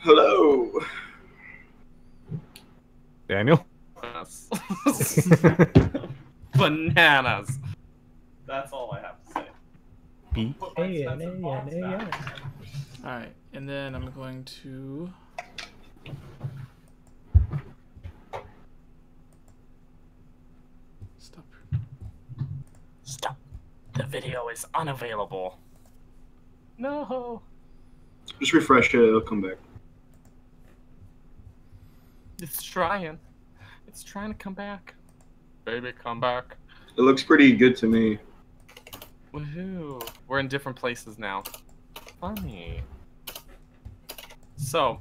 Hello. Daniel? Bananas. That's all I have to say. B-A-N-A-N-A-N. Alright, and then I'm going to... Stop. Stop. The video is unavailable. No. Just refresh it, it'll come back. It's trying. It's trying to come back. Baby, come back. It looks pretty good to me. Woohoo. We're in different places now. Funny. So,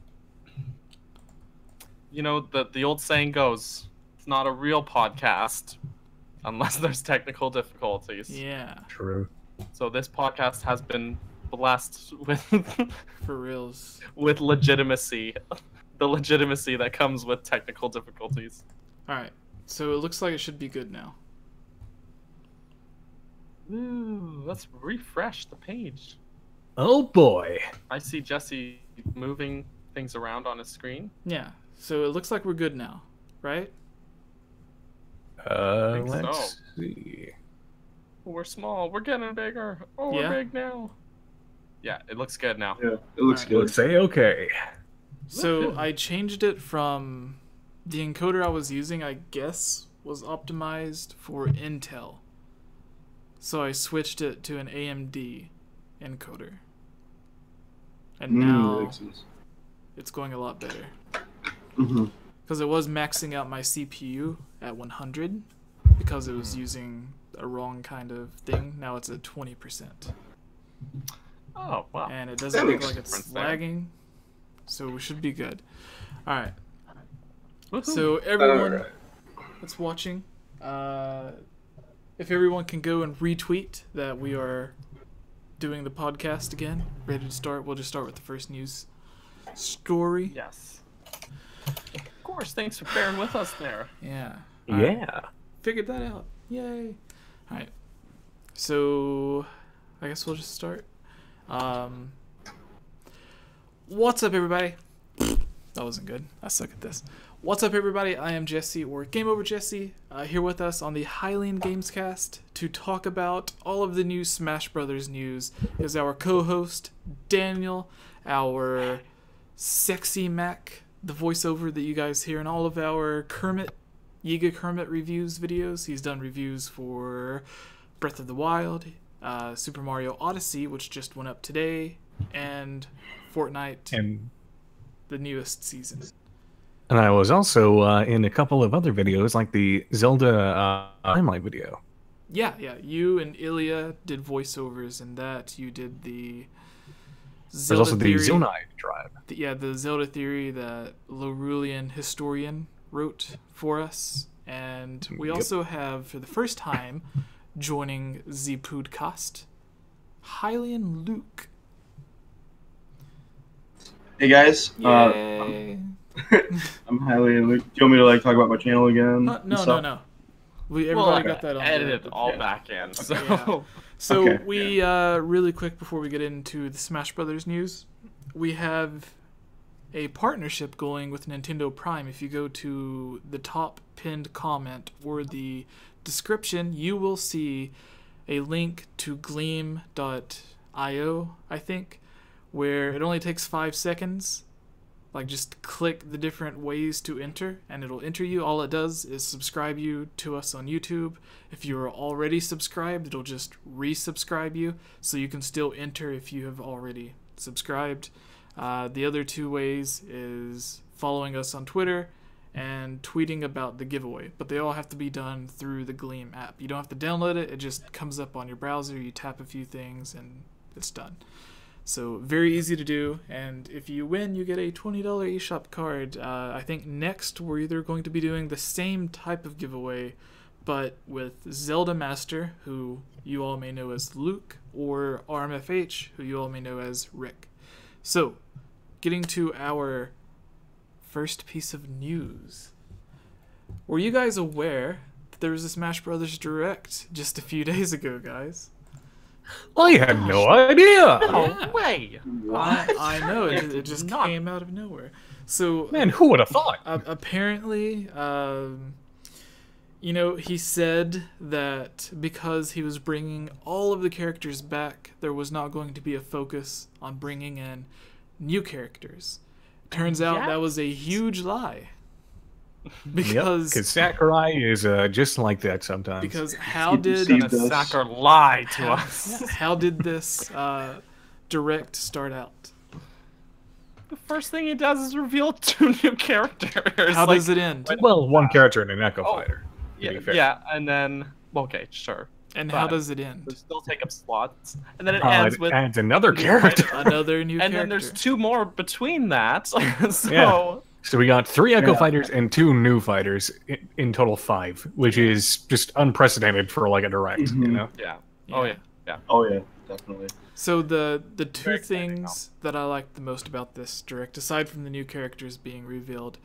you know, the old saying goes, it's not a real podcast unless there's technical difficulties. Yeah. True. So this podcast has been blessed with For reals. with legitimacy. The legitimacy that comes with technical difficulties. Alright, so it looks like it should be good now. Ooh, let's refresh the page. Oh boy. I see Jesse moving things around on his screen. Yeah, so it looks like we're good now, right? think Let's so. see. We're small. We're getting bigger. Oh, Yeah? we're big now. Yeah, it looks good now. Yeah, it looks Alright. good. Let's say okay. So I changed it from the encoder I was using, I guess, was optimized for Intel. So I switched it to an AMD encoder. And now makes sense. it's going a lot better. Mm-hmm. Because it was maxing out my CPU at 100 because it was using a wrong kind of thing. Now it's at 20%. Oh, wow. And it doesn't That look makes like it's difference there. lagging. So we should be good. Alright. Woohoo. So everyone Alright. that's watching, if everyone can go and retweet that we are doing the podcast again, ready to start, we'll just start with the first news story. Yes. Of course, thanks for bearing with us there. Yeah. Yeah. Figured that out. Yay. Alright. So I guess we'll just start. What's up, everybody? That wasn't good. I suck at this. What's up, everybody? I am Jesse, or Game Over Jesse, here with us on the Hylian Gamescast to talk about all of the new Smash Brothers news. Is our co-host Daniel, our sexy Mac, the voiceover that you guys hear in all of our Yiga Kermit reviews videos. He's done reviews for Breath of the Wild, Super Mario Odyssey, which just went up today, and Fortnite, And the newest season. I was also in a couple of other videos, like the Zelda timeline video. Yeah. You and Ilya did voiceovers in that. You did the There's Zelda also the theory. Zonai tribe. The Zelda theory that Larulian historian wrote for us. And we Yep. also have, for the first time, joining the podcast, HylianLuke. Hey guys, Yay. I'm HylianLuke. Do you want me to talk about my channel again? No. Everybody got that on edit the- it all back in. So Yeah. So Okay. we really quick before we get into the Smash Brothers news, we have a partnership going with Nintendo Prime. If you go to the top pinned comment or the description, you will see a link to gleam.io, I think, where it only takes 5 seconds. Just click the different ways to enter, and it'll enter you. All it does is subscribe you to us on YouTube. If you're already subscribed, it'll just resubscribe you, so you can still enter if you have already subscribed. The other 2 ways is following us on Twitter and tweeting about the giveaway, but they all have to be done through the Gleam app. You don't have to download it. It just comes up on your browser. You tap a few things, and it's done. So very easy to do, and if you win, you get a $20 eShop card. I think next we're either going to be doing the same type of giveaway, but with Zelda Master, who you all may know as Luke, or RMFH, who you all may know as Rick. So, getting to our first piece of news. Were you guys aware that there was a Smash Brothers Direct just a few days ago, guys? I had no idea. No Yeah. way. I know it It's just not. came out of nowhere. So Man, who would have thought? apparently, you know, he said that because he was bringing all of the characters back, there was not going to be a focus on bringing in new characters. Turns out that was a huge lie. Because Because Sakurai is just like that sometimes. because how did deceived Gonna us. sack or lie to how, us. how did this direct start out? The first thing he does is reveal 2 new characters. How like, does it end? Well, one character in an Echo Oh, Fighter. to be Yeah, fair. yeah, and then okay, sure. And but how does it end? They still take up slots, and then it ends It with adds another character. Another new and character. then there's 2 more between that. So Yeah. So we got 3 Echo Yeah. Fighters and 2 new fighters, in total 5, which is just unprecedented for like a direct, you Mhm. know? yeah. Oh yeah. Oh yeah, definitely. So the two Very exciting things that I like the most about this direct, aside from the new characters being revealed,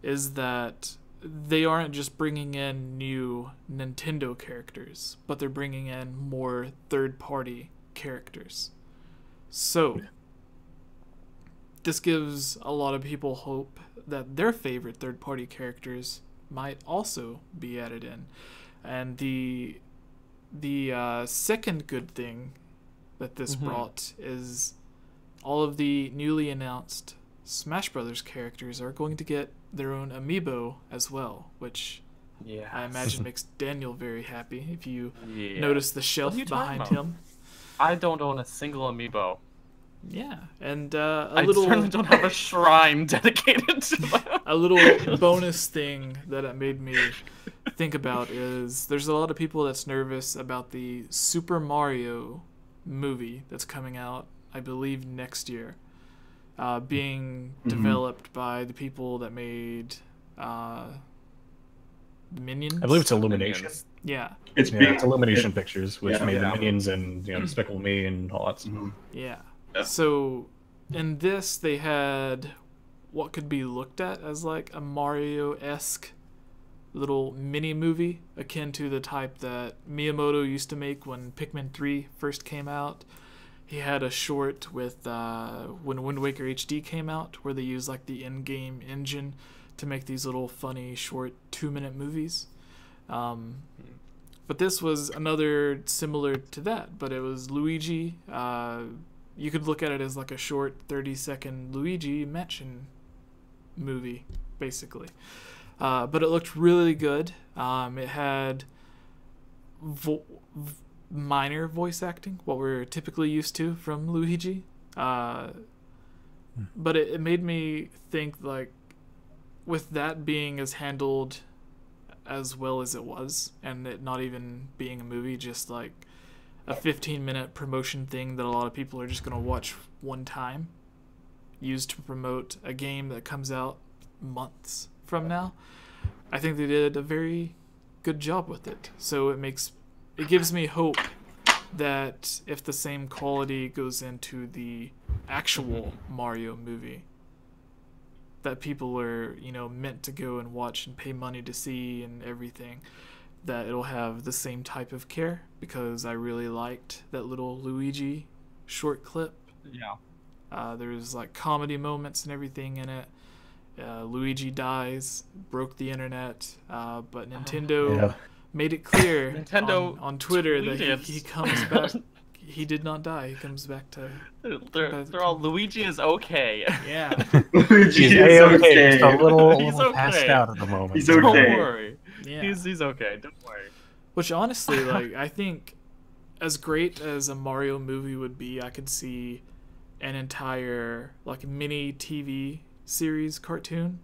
is that they aren't just bringing in new Nintendo characters, but they're bringing in more third-party characters. So this gives a lot of people hope that their favorite third-party characters might also be added in. And the second good thing that this brought is all of the newly announced Smash Brothers characters are going to get their own amiibo as well, which Yeah. I imagine makes Daniel very happy if you Yeah. notice the shelf What are you talking behind about? him. I don't own a single amiibo. Yeah, and I certainly don't have a shrine dedicated to them. a little bonus thing that it made me think about is there's a lot of people that's nervous about the Super Mario movie that's coming out, I believe, next year, being developed by the people that made Minions. I believe it's Illumination. Minions. Yeah, It's Yeah, big. it's Illumination Pictures, which Yeah. made the Yeah. Minions and Despicable Me and all that stuff. Mhm. yeah. Yeah. So in this, they had what could be looked at as like a Mario-esque little mini movie akin to the type that Miyamoto used to make when Pikmin 3 first came out. He had a short with when Wind Waker HD came out where they used like the in-game engine to make these little funny short 2-minute movies. But this was another similar to that, but it was Luigi. You could look at it as like a short 30-second Luigi mansion movie, basically. But it looked really good. It had minor voice acting, what we're typically used to from Luigi. But it made me think, like, with that being as handled as well as it was, and it not even being a movie, just like a 15-minute promotion thing that a lot of people are just going to watch one time, used to promote a game that comes out months from now. I think they did a very good job with it. So it gives me hope that if the same quality goes into the actual Mario movie, that people are, meant to go and watch and pay money to see and everything, that it'll have the same type of care, because I really liked that little Luigi short clip. Yeah. There's like comedy moments and everything in it. Luigi dies, broke the internet, but Nintendo made it clear Nintendo on Twitter that tweeted. he comes back. He did not die. He comes back to... They're all, Luigi is okay. Yeah. Luigi He's is A-okay, just a okay. little okay. passed out at the moment. He's Don't okay. worry. Yeah. He's okay. Don't worry. Which honestly, like, I think as great as a Mario movie would be, I could see an entire like mini TV series cartoon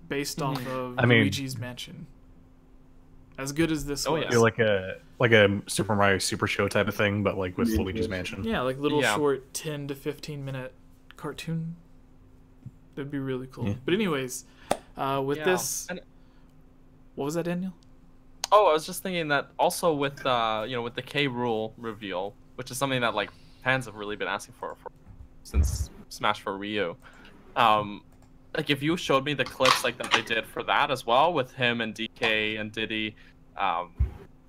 based off of Luigi's Mansion. As good as this was. yeah. Like a Super Mario Super Show type of thing, but like with Luigi's Mansion. Yeah, like little Yeah. short 10 to 15 minute cartoon. That'd be really cool. Yeah. But anyways, with Yeah. this, And- what was that, Daniel? Oh, I was just thinking that also with with the K Rule reveal, which is something that like fans have really been asking for since Smash for Wii U. Like if you showed me the clips like that they did for that as well, with him and DK and Diddy,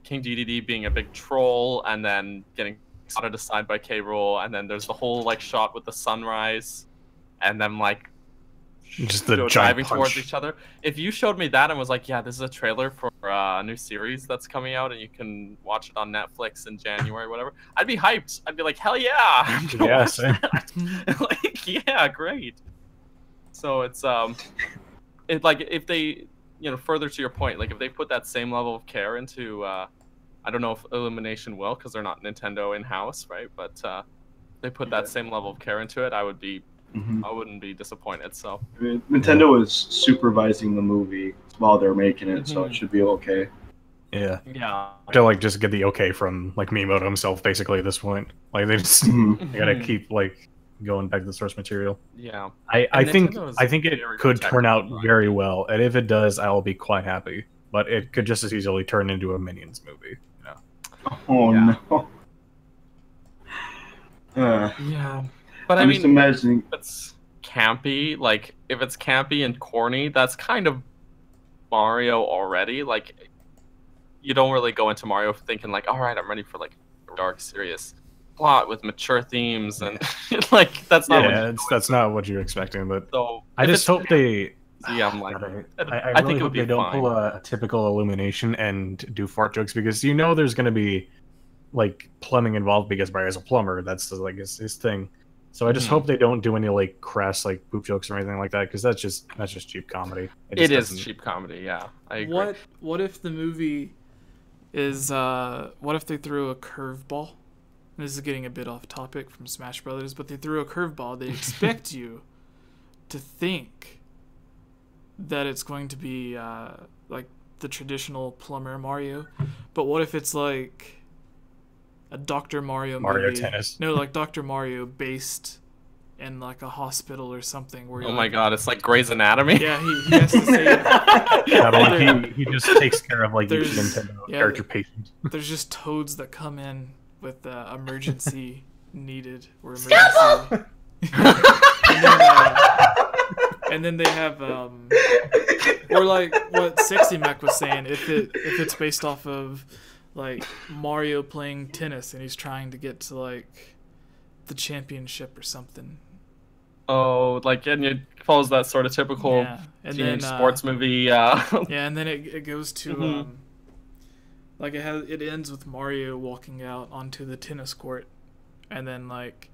King DDD being a big troll and then getting spotted aside by K. Rool, and then there's the whole like shot with the sunrise, and then like just the giant driving punch. towards each other. If you showed me that and was like, yeah, this is a trailer for a new series that's coming out, and you can watch it on Netflix in January, whatever, I'd be hyped. I'd be like, hell yeah, I'm gonna watch that. Like, yeah, great. So it's it like if they, you know, further to your point, like if they put that same level of care into I don't know if Illumination will, because they're not Nintendo in-house, right? But they put that same level of care into it, I would be, I wouldn't be disappointed. So I mean, Nintendo was supervising the movie while they're making it, so it should be okay. Yeah. Yeah. To like just get the okay from like Miyamoto himself, basically at this point. Like they just they gotta keep like going back to the source material. Yeah. I think it very could turn out protective, very well, and if it does, I will be quite happy. But it could just as easily turn into a Minions movie. You know? Oh Yeah. no. Yeah. But I'm I just mean, imagining. if it's campy, like if it's campy and corny, that's kind of Mario already. Like you don't really go into Mario thinking like, all right, I'm ready for like a dark, serious plot with mature themes, and like that's not. Yeah, that's not what you're expecting. But So I just hope they. Yeah, I'm like, I I really think it hope would be they don't fine. pull a typical Illumination and do fart jokes, because you know there's going to be like plumbing involved, because Mario's a plumber. That's like his thing. So I just hope they don't do any like crass like poop jokes or anything like that, because that's just cheap comedy. It is doesn't- cheap comedy. Yeah, I agree. What if the movie is what if they threw a curveball? This is getting a bit off topic from Smash Brothers, but they threw a curveball. They expect you to think that it's going to be like the traditional plumber Mario, but what if it's like a Dr. Mario movie? Tennis. No, like Dr. Mario based in like a hospital or something where Oh you're my like, god, it's like Grey's Anatomy. yeah, he has to say Yeah, but like he just takes care of like each There's- Nintendo yeah, character patient. there's just toads that come in with emergency needed or emergency. And then they have or like what Sexy Mac was saying, if it's based off of like Mario playing tennis and he's trying to get to like the championship or something. Oh, like, and it follows that sort of typical Yeah, and teenage then sports movie. yeah, and then it goes to Mhm. like it ends with Mario walking out onto the tennis court, and then like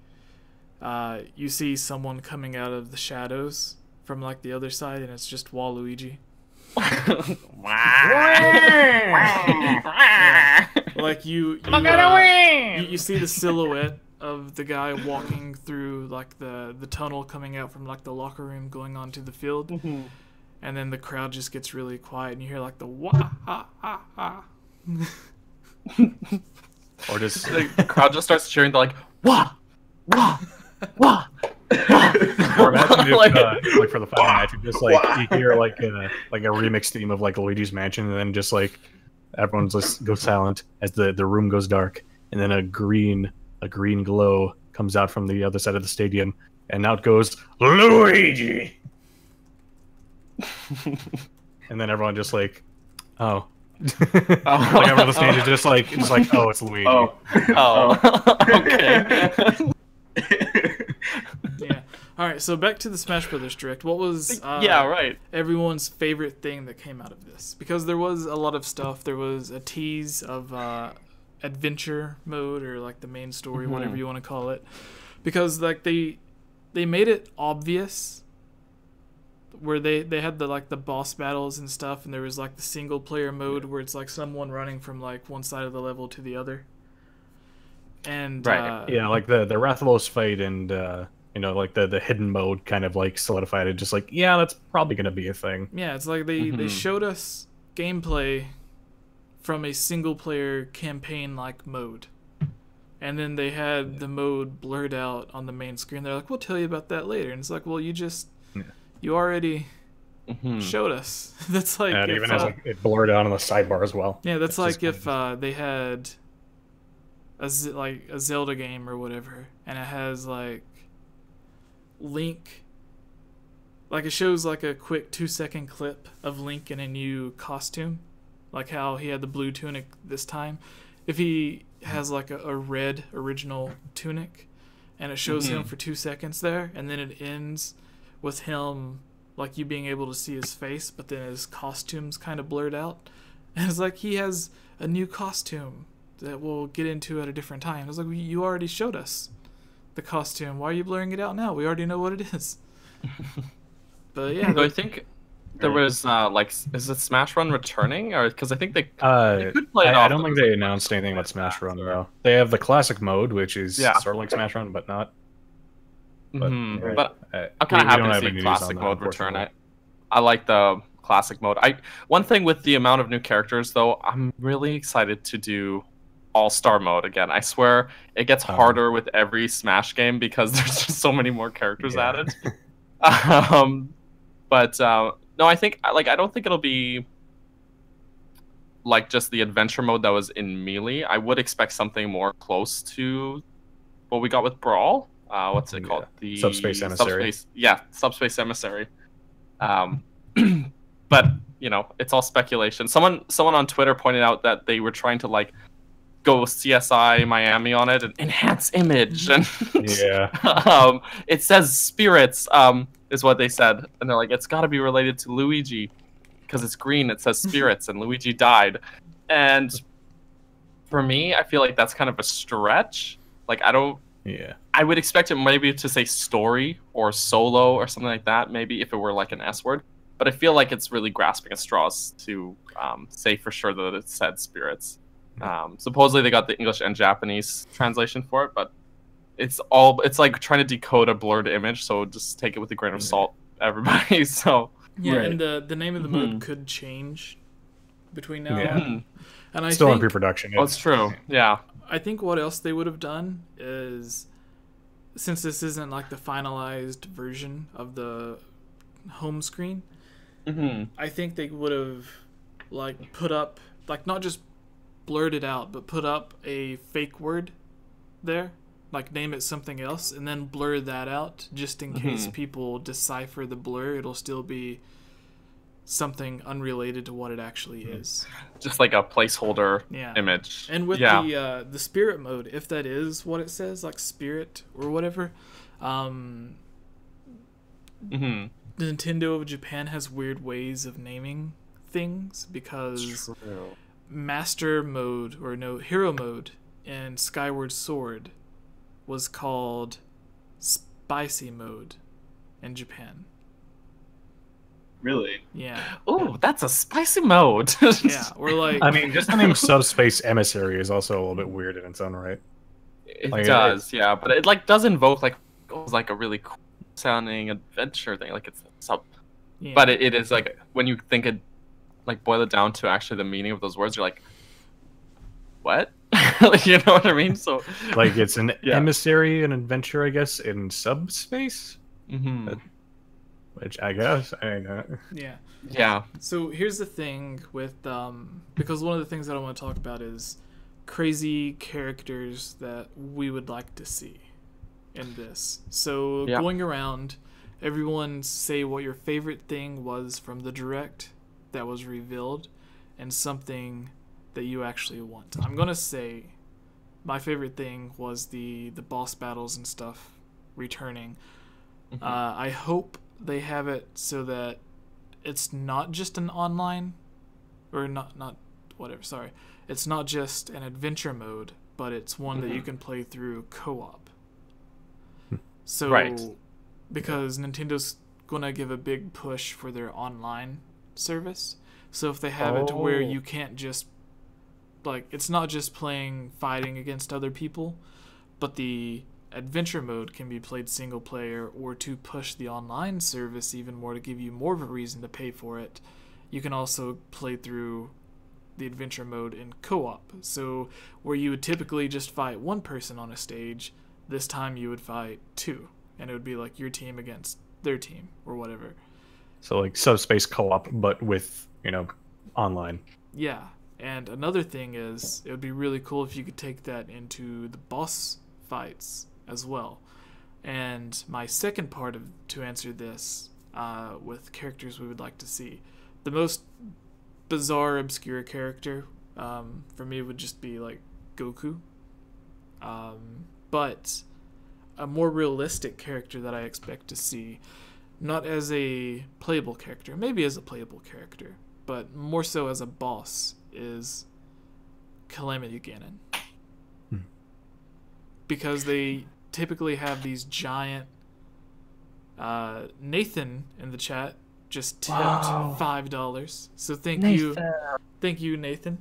you see someone coming out of the shadows from like the other side, and it's just Waluigi. Like you see the silhouette of the guy walking through like the tunnel coming out from like the locker room going onto the field, and then the crowd just gets really quiet, and you hear like the wah ha ha ha. Or just The crowd just starts cheering. They're like, wah, wah, wah. or imagine if, Like- like for the final match, you just like you hear like a remix theme of like Luigi's Mansion, and then just like everyone just goes silent as the room goes dark, and then a green glow comes out from the other side of the stadium, and out goes Luigi. And then everyone just like, oh. Like everyone on the stage is just like, oh, it's Luigi. Oh. Oh, okay. Yeah. All right. So back to the Smash Brothers Direct. What was Yeah, right. everyone's favorite thing that came out of this? Because there was a lot of stuff. There was a tease of adventure mode, or like the main story, whatever you want to call it. Because like they made it obvious, where they had the like the boss battles and stuff, and there was like the single player mode where it's like someone running from like one side of the level to the other. And Right. Yeah, like the Rathalos fight, and you know, like the hidden mode kind of like solidified it. Just like, yeah, that's probably gonna be a thing. yeah, it's like they showed us gameplay from a single player campaign like mode. And then they had the mode blurred out on the main screen. They're like, we'll tell you about that later. And it's like, well, you already showed us. That's like And if, even has like it blurred out on the sidebar as well. yeah, that's It's like just if they had like a Zelda game or whatever, and it has like Link, like it shows like a quick 2-second clip of Link in a new costume, like how he had the blue tunic this time. If he has like a red original tunic, and it shows him for 2 seconds there, and then it ends with him, like, you being able to see his face, but then his costume's kind of blurred out. And it's like he has a new costume that we'll get into at a different time. It's like, you already showed us the costume. Why are you blurring it out now? We already know what it is. But yeah. So I think there was, like, is it Smash Run returning? Or because I think they could play it off. I don't think they announced anything about Smash Run, though. They have the classic mode, which is sort of like Smash Run, but not. But I'm kind of happy to see classic mode return. I like the classic mode. One thing with the amount of new characters, though, I'm really excited to do all-star mode again. I swear it gets harder with every Smash game because there's just so many more characters added. But no, I think I don't think it'll be like just the adventure mode that was in Melee. I would expect something more close to what we got with Brawl. What's it called? The Subspace Emissary. Subspace Emissary. But you know, it's all speculation. Someone on Twitter pointed out that they were trying to like go CSI Miami on it and enhance image, and it says spirits is what they said, and they're like, it's got to be related to Luigi because it's green. It says spirits, and Luigi died. And for me, I feel like that's kind of a stretch. Like I don't. Yeah. I would expect it maybe to say story or solo or something like that, maybe if it were like an S word. But I feel like it's really grasping at straws to say for sure that it said spirits. Supposedly they got the English and Japanese translation for it, but it's like trying to decode a blurred image, so just take it with a grain of salt, everybody. So and the name of the mode could change between now and then. And I still think, in pre-production. Oh, it's true. Yeah. I think what else they would have done is, since this isn't like the finalized version of the home screen, I think they would have like put up, like not just blurred it out, but put up a fake word there, like name it something else, and then blur that out just in case people decipher the blur. It'll still be something unrelated to what it actually is. Just like a placeholder image. And with the spirit mode, if that is what it says, like spirit or whatever, Nintendo of Japan has weird ways of naming things, because Master Mode, or no, Hero Mode in Skyward Sword was called Spicy Mode in Japan. Really? Yeah. Oh, that's a spicy mode. Yeah, or like... I mean, just the name Subspace Emissary is also a little bit weird in its own right. It does, yeah, but it like does invoke like a really cool sounding adventure thing, like it's sub. Yeah. But it is like, when you think it, like boil it down to actually the meaning of those words, you're like, what? You know what I mean? So like it's an emissary, an adventure, I guess, in subspace. Which I guess yeah. So here's the thing with because one of the things that I want to talk about is crazy characters that we would like to see in this. So going around, everyone say what your favorite thing was from the direct that was revealed, and something that you actually want. I'm gonna say my favorite thing was the boss battles and stuff returning. I hope they have it so that it's not just an online, or it's not just an adventure mode, but it's one that you can play through co-op. So because Nintendo's gonna give a big push for their online service, so if they have it to where you can't just, like, it's not just fighting against other people, but the adventure mode can be played single player, or to push the online service even more to give you more of a reason to pay for it, you can also play through the adventure mode in co-op. So where you would typically just fight one person on a stage, this time you would fight two, and it would be like your team against their team or whatever. So like subspace co-op, but with, online. Yeah. And another thing is, it would be really cool if you could take that into the boss fights as well. And my second part to answer this with characters we would like to see, the most bizarre, obscure character for me would just be like Goku But a more realistic character that I expect to see, not as a playable character, maybe as a playable character, but more so as a boss, is Calamity Ganon. Because they typically have these giant... Nathan in the chat just tipped $5. So thank you, Nathan.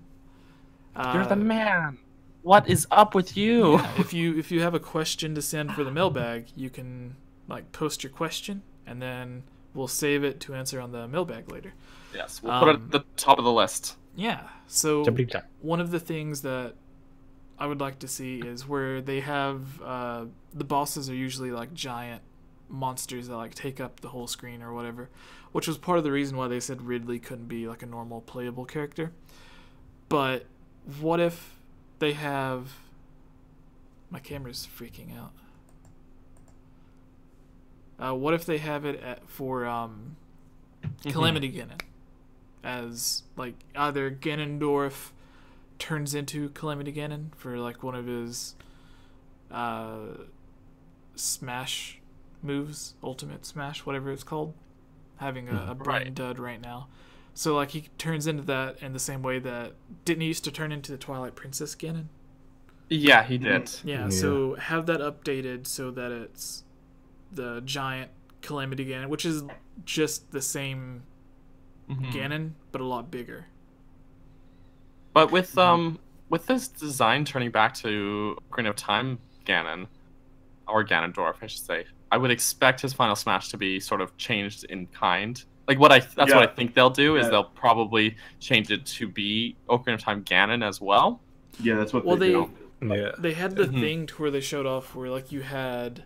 You're the man. What is up with you? Yeah, if you have a question to send for the mailbag, you can like post your question, and then we'll save it to answer on the mailbag later. Yes, we'll put it at the top of the list. Yeah. So one of the things that I would like to see is where they have the bosses are usually like giant monsters that like take up the whole screen or whatever, which was part of the reason why they said Ridley couldn't be like a normal playable character. But what if they have... My camera's freaking out. What if they have it for Calamity Ganon, as like either Ganondorf turns into Calamity Ganon for like one of his Smash moves, Ultimate Smash, whatever it's called, having a brain dud right now. So like he turns into that in the same way that, didn't he used to turn into the Twilight Princess Ganon? Yeah, he did. Yeah, so have that updated so that it's the giant Calamity Ganon, which is just the same Ganon, but a lot bigger. But with this design turning back to Ocarina of Time Ganon, or Ganondorf, I should say, I would expect his final smash to be sort of changed in kind. Like what what I think they'll do is they'll probably change it to be Ocarina of Time Ganon as well. Yeah, that's what they do. Yeah. They had the thing to where they showed off where like you had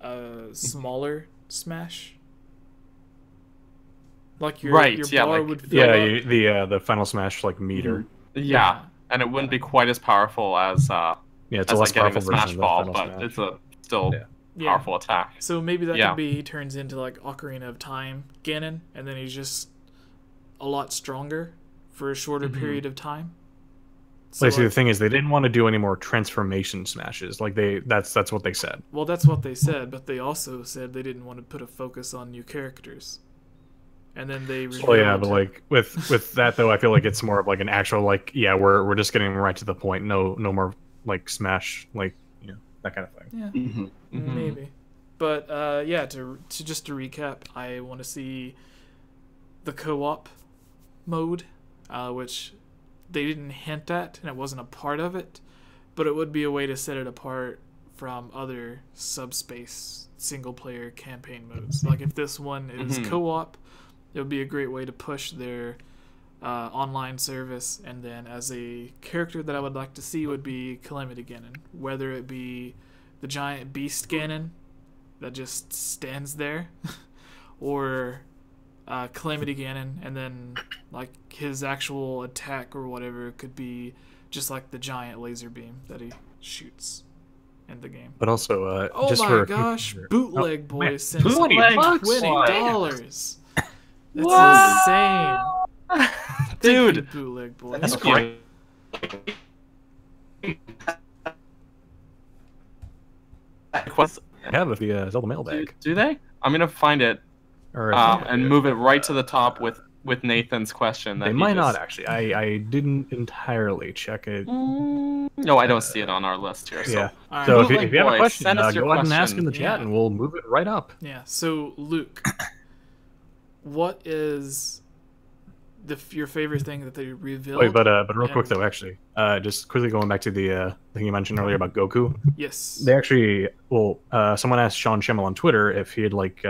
a smaller smash. Like your bar would fill up. The final smash like meter. Yeah, and it wouldn't be quite as powerful as it's as a less like getting powerful the smash version ball, of the but final it's smash. a still powerful attack. So maybe that could be he turns into like Ocarina of Time Ganon, and then he's just a lot stronger for a shorter period of time. So See, the thing is, they didn't want to do any more transformation smashes. Like that's what they said. Well, that's what they said, but they also said they didn't want to put a focus on new characters. And then they revealed... Well, yeah, but like with that though, I feel like it's more of like an actual like we're just getting right to the point. No more like smash, like that kind of thing. Yeah, maybe. But to recap, I want to see the co-op mode, which they didn't hint at, and it wasn't a part of it, but it would be a way to set it apart from other subspace single-player campaign modes. Like if this one is co-op, it would be a great way to push their online service. And then as a character that I would like to see would be Calamity Ganon, whether it be the giant beast Ganon that just stands there, or Calamity Ganon, and then like his actual attack or whatever could be just like the giant laser beam that he shoots in the game. But also, oh just my for gosh, Bootleg Boy sent $20. That's insane. Dude, you, Bootleg Boy. That's great. Have the Zelda mailbag. Do they? I'm gonna find it and move it right to the top with Nathan's question. They might not actually. I didn't entirely check it. No, I don't see it on our list here. So. Yeah. Right. So if you have a question, go your ahead and ask in the question. chat, and we'll move it right up. Yeah. So Luke, what is your favorite thing that they revealed? Wait, but real quick though, actually, just quickly going back to the thing you mentioned earlier about Goku. Yes. They actually, someone asked Sean Schimmel on Twitter if he had like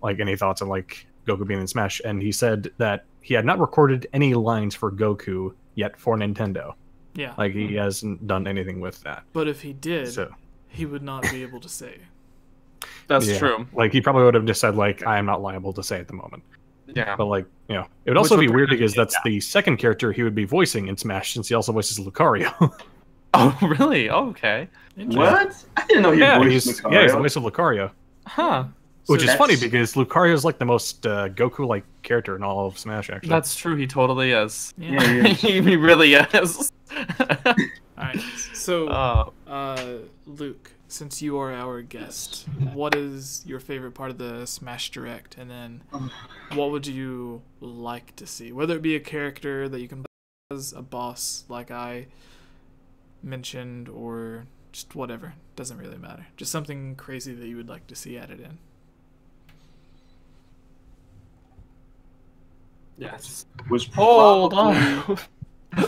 any thoughts on like Goku being in Smash, and he said that he had not recorded any lines for Goku yet for Nintendo. Yeah. Like he hasn't done anything with that. But if he did, he would not be able to say. That's true. Like he probably would have just said like, I am not liable to say at the moment. Yeah. But like, it would also be weird because that's the second character he would be voicing in Smash, since he also voices Lucario. Oh, really? Oh, okay. What? I didn't know he voiced Lucario. Yeah, he's the voice of Lucario. Huh. Which is funny because Lucario is like the most Goku-like character in all of Smash, actually. That's true. He totally is. Yeah. He really is. Alright, so, Luke, since you are our guest, what is your favorite part of the Smash Direct? And then, what would you like to see? Whether it be a character that you can play as, a boss like I mentioned, or just whatever. Doesn't really matter. Just something crazy that you would like to see added in. Yes. Was Hold probably... on.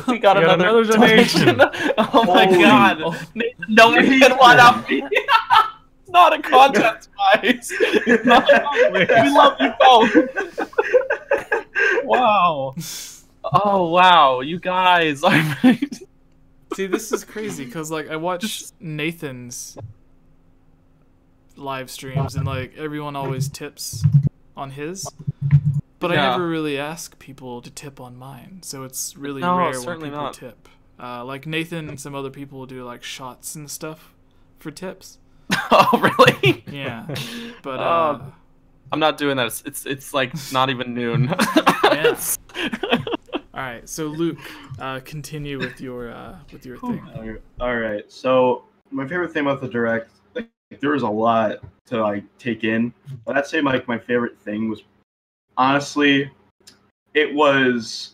We got another donation. Oh my god. Nobody can one up me. It's not a contest, guys. It's not a contest. We love you both. Wow. Oh wow, you guys. See, this is crazy because like I watched Nathan's live streams and like everyone always tips on his. But I never really ask people to tip on mine, so it's really rare when people tip. Like Nathan and some other people do like shots and stuff for tips. Oh really? Yeah, but I'm not doing that. It's like not even noon. Yeah. All right, so Luke, continue with your thing. All right. So my favorite thing about the Direct, like there was a lot to like take in, but I'd say like my favorite thing was. Honestly, it was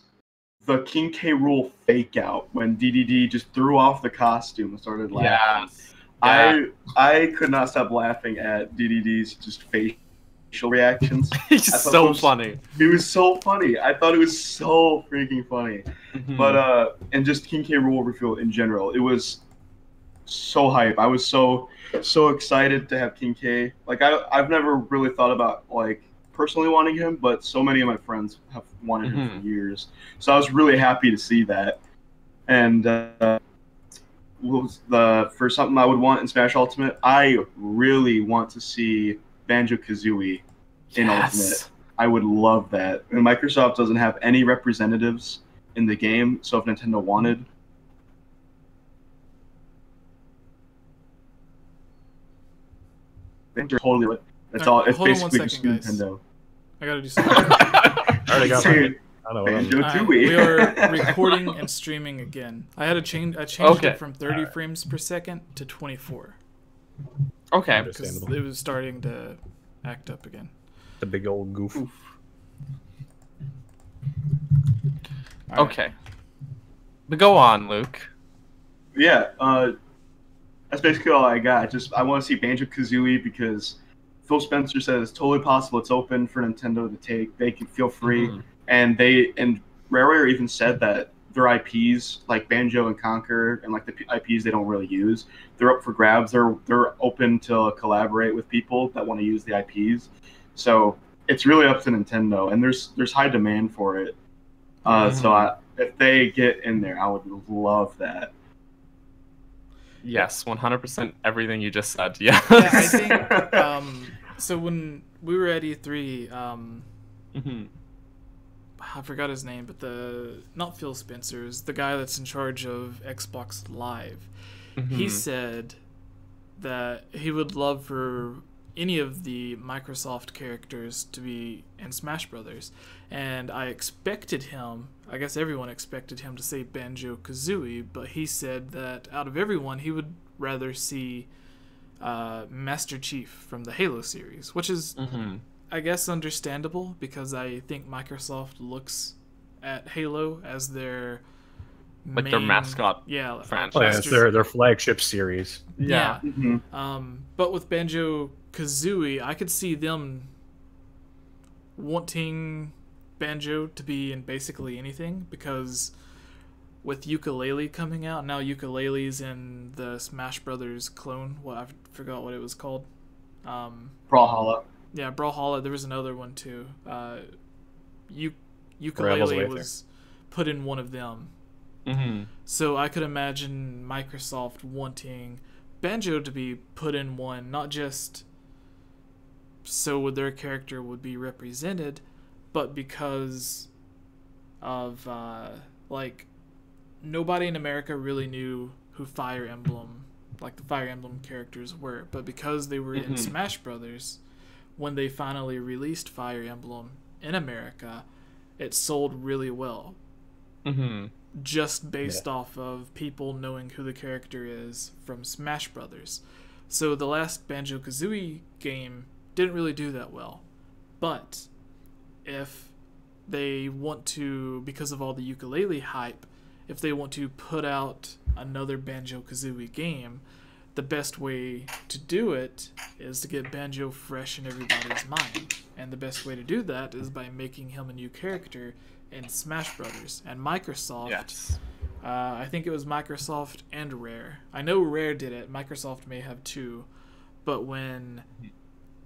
the King K. Rool fake out when DDD just threw off the costume and started laughing. Yeah. I could not stop laughing at DDD's just facial reactions. It's just so funny. It was so funny. I thought it was so freaking funny. Mm-hmm. But and just King K. Rool reveal in general, it was so hype. I was so excited to have King K. Like I've never really thought about like personally wanting him, but so many of my friends have wanted him for years. So I was really happy to see that. And for something I would want in Smash Ultimate, I really want to see Banjo-Kazooie in Ultimate. I would love that. And Microsoft doesn't have any representatives in the game, so if Nintendo wanted, I think they're totally lit. That's all. It's basically just Nintendo. I gotta do something. I already got mine. I don't know. We are recording and streaming again. I had to change. I changed it from 30 frames per second to 24. Okay. Because it was starting to act up again. The big old goof. Okay. But go on, Luke. Yeah. That's basically all I got. I want to see Banjo-Kazooie because Phil Spencer said it's totally possible. It's open for Nintendo to take. They can feel free. Mm-hmm. And Rareware even said that their IPs, like Banjo and Conquer, and like the IPs they don't really use, they're up for grabs. They're open to collaborate with people that want to use the IPs. So it's really up to Nintendo, and there's high demand for it. So if they get in there, I would love that. Yes, 100% everything you just said. Yeah. Yeah, I think. So when we were at E3, I forgot his name, but not Phil Spencer's, the guy that's in charge of Xbox Live. He said that he would love for any of the Microsoft characters to be in Smash Brothers, and I expected him. I guess everyone expected him to say Banjo-Kazooie, but he said that out of everyone, he would rather see Master Chief from the Halo series, which is, I guess, understandable because I think Microsoft looks at Halo as their like their mascot franchise. Oh, yeah, it's their flagship series. Yeah. But with Banjo-Kazooie, I could see them wanting Banjo to be in basically anything because with Yooka-Laylee coming out, now Yooka-Laylee's in the Smash Brothers clone. Well, I forgot what it was called. Brawlhalla. Yeah, Brawlhalla. There was another one too. Yooka-Laylee was put in one of them. So I could imagine Microsoft wanting Banjo to be put in one, not just so their character would be represented, but because of like nobody in America really knew who Fire Emblem, like the Fire Emblem characters were, but because they were in Smash Brothers, when they finally released Fire Emblem in America, it sold really well. just based off of people knowing who the character is from Smash Brothers. So the last Banjo-Kazooie game didn't really do that well. But if they want to, because of all the ukulele hype, if they want to put out another Banjo-Kazooie game, the best way to do it is to get Banjo fresh in everybody's mind. And the best way to do that is by making him a new character in Smash Brothers. And Microsoft, I think it was Microsoft and Rare. I know Rare did it. Microsoft may have too. But when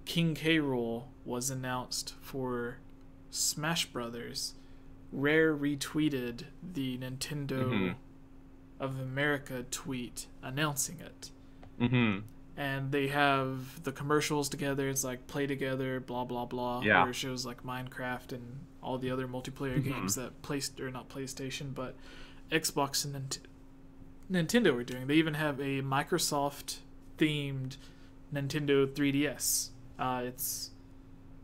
King K. Rool was announced for Smash Brothers, Rare retweeted the Nintendo of America tweet announcing it. And they have the commercials together. It's like play together, blah blah blah. Yeah. Where it shows like Minecraft and all the other multiplayer games that not PlayStation, but Xbox and Nintendo are doing. They even have a Microsoft themed Nintendo 3DS. It's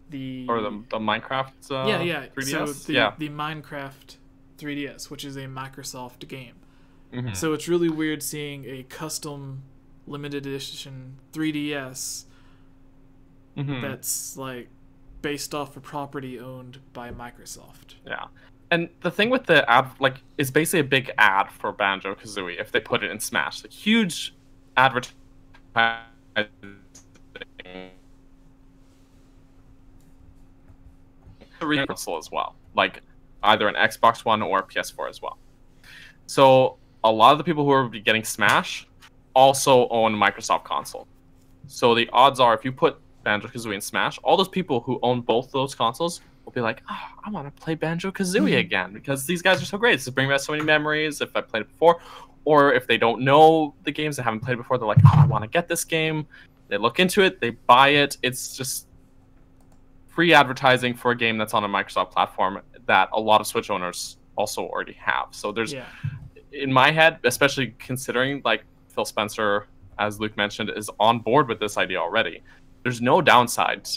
the Minecraft 3DS. So the Minecraft 3DS, which is a Microsoft game. So it's really weird seeing a custom limited edition 3DS that's like based off a property owned by Microsoft. Yeah. And the thing with the ad, like, is basically a big ad for Banjo-Kazooie if they put it in Smash. Like, huge advertising console as well, like either an Xbox One or a PS4 as well. So a lot of the people who are getting Smash also own a Microsoft console. So the odds are, if you put Banjo-Kazooie in Smash, all those people who own both those consoles will be like, oh, I want to play Banjo-Kazooie again because these guys are so great. This is bringing back so many memories if I played it before. Or if they don't know the games, they haven't played it before, they're like, oh, I want to get this game. They look into it, they buy it. It's just free advertising for a game that's on a Microsoft platform that a lot of Switch owners also already have. So there's, in my head, especially considering like Phil Spencer, as Luke mentioned, is on board with this idea already, there's no downside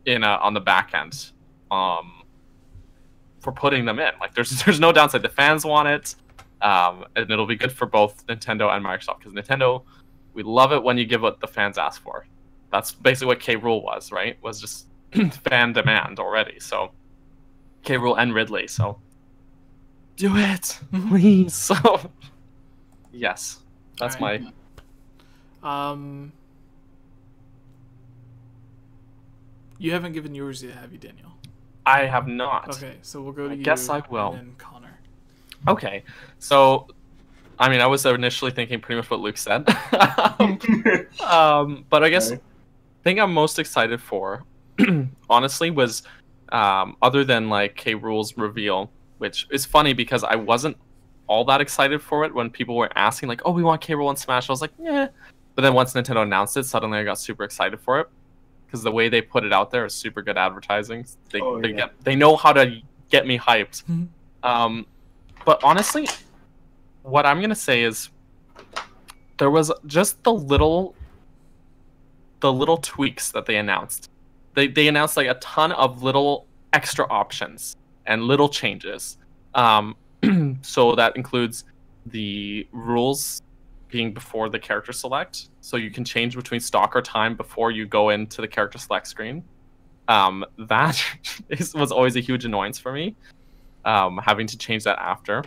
on the back end for putting them in. Like there's no downside. The fans want it, and it'll be good for both Nintendo and Microsoft, because Nintendo, we love it when you give what the fans ask for. That's basically what K. Rool was, right? Was just fan demand already. So K. Rool and Ridley. So do it, please. So yes, that's my. You haven't given yours yet, have you, Daniel? I have not. Okay, so we'll go to you. I guess I will. And then Connor. Okay, so I mean, I was initially thinking pretty much what Luke said, but I guess the thing I'm most excited for, honestly, was other than like K. Rool's reveal, which is funny because I wasn't all that excited for it when people were asking like, "Oh, we want K. Rool in Smash." I was like, "Yeah," but then once Nintendo announced it, suddenly I got super excited for it because the way they put it out there is super good advertising. They know how to get me hyped. But honestly, what I'm gonna say is there was just the little tweaks that they announced. They announced like a ton of little extra options and little changes. So that includes the rules being before the character select, so you can change between stock or time before you go into the character select screen. That was always a huge annoyance for me, having to change that after.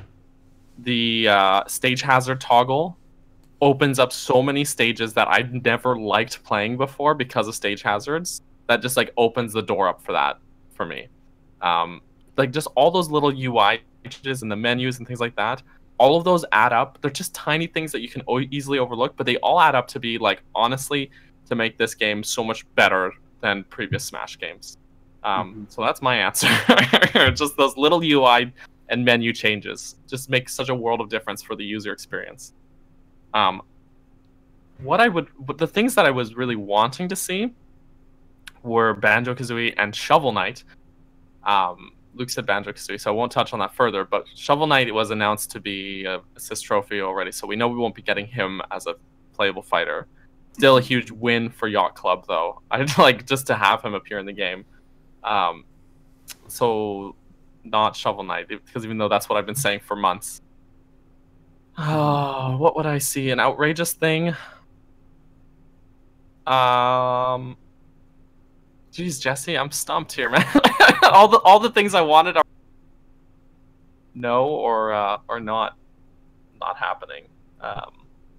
The stage hazard toggle opens up so many stages that I never liked playing before because of stage hazards. That just like opens the door up for that for me. Like just all those little UI changes in the menus and things like that, all of those add up. They're just tiny things that you can easily overlook, but they all add up to be like, honestly, to make this game so much better than previous Smash games. So that's my answer. Just those little UI and menu changes just make such a world of difference for the user experience. The things that I was really wanting to see were Banjo-Kazooie and Shovel Knight. Luke said Banjo-Kazooie, so I won't touch on that further, but Shovel Knight was announced to be a assist trophy already, so we know we won't be getting him as a playable fighter. Still a huge win for Yacht Club, though. I'd like just to have him appear in the game. So not Shovel Knight, because even though that's what I've been saying for months. Oh, what would I see? An outrageous thing? Geez, Jesse, I'm stumped here, man. all the things I wanted are no or not happening,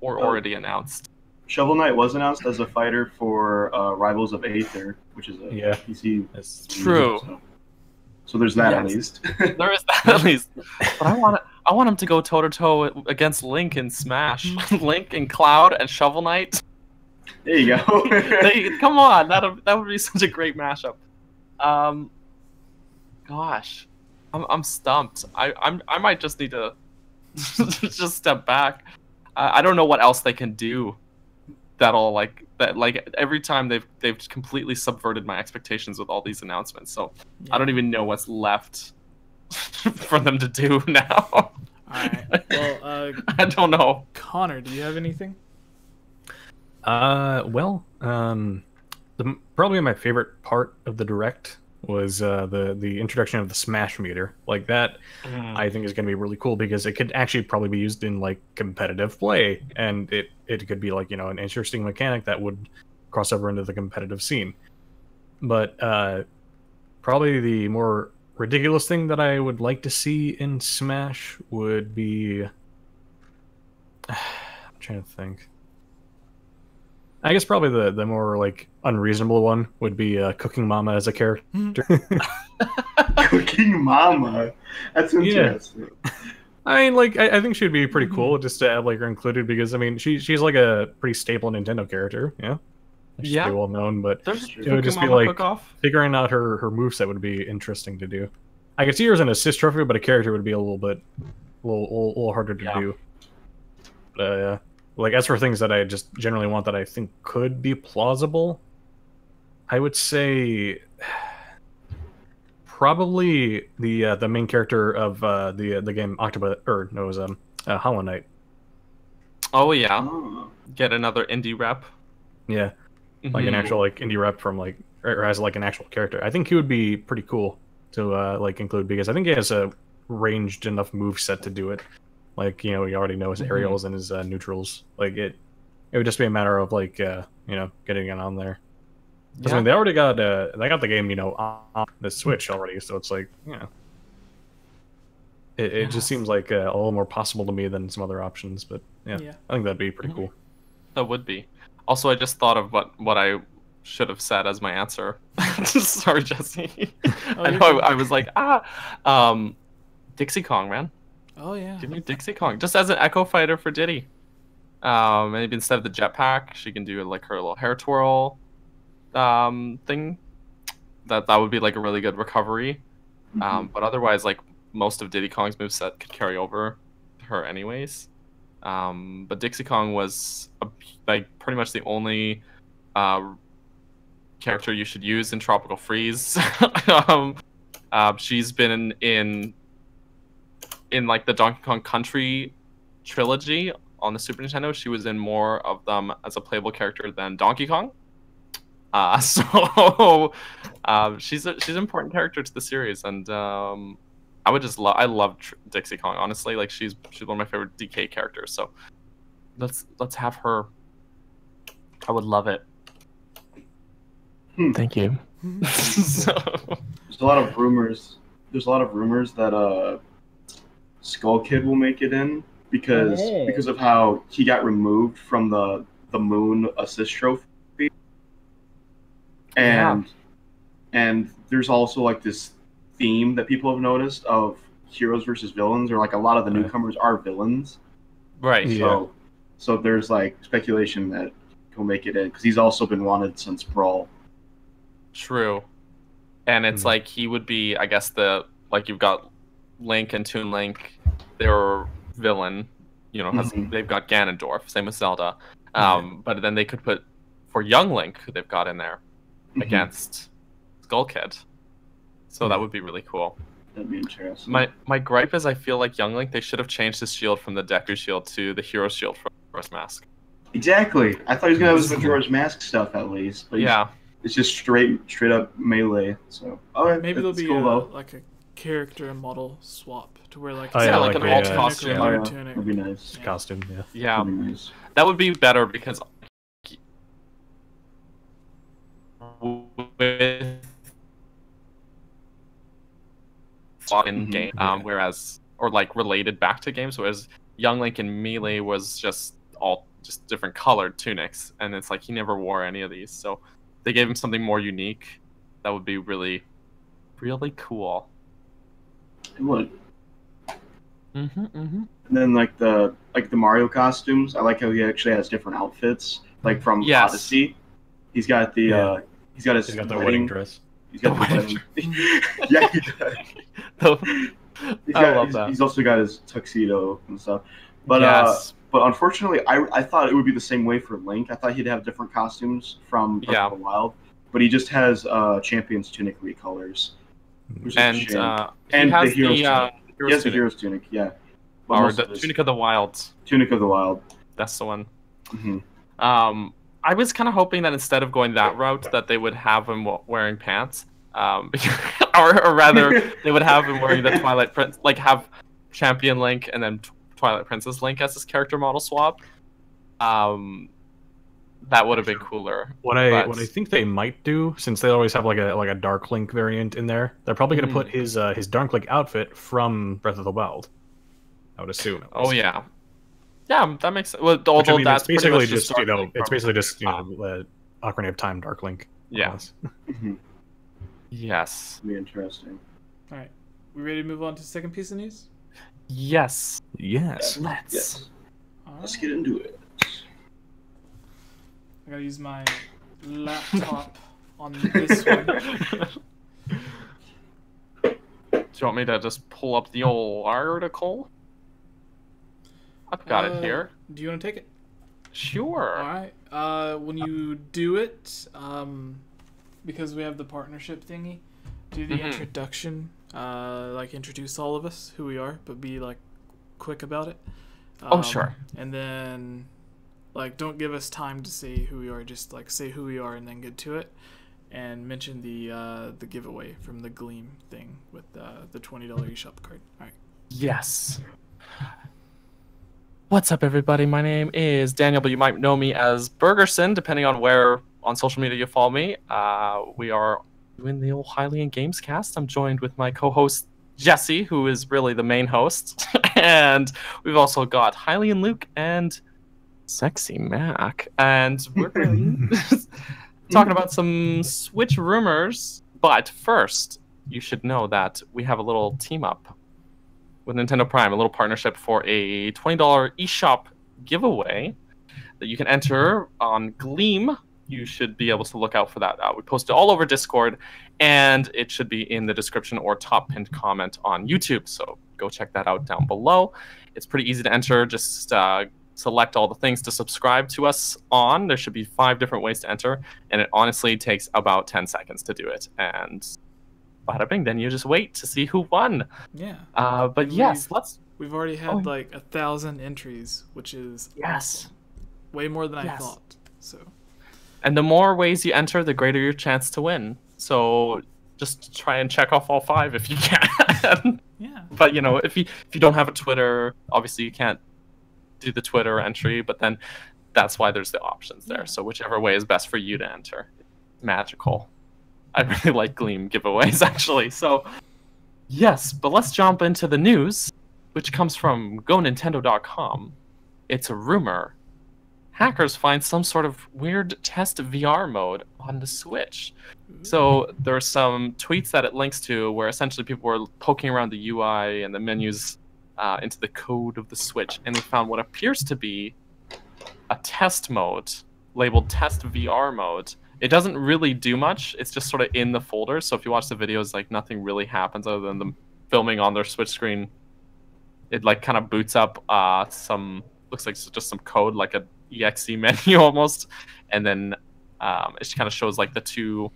or already announced. Shovel Knight was announced as a fighter for Rivals of Aether, which is a PC. That's true. So there's that at least. There is that at least. But I want him to go toe to toe against Link in Smash. Link and Cloud and Shovel Knight. There you go. Come on, that would be such a great mashup. Gosh, I'm stumped. I might just need to just step back. I don't know what else they can do. That'll like every time they've completely subverted my expectations with all these announcements. So I don't even know what's left for them to do now. All right. Well, I don't know. Connor, do you have anything? Well, probably my favorite part of the Direct was the introduction of the Smash meter. Like that, I think is going to be really cool because it could actually probably be used in like competitive play, and it could be like, you know, an interesting mechanic that would cross over into the competitive scene. But probably the more ridiculous thing that I would like to see in Smash would be, I'm trying to think. I guess probably the more like unreasonable one would be Cooking Mama as a character. Cooking Mama, that's interesting. Yeah. I mean, like I think she'd be pretty cool just to have like her included because I mean she's like a pretty staple Nintendo character, she's pretty well known. But it would just be like figuring out her moveset would be interesting to do. I could see her as an assist trophy, but a character would be a little harder to do. But like as for things that I just generally want that I think could be plausible, I would say probably the main character of the game Hollow Knight. Oh yeah, get another indie rep. Yeah, like an actual like indie rep from like or as like an actual character. I think he would be pretty cool to like include because I think he has a ranged enough move set to do it. Like, you know, we already know his aerials and his neutrals. Like, it would just be a matter of, like, you know, getting it on there. Because, I mean, they already got, they got the game, you know, on the Switch already, so it's like, you know. It just seems like a little more possible to me than some other options, but, yeah. I think that'd be pretty cool. That would be. Also, I just thought of what I should have said as my answer. Sorry, Jesse. I know I was like, Dixie Kong, man. Oh yeah. Give me Dixie Kong just as an echo fighter for Diddy. Maybe instead of the jetpack, she can do like her little hair twirl thing. That would be like a really good recovery. But otherwise, like most of Diddy Kong's moveset could carry over to her anyways. But Dixie Kong was like pretty much the only character you should use in Tropical Freeze. She's been in like the Donkey Kong Country trilogy on the Super Nintendo. She was in more of them as a playable character than Donkey Kong. So she's an important character to the series, and I would just I love Dixie Kong, honestly. Like she's one of my favorite DK characters. So let's have her. I would love it. Thank you. There's a lot of rumors. There's a lot of rumors that Skull Kid will make it in because of how he got removed from the Moon Assist Trophy, and there's also like this theme that people have noticed of heroes versus villains, or like a lot of the newcomers are villains, right? So there's like speculation that he'll make it in because he's also been wanted since Brawl. True, and it's like he would be, I guess you've got Link and Toon Link, they're villain, you know, they've got Ganondorf, same with Zelda. But then they could put, for young Link, who they've got in there, against Skull Kid. So that would be really cool. That'd be interesting. My gripe is I feel like young Link, they should have changed his shield from the Deku shield to the hero shield from Majora's Mask. Exactly. I thought he was going to have his Majora's Mask stuff at least. But it's just straight up melee. So maybe there'll be like a character model swap to where like Oh, yeah, like an alt tunic or costume. blue Oh, yeah. tunic. That'd be nice. Yeah. Costume, yeah. Yeah, That'd be nice. that would be better because with in game, whereas or like related back to games, whereas Young Link in Melee was just all just different colored tunics, and it's like he never wore any of these, so they gave him something more unique. That would be really, really cool. It would. And then like the Mario costumes, I like how he actually has different outfits. Like from Yes. Odyssey, he's got the Yeah. he's got his He's got the wedding dress. He's got the wedding. Yeah, he does. I love that. He's also got his tuxedo and stuff. But Yes. but unfortunately, I thought it would be the same way for Link. I thought he'd have different costumes from Breath of the Wild, but he just has Champion's Tunic recolors. Which is a And shame. he And has the Hero's the Tunic. He has the tunic. Hero's Tunic, yeah. But Or most the of his- Tunic of the Wild. Tunic of the Wild. That's the one. Hmm. I was kind of hoping that instead of going that route, that they would have him wearing pants, or rather, they would have him wearing the Twilight Prince, like have Champion Link and then Twilight Princess Link as his character model swap. That would have been cooler. What I think they might do, since they always have like a Dark Link variant in there, they're probably gonna put his Dark Link outfit from Breath of the Wild. I would assume. at Oh least. yeah, yeah, that makes sense. Well, Which, I although mean, that's it's basically pretty much just Dark Link it's from- basically just Ocarina of Time Dark Link. more or Yeah. less. Yes. Be interesting. All right, we ready to move on to the second piece of news? Yes. Yes. Let's. Yes. All Let's right. get into it. I gotta use my laptop on this one. Do you want me to just pull up the old article? I've got it here. Do you want to take it? Sure. All right. When you do it, because we have the partnership thingy, do the introduction. Like introduce all of us, who we are, but be like quick about it. Oh, sure. And then, like, don't give us time to say who we are. Just like say who we are and then get to it, and mention the giveaway from the Gleam thing with the $20 eShop card. All right. Yes. What's up, everybody? My name is Daniel, but you might know me as Burgerson, depending on where on social media you follow me. We are doing the old Hylian Gamescast. I'm joined with my co-host Jesse, who is really the main host, and we've also got HylianLuke and Sexy Mac, and we're talking about some Switch rumors. But first, you should know that we have a little team up with Nintendo Prime, a little partnership for a $20 eShop giveaway that you can enter on Gleam. You should be able to look out for that. We post it all over Discord, and it should be in the description or top pinned comment on YouTube. So go check that out down below. It's pretty easy to enter. Just select all the things to subscribe to us on. There should be 5 different ways to enter, and it honestly takes about 10 seconds to do it. And bada bing, then you just wait to see who won. Yeah. But And yes, We've already had like 1,000 entries, which is awesome. Way more than I thought. So. And the more ways you enter, the greater your chance to win. So just try and check off all 5 if you can. Yeah. But you know, if you don't have a Twitter, obviously you can't do the Twitter entry. But then that's why there's the options there. So whichever way is best for you to enter, magical. I really like Gleam giveaways, actually. So, yes, but let's jump into the news, which comes from GoNintendo.com. It's a rumor. Hackers find some sort of weird test VR mode on the Switch. So there are some tweets that it links to where essentially people were poking around the UI and the menus into the code of the Switch, and they found what appears to be a test mode labeled Test VR Mode. It doesn't really do much. It's just sort of in the folder. So if you watch the videos, like nothing really happens other than them filming on their Switch screen. It like kind of boots up some, looks like just some code, like a exe menu almost. And then it just kind of shows like the 2,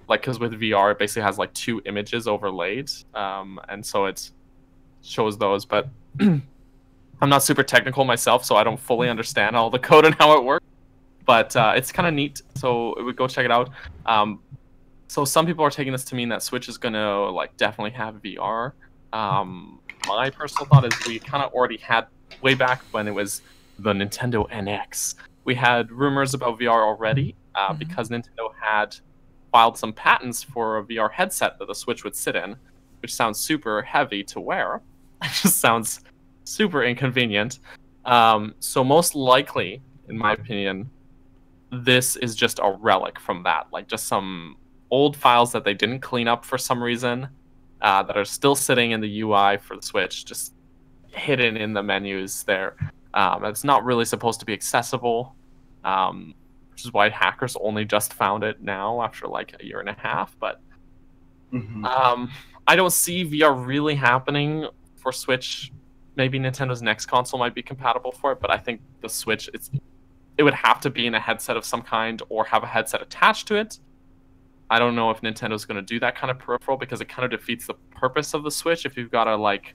like, because with VR, it basically has like 2 images overlaid. And so it shows those, but I'm not super technical myself, so I don't fully understand all the code and how it works. But it's kind of neat, so we go check it out. So some people are taking this to mean that Switch is gonna like definitely have VR. My personal thought is we kind of already had way back when it was the Nintendo NX. We had rumors about VR already because Nintendo had filed some patents for a VR headset that the Switch would sit in, which sounds super heavy to wear. It just sounds super inconvenient. So most likely, in my opinion, this is just a relic from that, like just some old files that they didn't clean up for some reason, that are still sitting in the UI for the Switch, just hidden in the menus there. It's not really supposed to be accessible, which is why hackers only just found it now after like a year and a half. But I don't see VR really happening for Switch. Maybe Nintendo's next console might be compatible for it, but I think the Switch, it would have to be in a headset of some kind or have a headset attached to it. I don't know if Nintendo's going to do that kind of peripheral, because it kind of defeats the purpose of the Switch if you've got to like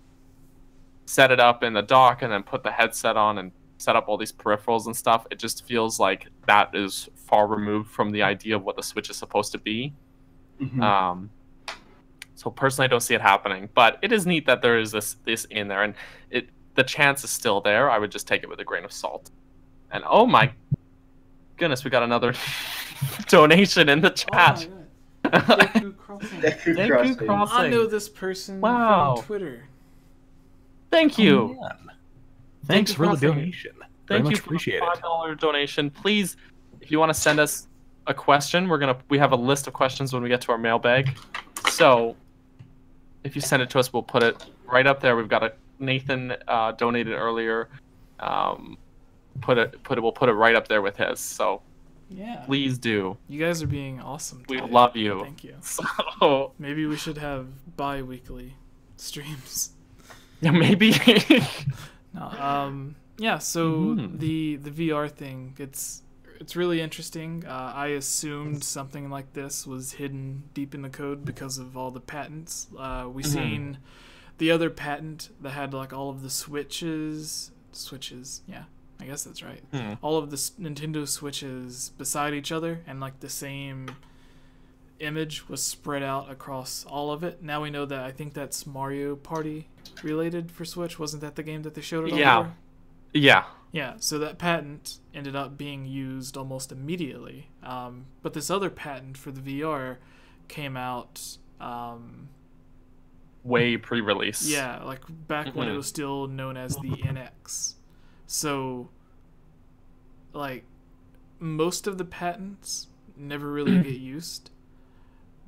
set it up in the dock and then put the headset on and set up all these peripherals and stuff. It just feels like that is far removed from the idea of what the Switch is supposed to be. So personally, I don't see it happening, but it is neat that there is this in there, and the chance is still there. I would just take it with a grain of salt. And oh my goodness, we got another donation in the chat. Deku Crossing. I know this person from Twitter. Thank you. Oh, thanks for the donation. Thank you for the $5 donation. Please, if you want to send us a question, we have a list of questions when we get to our mailbag. So if you send it to us, we'll put it right up there. We've got Nathan donated earlier. We'll put it right up there with his. So yeah, please do. You guys are being awesome today. We love you. Thank you. So maybe we should have bi-weekly streams. Yeah, maybe. No, yeah, so the VR thing, it's really interesting. I assumed something like this was hidden deep in the code because of all the patents. We seen the other patent that had like all of the switches, yeah, I guess that's right. All of the Nintendo Switches beside each other, and like the same image was spread out across all of it. Now we know that. I think that's Mario Party related for Switch. Wasn't that the game that they showed it on? Yeah, so that patent ended up being used almost immediately. But this other patent for the VR came out way pre-release. Yeah, like back when it was still known as the NX. So like most of the patents never really get used.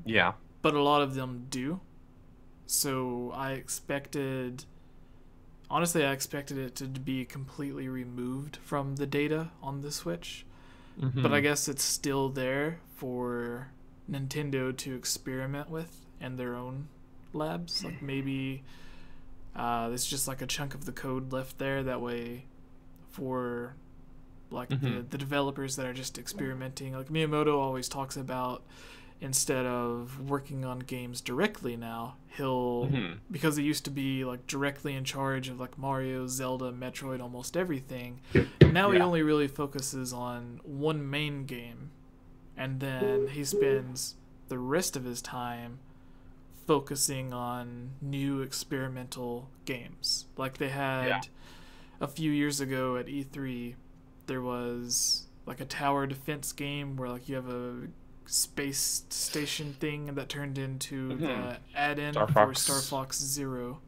Yeah. But a lot of them do. So I expected it to be completely removed from the data on the Switch. But I guess it's still there for Nintendo to experiment with in their own labs. Like maybe there's just like a chunk of the code left there. That way for like the developers that are just experimenting. Like Miyamoto always talks about, instead of working on games directly now, he'll because he used to be like directly in charge of like Mario, Zelda, Metroid, almost everything. Now he only really focuses on one main game, and then he spends the rest of his time focusing on new experimental games. Like they had a few years ago at E3, there was like a tower defense game where like you have a space station thing that turned into the add-in for Star Fox Zero.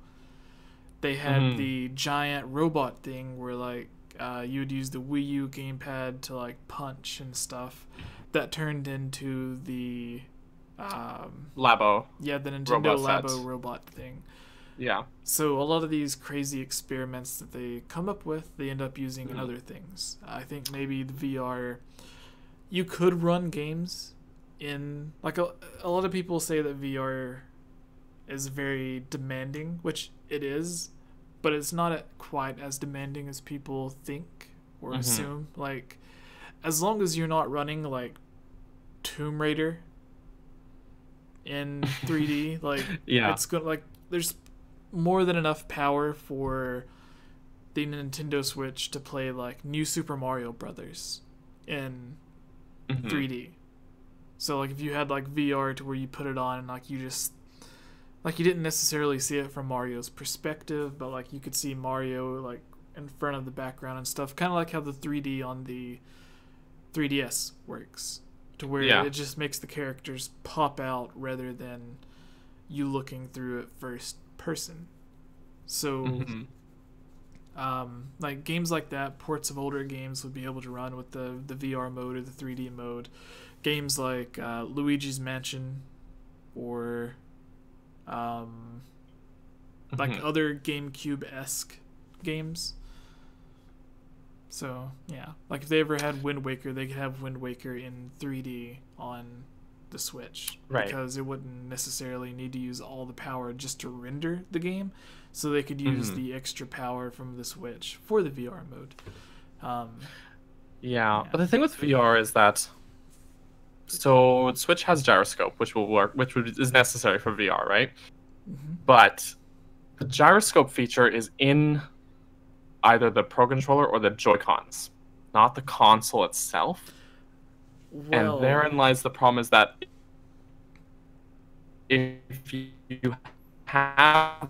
They had the giant robot thing where like you would use the Wii U gamepad to like punch and stuff. That turned into the Labo. Yeah, the Nintendo Labo robot thing. Yeah. So a lot of these crazy experiments that they come up with, they end up using in other things. I think maybe the VR, you could run games in, like a lot of people say that VR is very demanding, which it is, but it's not quite as demanding as people think or assume. Like, as long as you're not running like Tomb Raider in 3D, like it's good. Like, there's more than enough power for the Nintendo Switch to play like New Super Mario Brothers in 3D. So like if you had like VR to where you put it on and like you just like you didn't necessarily see it from Mario's perspective, but like you could see Mario like in front of the background and stuff, kind of like how the 3D on the 3DS works, to where it just makes the characters pop out rather than you looking through it first person. So like games like that, ports of older games would be able to run with the VR mode or the 3D mode. Games like Luigi's Mansion or like other GameCube-esque games. So yeah, like if they ever had Wind Waker, they could have Wind Waker in 3D on the Switch, because it wouldn't necessarily need to use all the power just to render the game, so they could use the extra power from the Switch for the VR mode. But the thing with VR is that so Switch has gyroscope, which will work, which is necessary for VR, right? But the gyroscope feature is in either the Pro Controller or the Joy-Cons, not the console itself. Well, and therein lies the problem, is that if you have...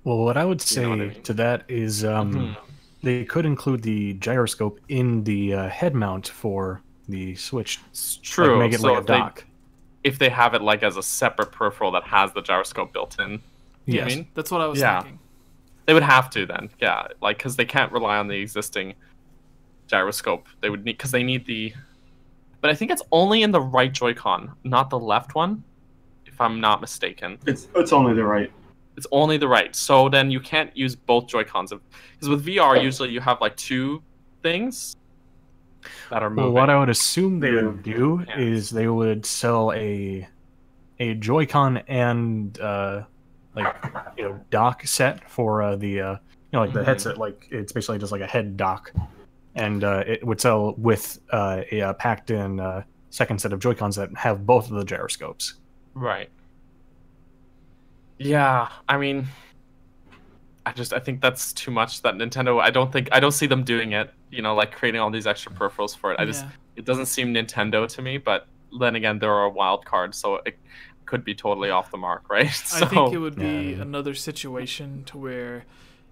Well, what I would say to that is they could include the gyroscope in the head mount for the Switch. It's true. Like, make it so like a dock. If they have it like as a separate peripheral that has the gyroscope built in. Yes, I mean? that's what I was thinking. They would have to then, like, because they can't rely on the existing gyroscope. They would need, because they need the... But I think it's only in the right Joy-Con, not the left one, if I'm not mistaken. It's only the right. It's only the right. So then you can't use both Joy-Cons. Because with VR, usually you have like two things that are moving. Well, what I would assume they would do is they would sell a Joy-Con and dock set for the the headset. Like, it's basically just like a head dock, and it would sell with a packed in second set of Joy-Cons that have both of the gyroscopes. Right. Yeah, I mean, I think that's too much. That Nintendo, I don't see them doing it. Like creating all these extra peripherals for it. It doesn't seem Nintendo to me. But then again, there are wild cards, so it could be totally off the mark, right? So, I think it would be another situation to where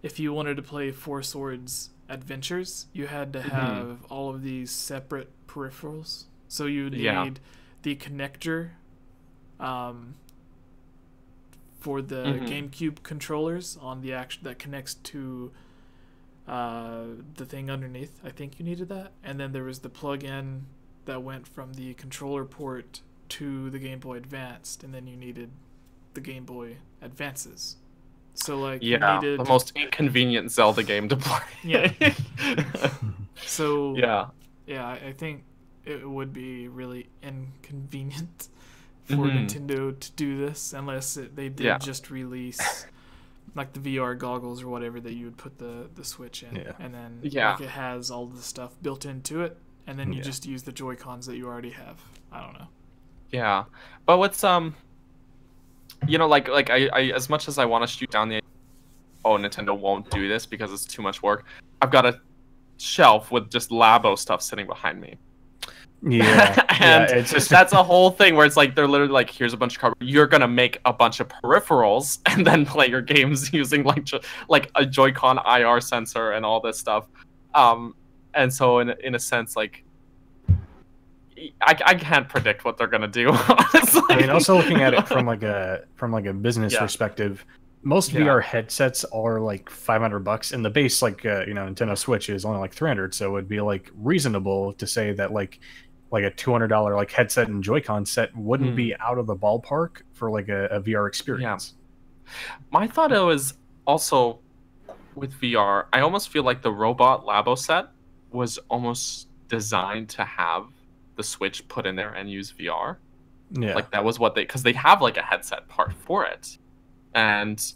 if you wanted to play Four Swords Adventures, you had to have all of these separate peripherals. So you need the connector for the GameCube controllers on the that connects to the thing underneath. I think you needed that. And then there was the plug-in that went from the controller port to the Game Boy Advanced, and then you needed the Game Boy Advances. So like you needed the most inconvenient Zelda game to play. So I think it would be really inconvenient for Nintendo to do this, unless they did just release like the VR goggles or whatever that you would put the Switch in, and then like it has all the stuff built into it, and then you just use the Joy-Cons that you already have. I don't know. Yeah, but what's I as much as I want to shoot down the Nintendo won't do this because it's too much work, I've got a shelf with just Labo stuff sitting behind me. And it's just... that's a whole thing where it's like they're literally like, here's a bunch of cardboard. You're gonna make a bunch of peripherals and then play your games using like a Joy-Con IR sensor and all this stuff. And so in a sense, like, I can't predict what they're gonna do. Honestly. I mean, also looking at it from like a business perspective, most VR headsets are like $500, and the base Nintendo Switch is only like $300. So it would be like reasonable to say that like a $200 like headset and Joy-Con set wouldn't be out of the ballpark for like a VR experience. My thought was also with VR, I almost feel like the robot Labo set was almost designed to have the Switch put in there and use VR. Yeah, like that was what because they have like a headset part for it, and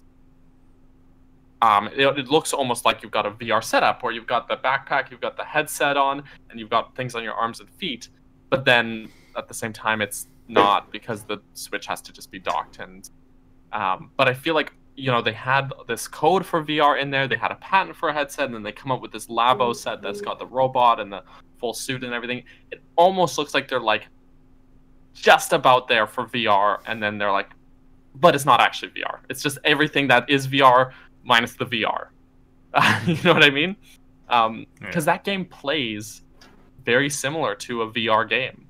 it looks almost like you've got a VR setup where you've got the backpack, you've got the headset on, and you've got things on your arms and feet. But then at the same time, it's not, because the Switch has to just be docked. And but I feel like you know, they had this code for VR in there. They had a patent for a headset, and then they come up with this Labo set that's got the robot and the full suit and everything. It almost looks like they're like just about there for VR, and then they're like, but it's not actually VR. It's just everything that is VR minus the VR. You know what I mean? Because that game plays very similar to a VR game.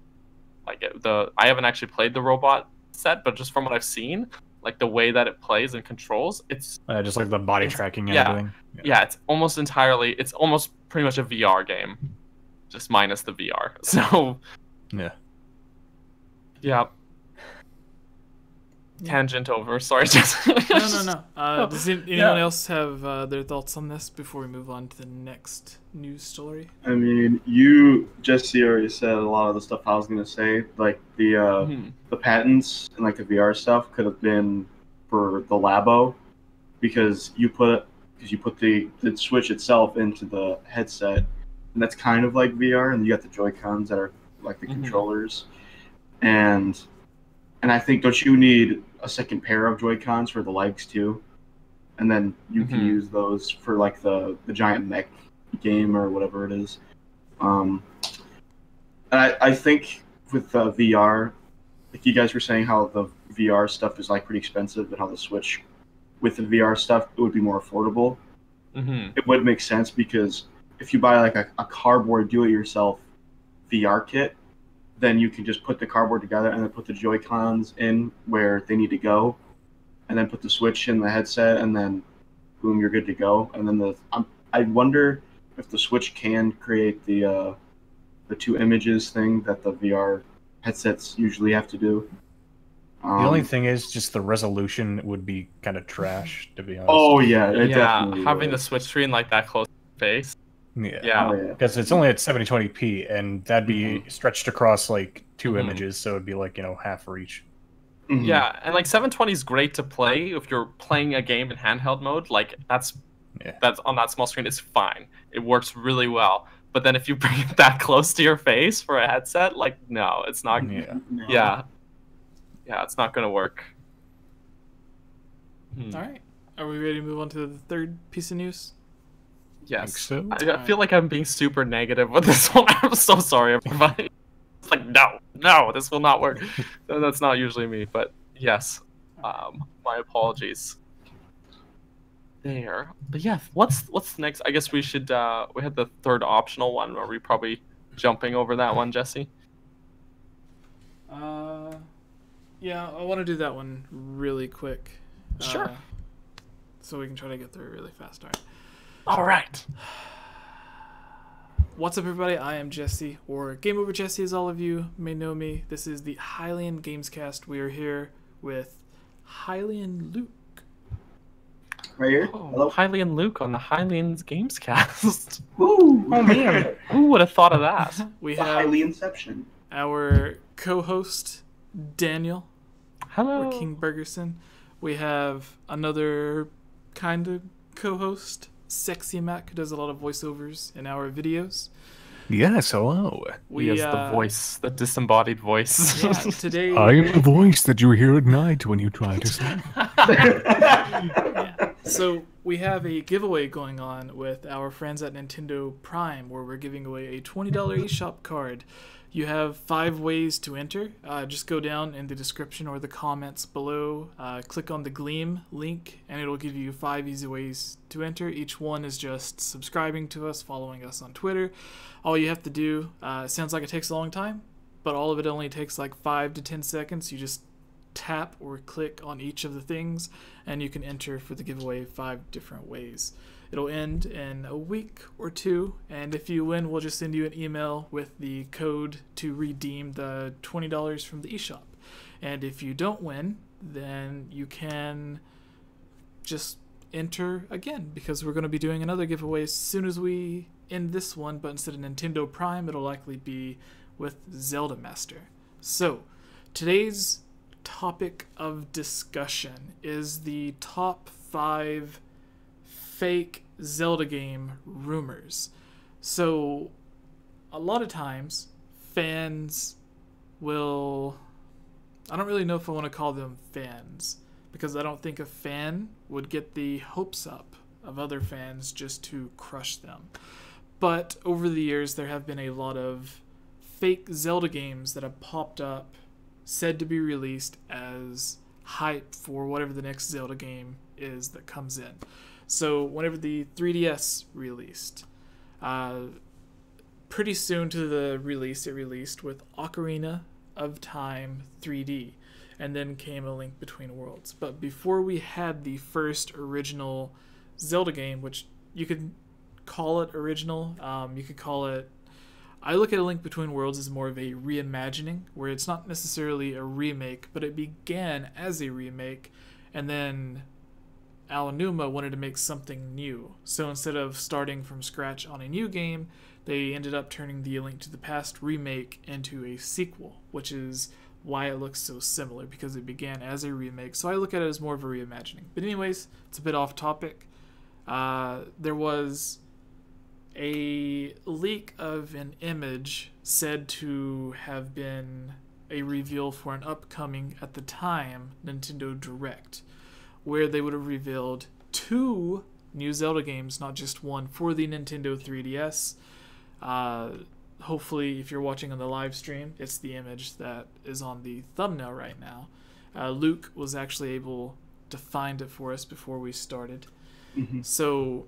Like I haven't actually played the robot set, but just from what I've seen, like the way that it plays and controls, it's just like the body tracking and everything. Yeah, it's almost pretty much a VR game, just minus the VR. So yeah. Tangent over. Sorry, just no. Does anyone else have their thoughts on this before we move on to the next news story? I mean, Jesse already said a lot of the stuff I was gonna say. Like the patents and like the VR stuff could have been for the Labo, because you put the Switch itself into the headset, and that's kind of like VR, and you got the Joy-Cons that are like the controllers, and I think, don't you need a second pair of Joy-Cons for the legs too? And then you can use those for like the giant mech game or whatever it is. And I think with VR, like you guys were saying how the VR stuff is like pretty expensive, and how the Switch with the VR stuff, it would be more affordable. It would make sense, because if you buy like a cardboard do-it-yourself VR kit, then you can just put the cardboard together and then put the Joy-Cons in where they need to go, and then put the Switch in the headset, and then boom, you're good to go. And then I wonder if the Switch can create the two images thing that the VR headsets usually have to do. The only thing is, just the resolution would be kind of trash, to be honest. Oh yeah, definitely having the Switch screen like that close to your face. Yeah, because it's only at 720p, and that'd be stretched across like two images, so it'd be like, half for each. Yeah, and like 720 is great to play if you're playing a game in handheld mode. Like that's on that small screen, it's fine. It works really well. But then if you bring it that close to your face for a headset, like no, it's not. Yeah, it's not gonna work. All right, are we ready to move on to the third piece of news? Yes. So. I feel like I'm being super negative with this one. I'm so sorry, everybody. It's like, no, this will not work. That's not usually me, but yes. My apologies. There. But yeah, what's next? I guess we should, we had the third optional one. Are we probably jumping over that one, Jesse? Yeah, I want to do that one really quick. Sure. So we can try to get through it really fast. All right. What's up, everybody? I am Jesse, or Game Over Jesse, as all of you may know me. This is the Hylian Gamescast. We are here with HylianLuke. Right here. Hello. HylianLuke on the Hylian's Gamescast. Woo! Oh man, who would have thought of that? We the have Hylianception. Our co-host Daniel. Hello. Or King Bergerson. We have another kind of co-host, Sexy Mac, who does a lot of voiceovers in our videos. Yes, hello. He is the voice, the disembodied voice. Yeah, today I am the voice that you hear at night when you try to sleep. Yeah. So we have a giveaway going on with our friends at Nintendo Prime, where we're giving away a $20 eShop card. You have 5 ways to enter. Just go down in the description or the comments below, click on the Gleam link, and it'll give you 5 easy ways to enter. Each one is just subscribing to us, following us on Twitter. All you have to do, it sounds like it takes a long time, but all of it only takes like 5 to 10 seconds. You just tap or click on each of the things, and you can enter for the giveaway 5 different ways. It'll end in a week or 2, and if you win, we'll just send you an email with the code to redeem the $20 from the eShop. And if you don't win, then you can just enter again, because we're going to be doing another giveaway as soon as we end this one, but instead of Nintendo Prime, it'll likely be with Zelda Master. So, today's topic of discussion is the top 5 fake Zelda game rumors. So a lot of times fans will, I don't really know if I want to call them fans, because I don't think a fan would get the hopes up of other fans just to crush them. But over the years, there have been a lot of fake Zelda games that have popped up, said to be released as hype for whatever the next Zelda game is that comes in. So whenever the 3DS released, pretty soon to the release, it released with Ocarina of Time 3D, and then came A Link Between Worlds. But before we had the first original Zelda game, which you could call it original, you could call it, I look at A Link Between Worlds as more of a reimagining, where it's not necessarily a remake, but it began as a remake, and then Aonuma wanted to make something new. So instead of starting from scratch on a new game, they ended up turning the A Link to the Past remake into a sequel, which is why it looks so similar, because it began as a remake. So I look at it as more of a reimagining. But anyways, it's a bit off topic. There was a leak of an image said to have been a reveal for an upcoming, at the time, Nintendo Direct, where they would have revealed 2 new Zelda games, not just one, for the Nintendo 3DS. Hopefully, if you're watching on the live stream, it's the image that is on the thumbnail right now. Luke was actually able to find it for us before we started. Mm-hmm. So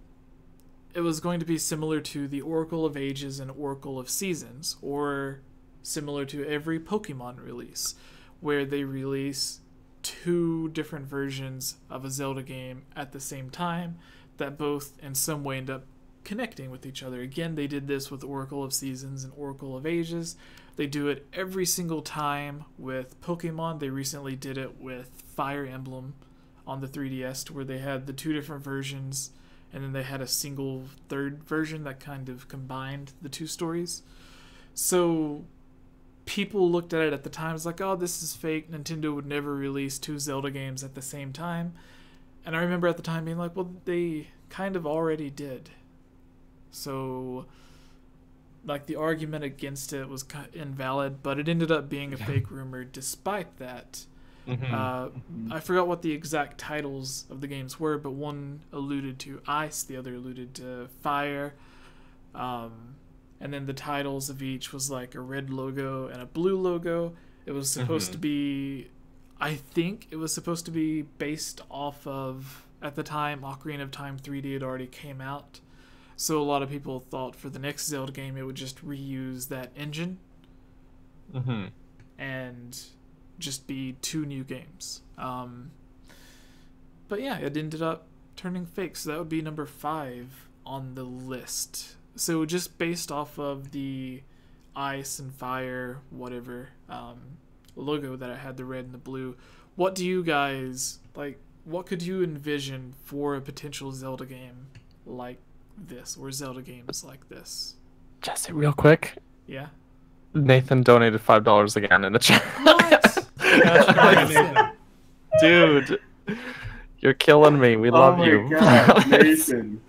it was going to be similar to the Oracle of Ages and Oracle of Seasons, or similar to every Pokemon release, where they release 2 different versions of a Zelda game at the same time that both in some way end up connecting with each other. Again, they did this with Oracle of Seasons and Oracle of Ages. They do it every single time with Pokemon. They recently did it with Fire Emblem on the 3DS, where they had the 2 different versions, and then they had a single third version that kind of combined the 2 stories. So people looked at it at the time as like, oh, this is fake. Nintendo would never release 2 Zelda games at the same time. And I remember at the time being like, well, they kind of already did. So, like, the argument against it was invalid, but it ended up being a fake rumor despite that. I forgot what the exact titles of the games were, but one alluded to ice, the other alluded to fire. And then the titles of each was like a red logo and a blue logo. It was supposed to be, I think it was supposed to be based off of, at the time, Ocarina of Time 3D had already came out. So a lot of people thought for the next Zelda game it would just reuse that engine and just be 2 new games. But yeah, it ended up turning fake, so that would be number 5 on the list. So just based off of the ice and fire, whatever, logo that I had, the red and the blue, what do you guys, like, what could you envision for a potential Zelda game like this, or Zelda games like this? Jesse, real quick. Yeah? Nathan donated $5 again in the chat. What? Dude, you're killing me. We love you. Oh my God, Nathan.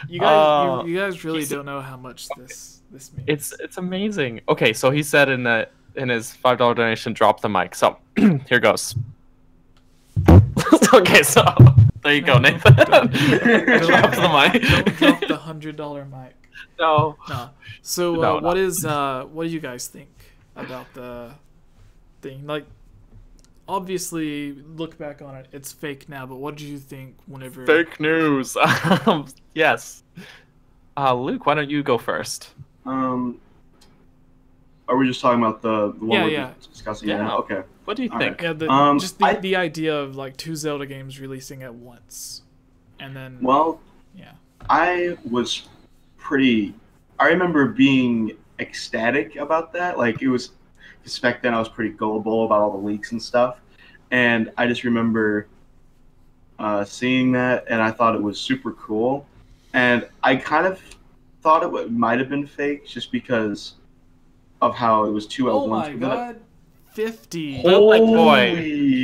You guys really don't know how much this means. It's amazing. Okay, so he said in his $5 donation, drop the mic. So here goes. Okay, so there you go, Nathan. Drop the mic. Don't drop the $100 mic. No. So what do you guys think about the thing? Like, obviously, look back on it, it's fake now, but what did you think whenever... Fake news. Yes. Luke, why don't you go first? Are we just talking about the one we're discussing now? Okay. What do you think? Right. Yeah, the idea of like 2 Zelda games releasing at once, and then... Well, yeah. I remember being ecstatic about that. Like, it was... Because back then I was pretty gullible about all the leaks and stuff. And I just remember seeing that, and I thought it was super cool. And I kind of thought it might have been fake just because of how it was 2 at once. Oh my God. 50. Holy boy.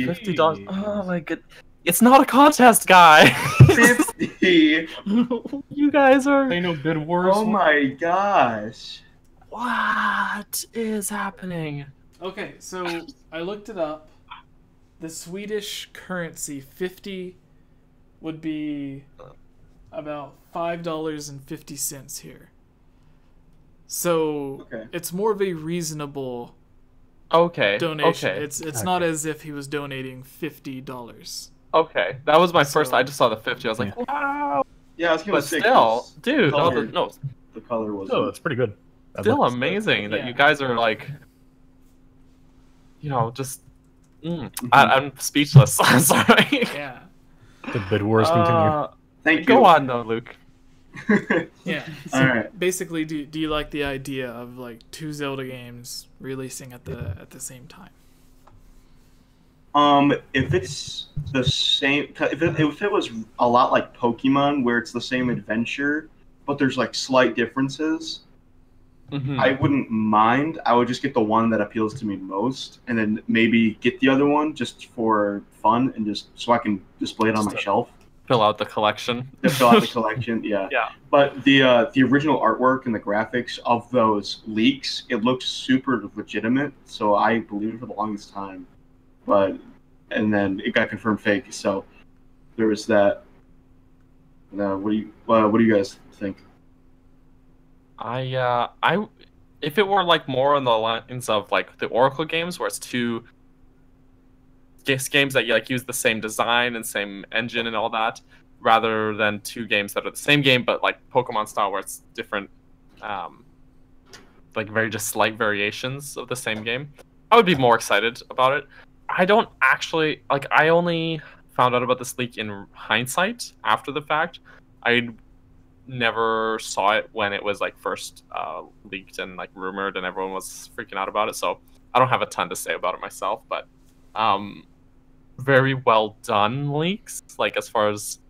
$50. Oh my god. It's not a contest, guy. 50. You guys are... They know bid wars. Oh my gosh. What is happening? Okay, so I looked it up. the Swedish currency 50 would be about $5.50 here. So it's more of a reasonable donation. Okay. It's not as if he was donating $50. Okay, that was my first. I just saw the 50. I was like, wow. Yeah, I was gonna But say, still, dude, the color was. Oh, it's pretty good. Still amazing that you guys are like, just. I'm speechless. I'm sorry. Yeah. The bid wars continue. Thank you. Go on though, Luke. Yeah. So All right. basically, do you like the idea of like 2 Zelda games releasing at the same time? If it's the same, if it was a lot like Pokemon, where it's the same adventure, but there's like slight differences, I wouldn't mind. I would just get the one that appeals to me most, and then maybe get the other one just for fun and just so I can display it on my shelf. Fill out the collection. Fill out the collection, yeah. Yeah. But the original artwork and the graphics of those leaks, it looked super legitimate, so I believed it for the longest time. And then it got confirmed fake. So there was that. What do you guys think? If it were like more on the lines of like the Oracle games, where it's 2 games that you like use the same design and same engine and all that, rather than 2 games that are the same game but like Pokemon style, where it's different, like very just slight variations of the same game, I would be more excited about it. I don't actually like. I only found out about this leak in hindsight after the fact. I never saw it when it was like first leaked and like rumored, and everyone was freaking out about it. So I don't have a ton to say about it myself. But very well done leaks. Like as far as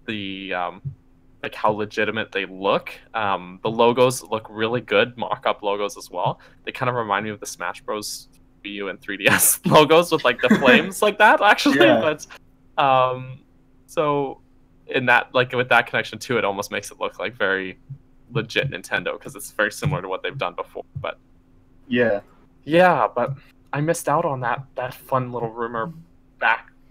the like how legitimate they look. The logos look really good. Mock-up logos as well. They kind of remind me of the Smash Bros. Wii U and 3DS logos with like the flames like that actually. But so in that, like with that connection to it, almost makes it look like very legit Nintendo, because it's very similar to what they've done before. But but I missed out on that fun little rumor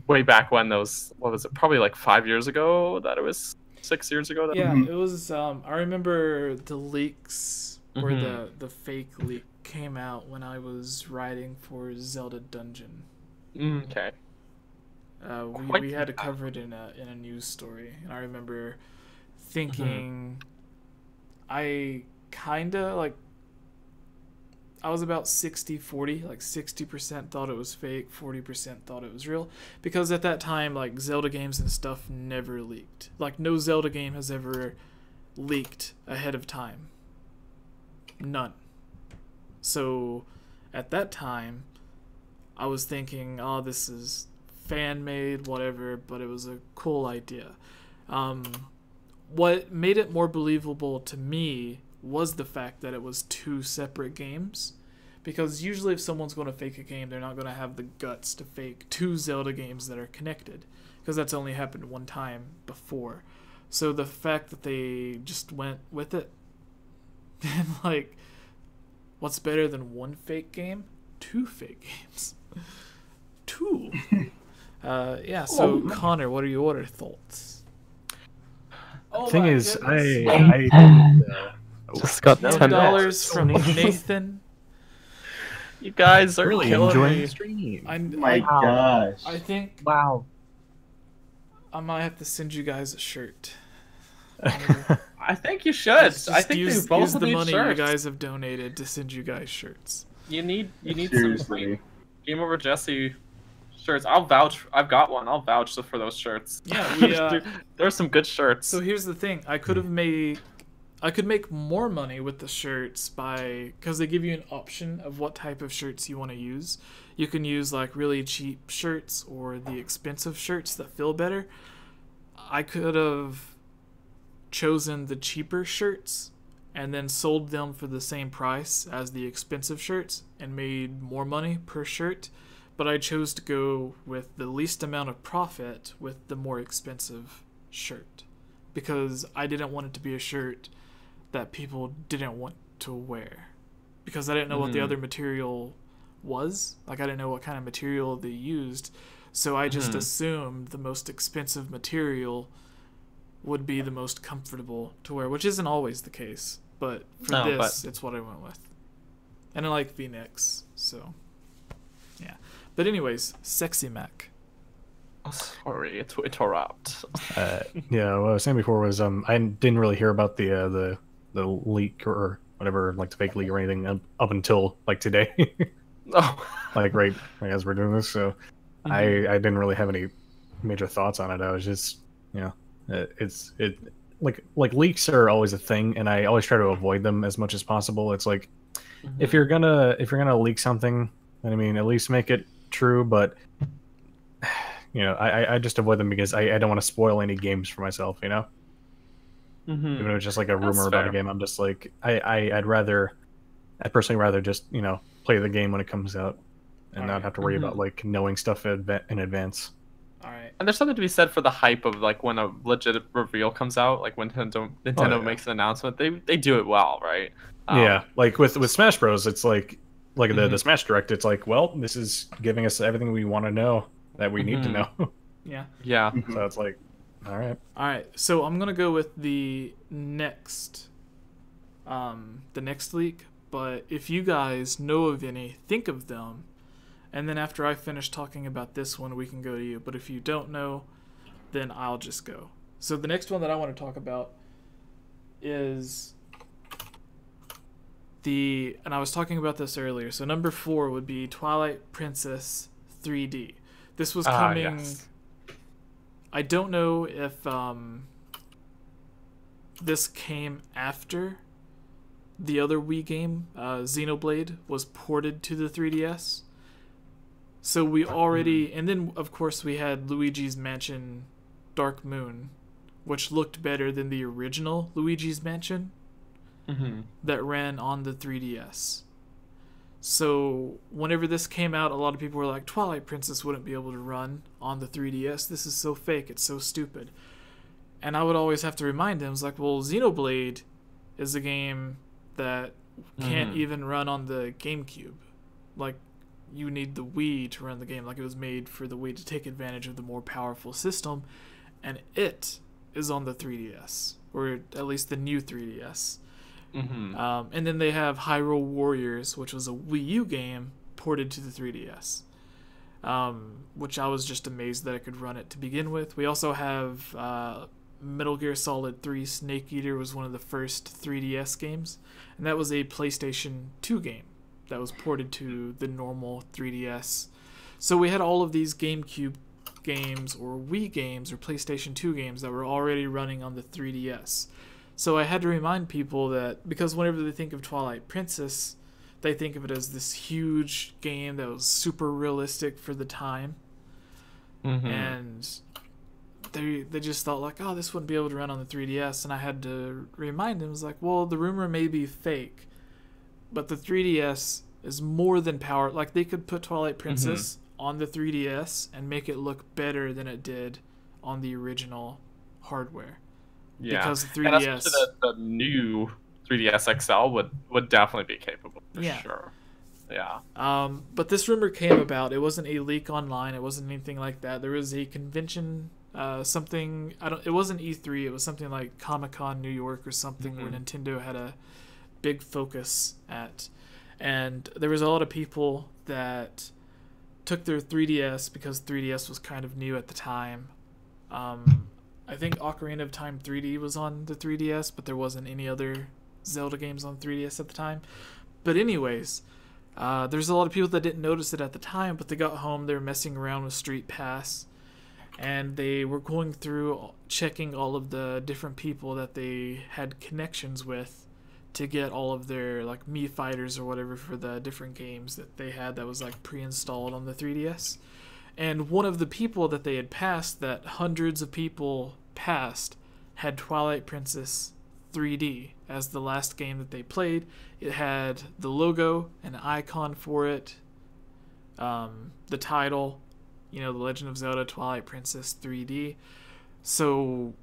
way back when those, what was it, probably like 5 years ago, that it was 6 years ago. It was I remember the leaks or the fake leak came out when I was writing for Zelda Dungeon. Okay. We had to cover it in a news story, and I remember thinking I kinda like I was about 60-40, like 60% thought it was fake, 40% thought it was real, because at that time like Zelda games and stuff never leaked. Like no Zelda game has ever leaked ahead of time. None. So at that time I was thinking, oh, this is fan made, whatever, but it was a cool idea. What made it more believable to me was the fact that it was 2 separate games, because usually if someone's going to fake a game, they're not going to have the guts to fake 2 Zelda games that are connected, because that's only happened one time before. So the fact that they just went with it, and like, what's better than 1 fake game? 2 fake games. 2. So Connor, what are your thoughts? Thing is, I just got $10 from Nathan. You guys are really killing enjoying me. the stream. My gosh. I think Wow. I might have to send you guys a shirt. I think you should. I think use, you both use the need money shirts. you guys have donated to send you guys shirts. You need some Seriously. Game Over Jesse shirts. I'll vouch. I've got one. I'll vouch for those shirts. Yeah, there's some good shirts. So here's the thing: I could make more money with the shirts because they give you an option of what type of shirts you want to use. You can use like really cheap shirts or the expensive shirts that feel better. I could have chosen the cheaper shirts and then sold them for the same price as the expensive shirts and made more money per shirt, but I chose to go with the least amount of profit with the more expensive shirt, because I didn't want it to be a shirt that people didn't want to wear, because I didn't know what the other material was. Like, I didn't know what kind of material they used, so I just assumed the most expensive material would be the most comfortable to wear, which isn't always the case. But for it's what I went with. And I like V-necks, so yeah. But anyways, Sexy Mac. Oh, sorry to interrupt. Yeah, what I was saying before was I didn't really hear about the leak or whatever, like the fake leak or anything up until like today. Oh, like right as we're doing this, so I didn't really have any major thoughts on it. I was just, it's like leaks are always a thing, and I always try to avoid them as much as possible. It's like if you're gonna leak something, I mean, at least make it true, but I just avoid them because I don't want to spoil any games for myself, Even if it's just like a rumor about a game, I'm just like I'd personally rather just play the game when it comes out and not have to worry about like knowing stuff in advance. All right. And there's something to be said for the hype of like when a legit reveal comes out, like when Nintendo makes an announcement, they do it well, right? Yeah, like with Smash Bros, it's like the Smash Direct, it's like, well, this is giving us everything we want to know that we need to know. Yeah. Yeah. So it's like, all right. So I'm gonna go with the next leak. But if you guys know of any, think of them, and then after I finish talking about this one, we can go to you. But if you don't know, then I'll just go. So the next one that I want to talk about is and I was talking about this earlier. So number 4 would be Twilight Princess 3D. This was coming. Yes. I don't know if this came after the other Wii game, Xenoblade, was ported to the 3DS. So we already... And then, of course, we had Luigi's Mansion Dark Moon, which looked better than the original Luigi's Mansion that ran on the 3DS. So whenever this came out, a lot of people were like, Twilight Princess wouldn't be able to run on the 3DS. This is so fake. It's so stupid. And I would always have to remind them, like, well, Xenoblade is a game that can't even run on the Gamecube. Like, you need the Wii to run the game. Like, it was made for the Wii to take advantage of the more powerful system, and it is on the 3DS, or at least the new 3DS. And then they have Hyrule Warriors, which was a Wii U game ported to the 3DS, which I was just amazed that I could run it to begin with. We also have Metal Gear Solid 3 Snake Eater was one of the first 3DS games, and that was a PlayStation 2 game that was ported to the normal 3DS. So we had all of these GameCube games or Wii games or PlayStation 2 games that were already running on the 3DS. So I had to remind people that, because whenever they think of Twilight Princess, they think of it as this huge game that was super realistic for the time. And they just thought like, oh, this wouldn't be able to run on the 3DS. And I had to remind them, it was like, well, the rumor may be fake, but the 3DS is more than power. Like, they could put Twilight Princess on the 3DS and make it look better than it did on the original hardware. Yeah, because the 3DS, and the new 3DS XL would definitely be capable for sure. Yeah. But this rumor came about. It wasn't a leak online. It wasn't anything like that. There was a convention, something. It wasn't E3. It was something like Comic-Con New York or something where Nintendo had a big focus at, and there was a lot of people that took their 3DS because 3DS was kind of new at the time. I think Ocarina of Time 3D was on the 3DS, but there wasn't any other Zelda games on 3DS at the time. But anyways, there's a lot of people that didn't notice it at the time, but they got home, they were messing around with Street Pass, and they were going through checking all of the different people that they had connections with to get all of their like Mii Fighters or whatever for the different games that they had that was like pre-installed on the 3DS. And one of the people that they had passed, that hundreds of people passed, had Twilight Princess 3D as the last game that they played. It had the logo, an icon for it, the title, The Legend of Zelda Twilight Princess 3D. So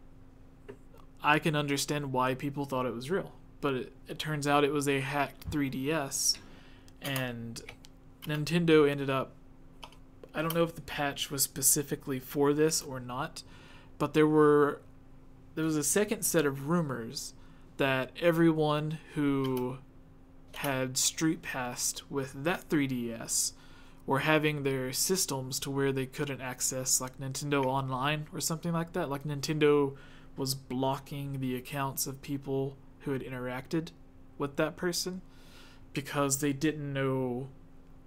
I can understand why people thought it was real. But it turns out it was a hacked 3DS. And Nintendo ended up, I don't know if the patch was specifically for this or not, but there was a second set of rumors that everyone who had Street Passed with that 3DS were having their systems to where they couldn't access like Nintendo Online or something like that. Like Nintendo was blocking the accounts of people who had interacted with that person because they didn't know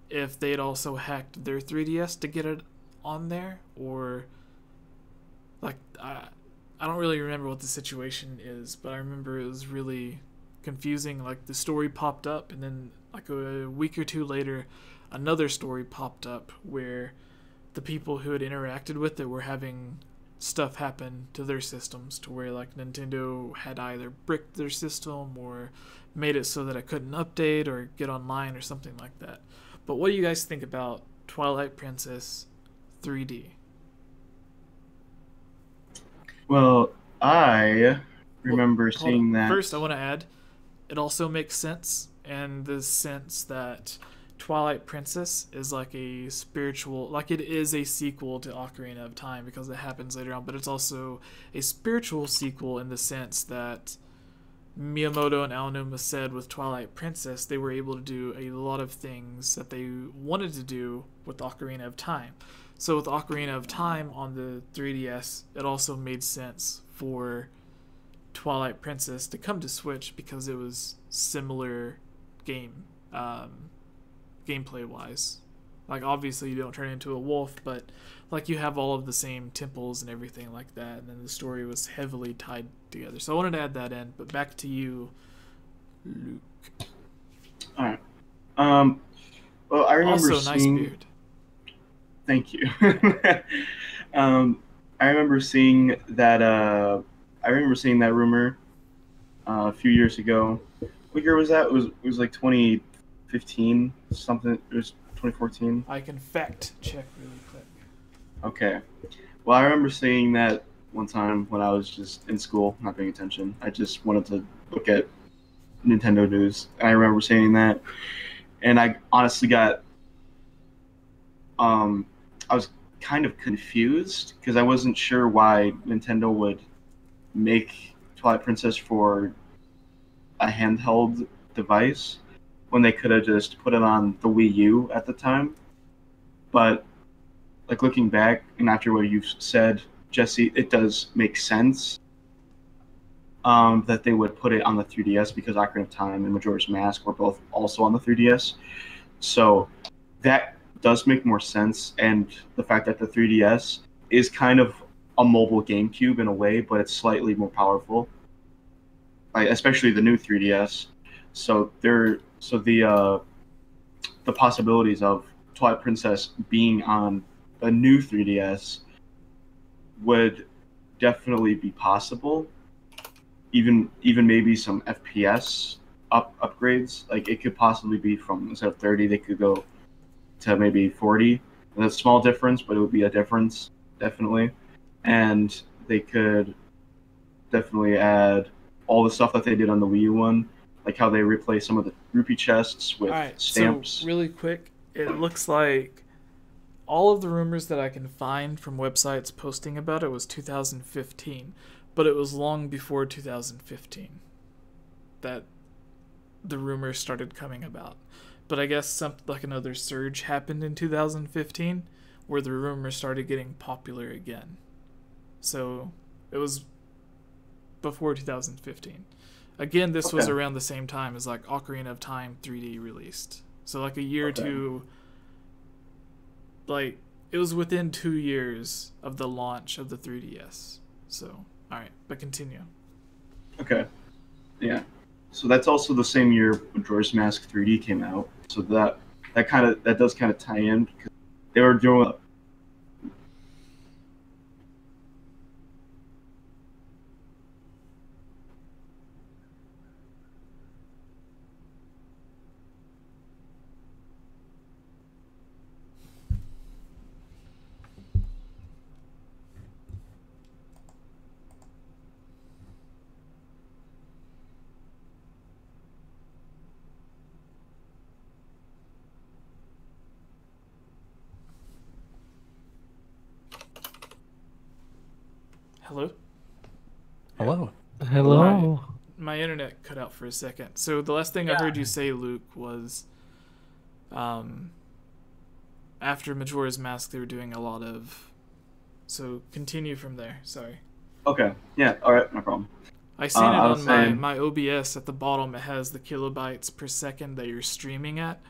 if they'd also hacked their 3DS to get it on there, or like I don't really remember what the situation is, but I remember it was really confusing. Like the story popped up, and then like a week or two later, another story popped up where the people who had interacted with it were having stuff happen to their systems to where like Nintendo had either bricked their system or made it so that it couldn't update or get online or something like that. But what do you guys think about Twilight Princess 3D? Well, I remember seeing that. First, I want to add, it also makes sense in the sense that Twilight Princess is like a spiritual, like it is a sequel to Ocarina of Time because it happens later on, but it's also a spiritual sequel in the sense that Miyamoto and Aonuma said with Twilight Princess they were able to do a lot of things that they wanted to do with Ocarina of Time. So with Ocarina of Time on the 3DS, it also made sense for Twilight Princess to come to Switch because it was similar gameplay wise. Like obviously you don't turn into a wolf, but like you have all of the same temples and everything like that, and then the story was heavily tied together. So I wanted to add that in, but back to you, Luke. Alright. Well, I remember also, seeing... nice beard. Thank you. I remember seeing that rumor a few years ago. What year was that? It was like 2015 something. It was 2014. I can fact check really quick. Okay. Well, I remember seeing that one time when I was just in school, not paying attention. I just wanted to look at Nintendo news, and I remember seeing that, and I honestly got I was kind of confused because I wasn't sure why Nintendo would make Twilight Princess for a handheld device when they could have just put it on the Wii U at the time. But like looking back and after what you've said, Jesse, it does make sense that they would put it on the 3DS because Ocarina of Time and Majora's Mask were both also on the 3DS. So that does make more sense, and the fact that the 3DS is kind of a mobile GameCube in a way, but it's slightly more powerful, especially the new 3DS. So the possibilities of Twilight Princess being on a new 3DS would definitely be possible. Even maybe some FPS upgrades. Like it could possibly be from instead of 30, they could go to maybe 40. And that's a small difference, but it would be a difference, definitely. And they could definitely add all the stuff that they did on the Wii U one, like how they replaced some of the rupee chests with stamps. So really quick, it looks like all of the rumors that I can find from websites posting about it was 2015, but it was long before 2015 that the rumors started coming about. But I guess something like another surge happened in 2015 where the rumors started getting popular again. So it was before 2015. Again, this was around the same time as like Ocarina of Time 3D released. So like a year or two, like it was within 2 years of the launch of the 3DS. So, alright, but continue. Okay. Yeah. So that's also the same year Majora's Mask 3D came out. So that does kind of tie in because they were doing. Hello? Hello. Hello. My internet cut out for a second. So the last thing I heard you say, Luke, was after Majora's Mask, they were doing a lot of... So continue from there. Sorry. Okay. Yeah. All right. No problem. I seen it on saying... my OBS at the bottom. It has the kilobytes per second that you're streaming at,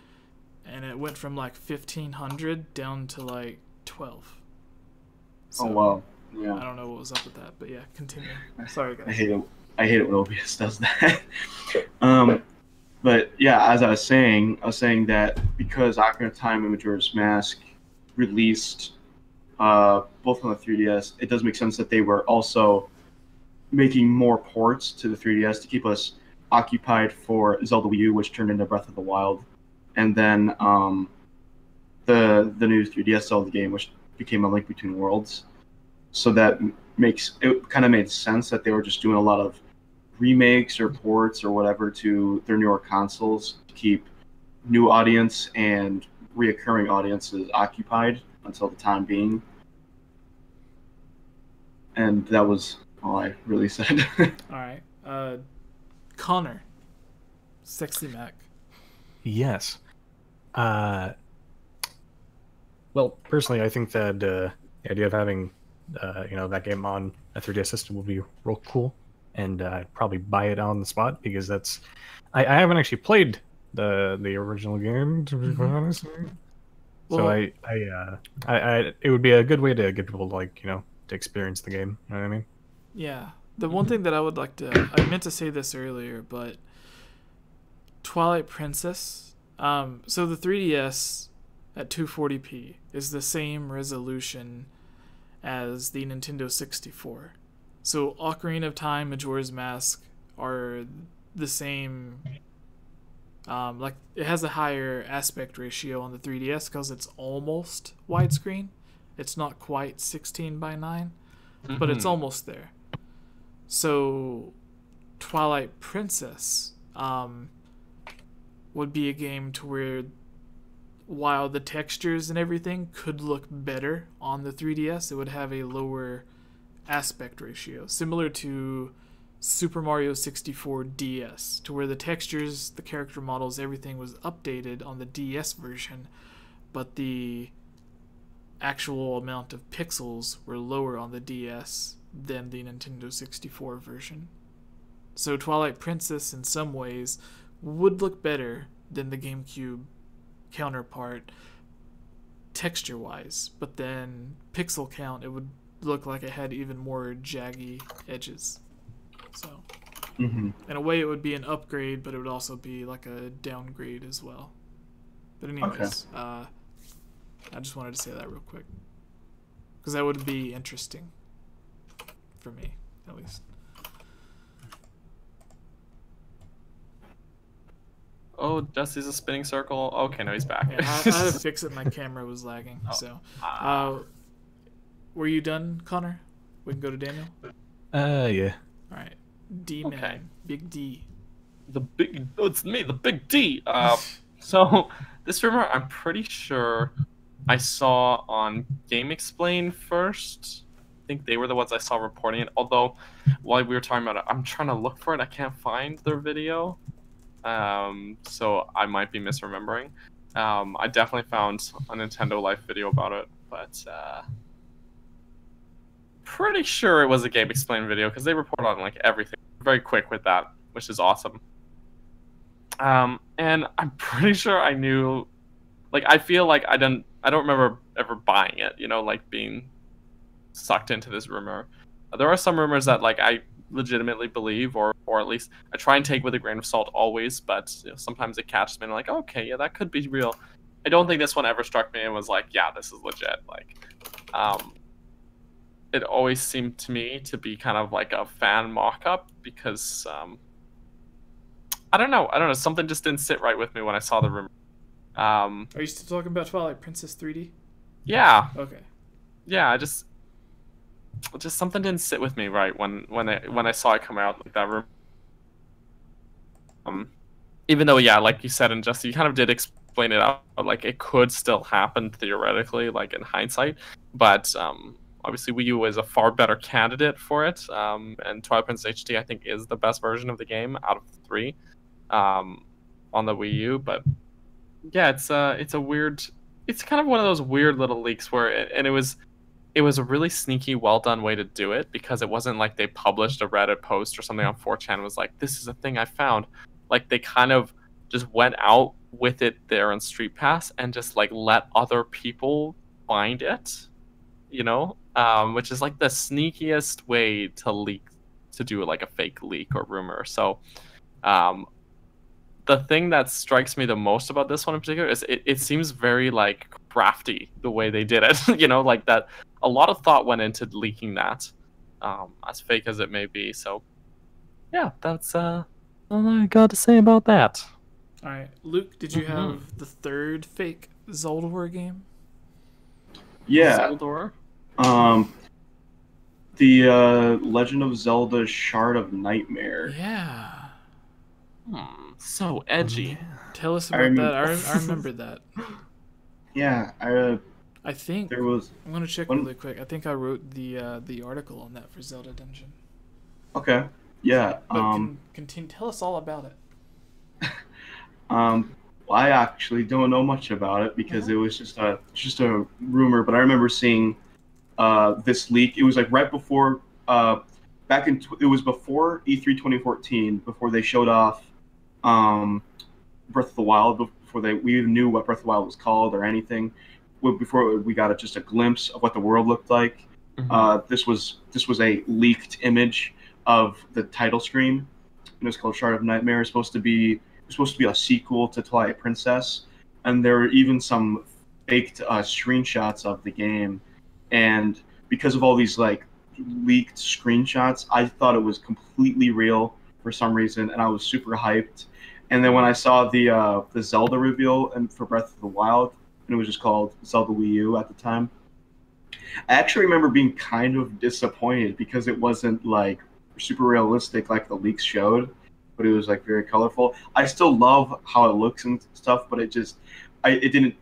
and it went from like 1500 down to like 12. So, Oh wow. Yeah. I don't know what was up with that, but yeah, continue. Sorry, guys. I hate it when OBS does that. But yeah, as I was saying that because Ocarina of Time and Majora's Mask released both on the 3DS, it does make sense that they were also making more ports to the 3DS to keep us occupied for Zelda Wii U, which turned into Breath of the Wild, and then the new 3DS Zelda game, which became A Link Between Worlds. So that kind of made sense that they were just doing a lot of remakes or ports or whatever to their newer consoles to keep new audience and reoccurring audiences occupied until the time being. And that was all I really said. All right. Connor. Sexy Mac. Yes. Well, personally, I think that the idea of having that game on a 3DS system would be real cool, and I'd probably buy it on the spot because that's I haven't actually played the original game, to be honest. So I it would be a good way to get people to to experience the game. You know what I mean? Yeah. The one thing that I would like to, I meant to say this earlier, but Twilight Princess. So the 3DS at 240p is the same resolution as the Nintendo 64. So Ocarina of Time, Majora's Mask are the same. Like it has a higher aspect ratio on the 3DS because it's almost widescreen. It's not quite 16:9, but it's almost there. So Twilight Princess would be a game to where, while the textures and everything could look better on the 3DS, it would have a lower aspect ratio, similar to Super Mario 64 DS, to where the textures, the character models, everything was updated on the DS version, but the actual amount of pixels were lower on the DS than the Nintendo 64 version. So Twilight Princess in some ways would look better than the GameCube counterpart texture wise, but then pixel count, it would look like it had even more jaggy edges. So in a way it would be an upgrade, but it would also be like a downgrade as well. But anyways, I just wanted to say that real quick because that would be interesting for me, at least. Oh, Jesse's a spinning circle. Okay, no, he's back. Yeah, I had to fix it. My camera was lagging. So, were you done, Connor? We can go to Daniel. Yeah. All right, D man, Okay. Big D. It's me, the big D. So this rumor, I'm pretty sure I saw on Game Explain first. I think they were the ones I saw reporting it. Although, while we were talking about it, I'm trying to look for it. I can't find their video. So I might be misremembering. I definitely found a Nintendo Life video about it, but pretty sure it was a Game Explain video because they report on like everything very quick with that, which is awesome. And I'm pretty sure I knew, like I feel like I don't remember ever buying it, like being sucked into this rumor. There are some rumors that like I legitimately believe, or at least I try and take with a grain of salt always, but sometimes it catches me and I'm like, okay, yeah, that could be real. I don't think this one ever struck me and was like, yeah, this is legit. Like, it always seemed to me to be kind of like a fan mock-up because I don't know, something just didn't sit right with me when I saw the rumor. Are you still talking about Twilight Princess 3D? Yeah. Okay. Yeah, just something didn't sit with me right when I saw it come out like that room. Even though, yeah, like you said, and Jesse, you kind of did explain it out, like it could still happen theoretically, like in hindsight, but Obviously, Wii U is a far better candidate for it, and Twilight Princess HD I think is the best version of the game out of the three on the Wii U. But yeah, it's a weird, it's kind of one of those weird little leaks where it was a really sneaky, well done way to do it, because it wasn't like they published a Reddit post or something on 4chan and was like, this is a thing I found. Like they kind of just went out with it there on Street Pass and just like let other people find it, you know, which is like the sneakiest way to leak, to do like a fake leak or rumor. So the thing that strikes me the most about this one in particular is it seems very like crafty the way they did it. You know, like that a lot of thought went into leaking that, as fake as it may be. So yeah, that's all I got to say about that. All right, Luke, did you have the third fake Zelda game? Yeah. Zelda? The Legend of Zelda Shard of Nightmare. Yeah. So edgy. Tell us about that. I remember that. Yeah, I think there was. I'm gonna check really quick. I think I wrote the article on that for Zelda Dungeon. Okay. Yeah. But continue. Tell us all about it. Well, I actually don't know much about it because it was just a rumor. But I remember seeing this leak. It was like right before it was before E3 2014, before they showed off Breath of the Wild, before we even knew what Breath of the Wild was called or anything. Before we got just a glimpse of what the world looked like. This was a leaked image of the title screen, and it was called Shard of Nightmare. It's supposed to be a sequel to Twilight Princess, and there were even some faked screenshots of the game. And because of all these like leaked screenshots, I thought it was completely real for some reason, and I was super hyped. And then when I saw the Zelda reveal and for Breath of the Wild, and it was just called Zelda Wii U at the time, I actually remember being kind of disappointed because it wasn't like super realistic like the leaks showed, but it was like very colorful. I still love how it looks and stuff, but I didn't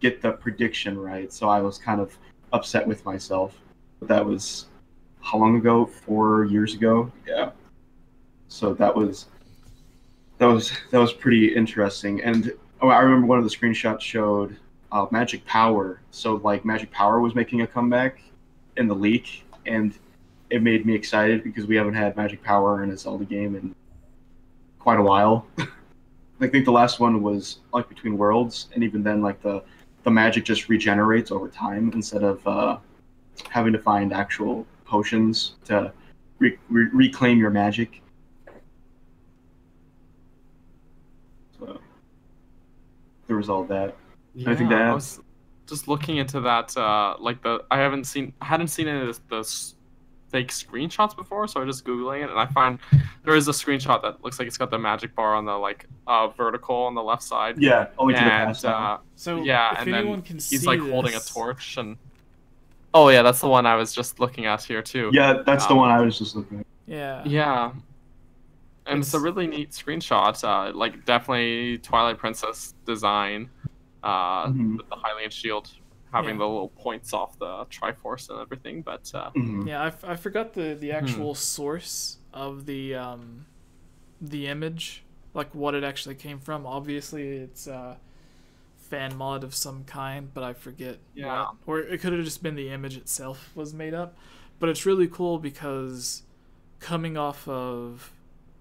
get the prediction right, so I was kind of upset with myself. But that was how long ago? 4 years ago. Yeah. So that was pretty interesting. And I remember one of the screenshots showed Magic Power. So like Magic Power was making a comeback in the leak, and it made me excited because we haven't had Magic Power in a Zelda game in quite a while. I think the last one was like Between Worlds, and even then like the magic just regenerates over time instead of having to find actual potions to reclaim your magic. So there was all that. Yeah, I think that I was just looking into that. I hadn't seen any of the fake screenshots before, so I was just googling it, and I find there is a screenshot that looks like it's got the magic bar on the like vertical on the left side. Yeah, only to the and past. So yeah, if and anyone then can he's see like this, holding a torch, and oh yeah, that's the one I was just looking at here too. Yeah, that's the one I was just looking at. Yeah. Yeah. And it's a really neat screenshot. Like definitely Twilight Princess design. With the Hylian shield having the little points off the Triforce and everything, but yeah, I forgot the actual source of the image, like what it actually came from. Obviously, it's a fan mod of some kind, but I forget. Yeah. What. Or it could have just been the image itself was made up. But it's really cool because coming off of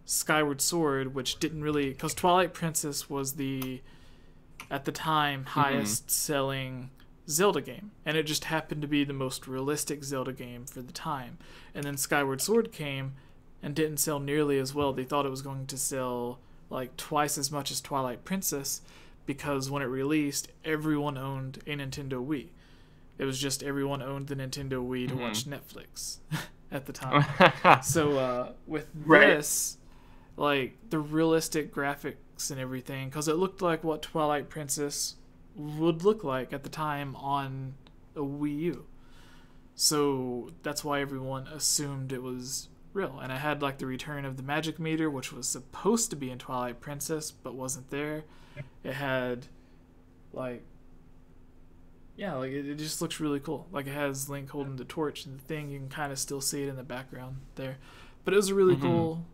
Skyward Sword, which didn't really, because Twilight Princess was the, at the time, highest selling Zelda game, and it just happened to be the most realistic Zelda game for the time. And then Skyward Sword came and didn't sell nearly as well. They thought it was going to sell like twice as much as Twilight Princess, because when it released, everyone owned a Nintendo Wii. It was just everyone owned the Nintendo Wii to watch Netflix at the time. So with this, like the realistic graphics and everything, because it looked like what Twilight Princess would look like at the time on a Wii U. So that's why everyone assumed it was real. And I had like the return of the magic meter, which was supposed to be in Twilight Princess but wasn't there. It had like yeah, like it just looks really cool. Like it has Link holding the torch and the thing. You can kind of still see it in the background there. But it was a really cool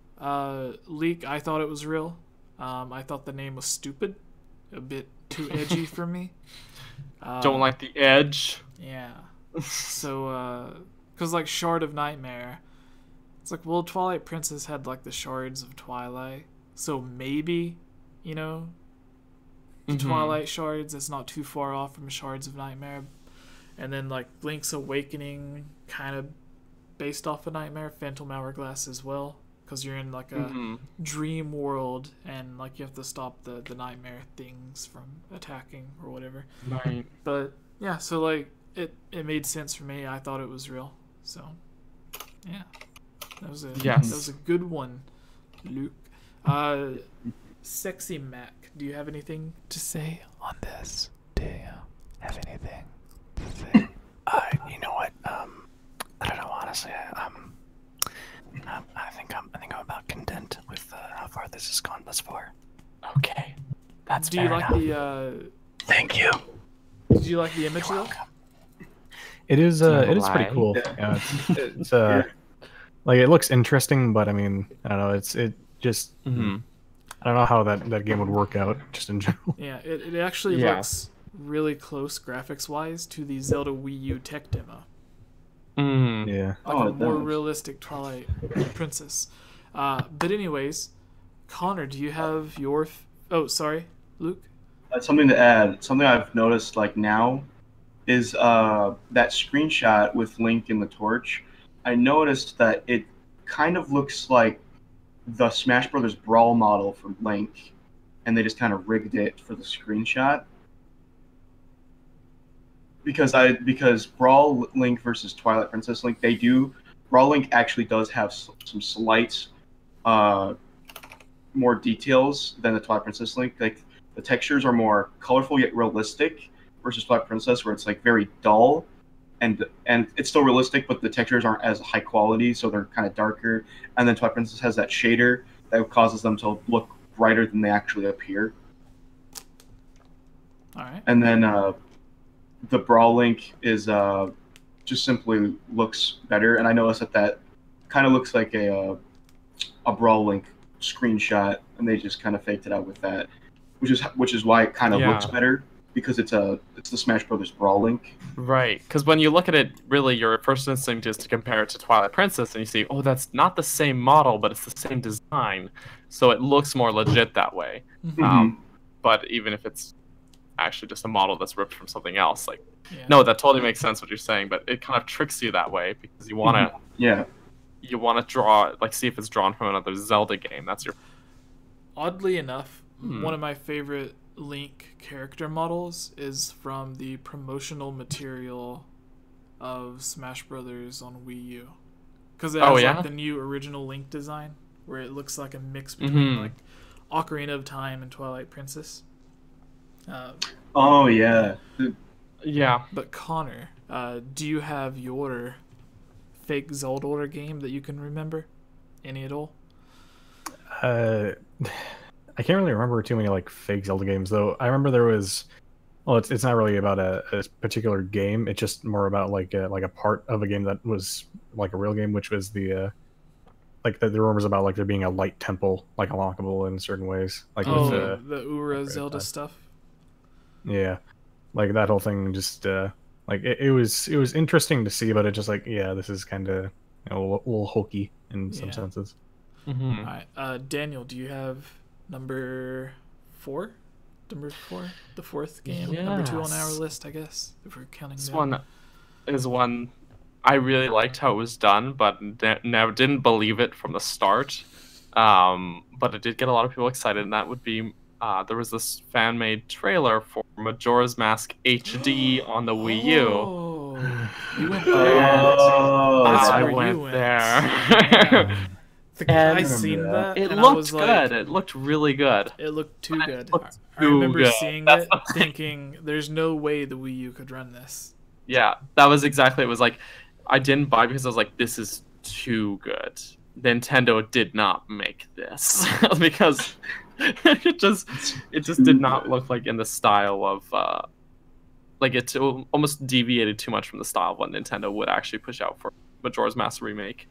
leak. I thought it was real. I thought the name was stupid, a bit too edgy for me. Don't like the edge. Yeah. So, because like Shard of Nightmare, it's like, well, Twilight Princess had like the shards of Twilight, so maybe, you know, the Twilight shards, that's not too far off from Shards of Nightmare. And then like Link's Awakening, kind of based off of Nightmare, Phantom Hourglass as well, because you're in like a dream world and like you have to stop the nightmare things from attacking or whatever. Right. But yeah, so like it made sense for me. I thought it was real. So yeah, that was a good one, Luke. Sexy Mac, do you have anything to say on this? Do you have anything to say? You know what? I don't know, honestly. I think I'm about content with how far this has gone thus far. Okay, that's Do you like the? Thank you. Did you like the image though? It is pretty cool. Yeah, it's like it looks interesting, but I mean, I don't know. It just I don't know how that game would work out just in general. Yeah, it actually looks really close graphics wise to the Zelda Wii U tech demo. Yeah. Like a more realistic Twilight Princess. But anyways, Connor, do you have your? Oh, sorry, Luke. Something to add. Something I've noticed like now is that screenshot with Link in the torch. I noticed that it kind of looks like the Smash Brothers Brawl model for Link, and they just kind of rigged it for the screenshot. Because Brawl Link versus Twilight Princess Link, Brawl Link actually does have some slight more details than the Twilight Princess Link. Like the textures are more colorful yet realistic versus Twilight Princess, where it's like very dull, and it's still realistic, but the textures aren't as high quality, so they're kind of darker. And then Twilight Princess has that shader that causes them to look brighter than they actually appear. All right. And then the Brawl Link is just simply looks better, and I noticed that kind of looks like a Brawl Link screenshot, and they just kind of faked it out with that, which is why it kind of looks better, because it's the Smash Brothers Brawl Link. Right, because when you look at it, really your first instinct is to compare it to Twilight Princess, and you see, oh, that's not the same model, but it's the same design, so it looks more legit that way. But even if it's actually just a model that's ripped from something else, like, no, that totally makes sense what you're saying, but it kind of tricks you that way, because you want to you want to draw, like, see if it's drawn from another Zelda game. That's your... Oddly enough, one of my favorite Link character models is from the promotional material of Smash Brothers on Wii U, because it has like the new original Link design, where it looks like a mix between like Ocarina of Time and Twilight Princess. But Connor, do you have your fake Zelda game that you can remember? Any at all? I can't really remember too many like fake Zelda games, though. I remember there was, well, it's not really about a particular game. It's just more about like a part of a game that was like a real game, which was the like the rumors about like there being a light temple like unlockable in certain ways, like with the Ura Zelda stuff. Yeah, like that whole thing. Just like it was interesting to see, but it just like this is kind of a little hokey in some senses. All right, Daniel, do you have number 4? Number 4, the fourth game. Number 2 on our list, I guess, if we're counting. This one is one I really liked how it was done, but never didn't believe it from the start. But it did get a lot of people excited, and that would be there was this fan-made trailer for Majora's Mask HD on the Wii U. Oh, you went there. I went there. I've seen that. It looked good. It looked really good. It looked too good. I remember seeing it, thinking, "There's no way the Wii U could run this." Yeah, that was exactly. It was like, I didn't buy it because I was like, "This is too good." Nintendo did not make this because it just did not look like in the style of like it almost deviated too much from the style of what Nintendo would actually push out for Majora's Mask remake.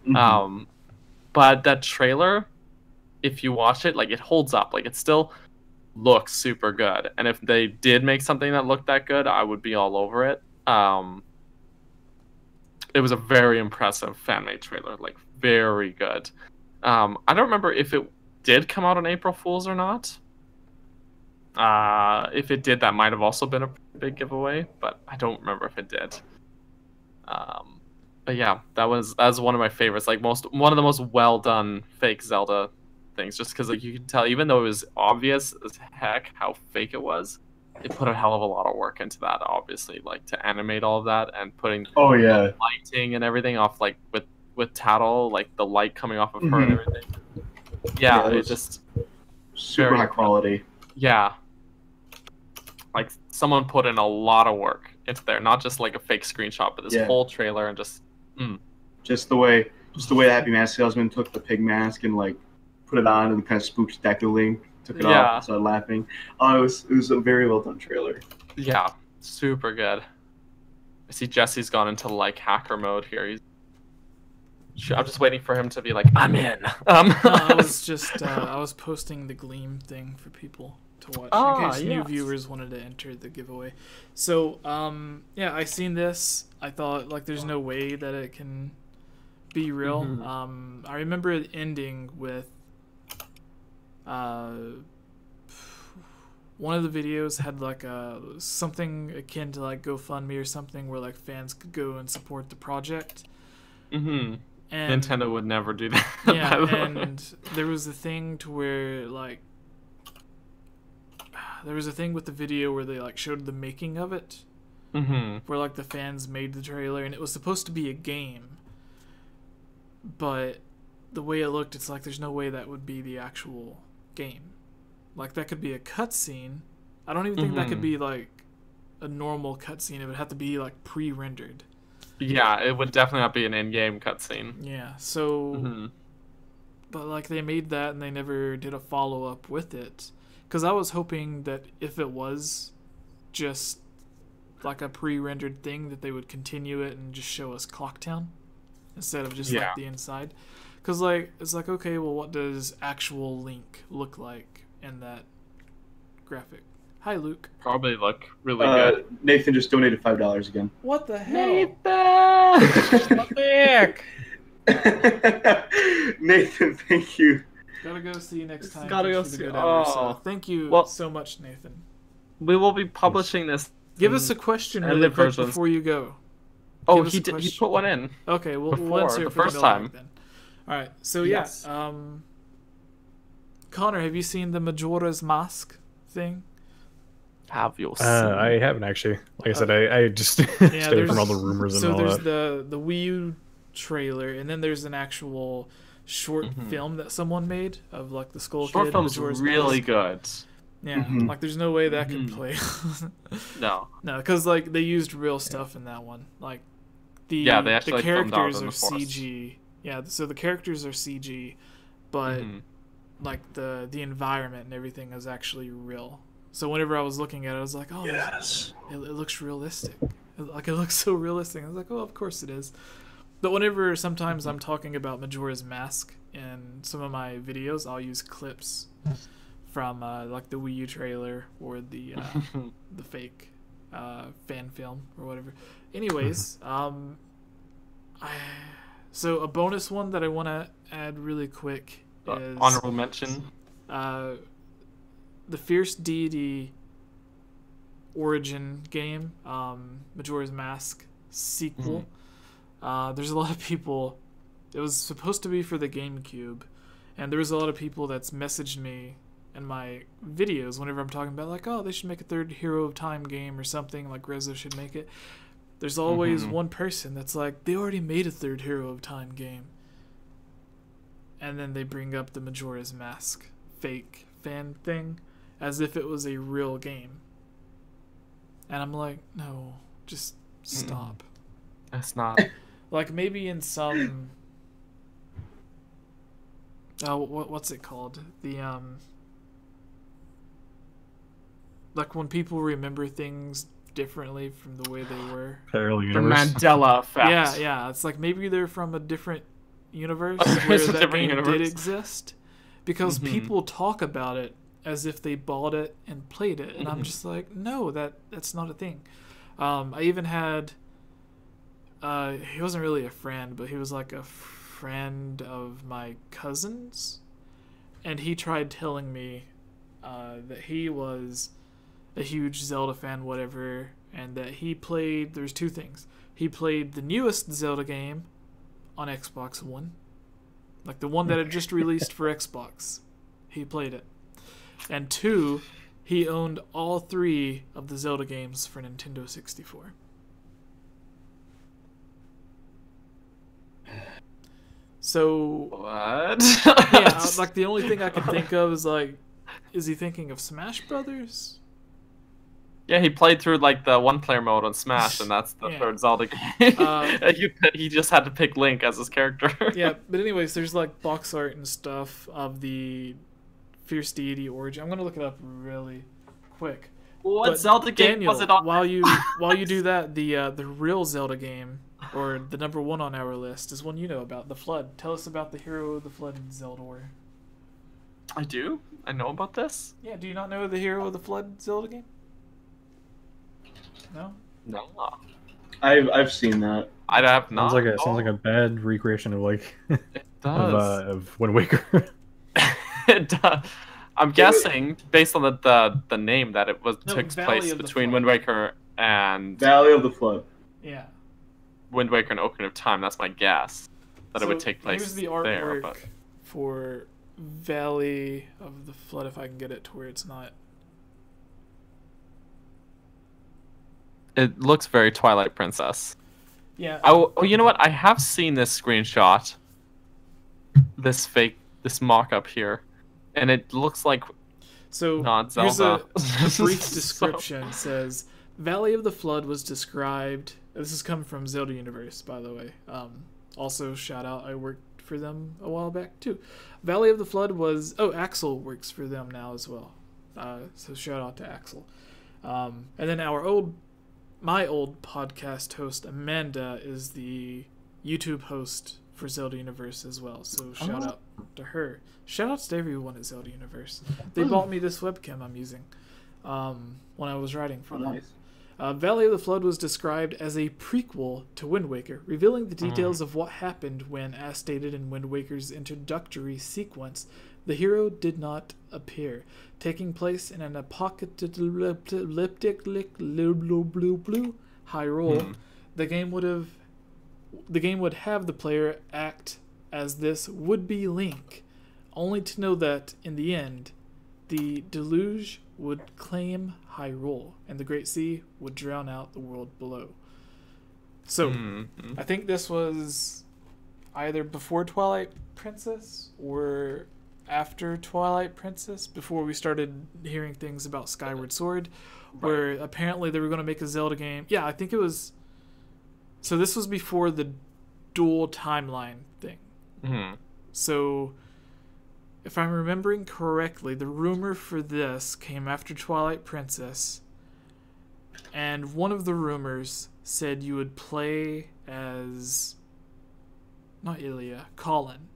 But that trailer, if you watch it, like it holds up. Like it still looks super good. And if they did make something that looked that good, I would be all over it. It was a very impressive fan-made trailer, like very good. I don't remember if it did come out on April Fool's or not. If it did, that might have also been a big giveaway, but I don't remember if it did. But yeah, that was one of my favorites. Like one of the most well done fake Zelda things, just because like you can tell, even though it was obvious as heck how fake it was, it put a hell of a lot of work into that. Obviously, like to animate all of that and putting the lighting and everything off, like with Tattle, like the light coming off of her and everything. Yeah, it just super high quality. Yeah. Like someone put in a lot of work into there, not just like a fake screenshot, but this whole trailer and just the way the Happy Mask salesman took the pig mask and like put it on and kind of spooked Deku Link, took it off and started laughing. It was a very well done trailer. Yeah, super good. I see Jesse's gone into like hacker mode here. I'm just waiting for him to be like, I'm in. No, I was posting the Gleam thing for people to watch in case new viewers wanted to enter the giveaway. So yeah, I seen this. I thought like there's no way that it can be real. I remember it ending with one of the videos had like something akin to like GoFundMe or something where like fans could go and support the project. And Nintendo would never do that. Yeah, and there was a thing to where like there was a thing with the video where they like showed the making of it, where like the fans made the trailer and it was supposed to be a game, but the way it looked, it's like there's no way that would be the actual game. Like that could be a cutscene. I don't even think that could be like a normal cutscene. It would have to be like pre-rendered. Yeah, it would definitely not be an in-game cutscene. Yeah, so but like they made that and they never did a follow-up with it. Because I was hoping that if it was just like a pre-rendered thing, that they would continue it and just show us Clocktown instead of just like the inside. Because like it's like, okay, well, what does actual Link look like in that graphic? Hi, Luke. Probably look really good. Nathan just donated $5 again. What the hell? Nathan! What the heck? Nathan, thank you. Gotta go see you next time. Gotta go see. So thank you so much, Nathan. We will be publishing this. Give us a question really quick before you go. Oh, he did. He put one in. Okay, we'll answer it the for first time. Then. All right. So yes. Connor, have you seen the Majora's Mask thing? Have you seen? I haven't actually. Like I said, I just stayed from all the rumors and all that. So there's the Wii U trailer, and then there's an actual short film that someone made of like the Skull Kid. Short film's really good. Yeah, like there's no way that could play. No, because like they used real stuff in that one. Like the characters are CG. Yeah, so the characters are CG, but like the environment and everything is actually real. So whenever I was looking at it, I was like, oh, yes, it looks realistic. Like it looks so realistic. I was like, oh, of course it is. But whenever sometimes I'm talking about Majora's Mask in some of my videos, I'll use clips from like the Wii U trailer or the fake fan film or whatever. Anyways, so a bonus one that I want to add really quick is honorable mention. The Fierce Deity origin game, Majora's Mask sequel. There's a lot of people. It was supposed to be for the GameCube, and there was a lot of people that's messaged me in my videos whenever I'm talking about like, oh, they should make a third Hero of Time game or something, like Rezo should make it. There's always one person that's like, they already made a third Hero of Time game, and then they bring up the Majora's Mask fake fan thing as if it was a real game, and I'm like, no, just stop. It's not. Like maybe in some what's it called, the like when people remember things differently from the way they were. Parallel The universe. Mandela effect. Yeah. It's like maybe they're from a different universe It's where a that different game did universe. exist, because people talk about it as if they bought it and played it, and I'm just like, no, that's not a thing. I even had he wasn't really a friend, but he was like a friend of my cousin's, and he tried telling me that he was a huge Zelda fan, whatever, and that he played, there's two things. He played the newest Zelda game on Xbox One, like the one that had just released for Xbox. He played it. And two, he owned all 3 of the Zelda games for Nintendo 64. So What? yeah, like the only thing I can think of is like, is he thinking of Smash Brothers? Yeah, he played through like the one-player mode on Smash, and that's the Yeah. third Zelda game. He just had to pick Link as his character. Yeah, but anyways, there's like box art and stuff of the Fierce Deity origin. I'm gonna look it up really quick. What But Zelda game Daniel, was it on? while you do that, the real Zelda game, or the number 1 on our list, is one you know about, The Flood. Tell us about the Hero of the Flood in Zelda War. I do? I know about this? Yeah, do you not know the Hero of the Flood Zelda game? No? No. I've seen that. I have not. Sounds like a bad recreation of like It does. of Wind Waker. It does. I'm guessing, based on the name, that it was took Valley place of the between Flood. Wind Waker and Valley of the Flood. Yeah. Wind Waker and Ocarina of Time. That's my guess. That it would take place Here's the there. artwork But for Valley of the Flood, if I can get it to where it's not. it looks very Twilight Princess. Yeah. Oh, you know what? I have seen this screenshot. This mock-up here. And it looks like So not here's Zelda. a brief So- description. Says Valley of the Flood was described. This has come from Zelda Universe, by the way. Also, shout out, I worked for them a while back too. Valley of the Flood was Axel works for them now as well. So shout out to Axel. And then my old podcast host Amanda is the YouTube host for Zelda Universe as well. So shout out to her. Shout outs to everyone at Zelda Universe. They bought me this webcam I'm using when I was writing for them. Nice. Valley of the Flood was described as a prequel to Wind Waker, revealing the details of what happened when, as stated in Wind Waker's introductory sequence, the hero did not appear, taking place in an apocalyptic Hyrule. The game would have the player act as this would-be Link, only to know that in the end, the deluge would claim Hyrule, and the Great Sea would drown out the world below. So, I think this was either before Twilight Princess or after Twilight Princess, before we started hearing things about Skyward Sword, where apparently they were going to make a Zelda game. Yeah, I think it was... So this was before the dual timeline thing. So... if I'm remembering correctly, the rumor for this came after Twilight Princess, and one of the rumors said you would play as... not Ilia, Colin.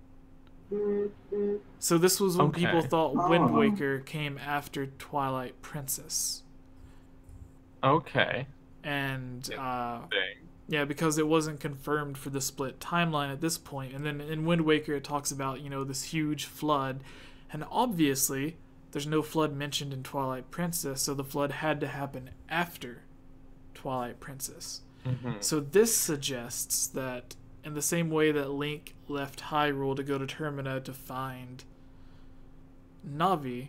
So this was when people thought Wind Waker came after Twilight Princess. Okay. And, yeah, because it wasn't confirmed for the split timeline at this point. And then in Wind Waker, it talks about, this huge flood. And obviously, there's no flood mentioned in Twilight Princess, so the flood had to happen after Twilight Princess. So this suggests that in the same way that Link left Hyrule to go to Termina to find Navi,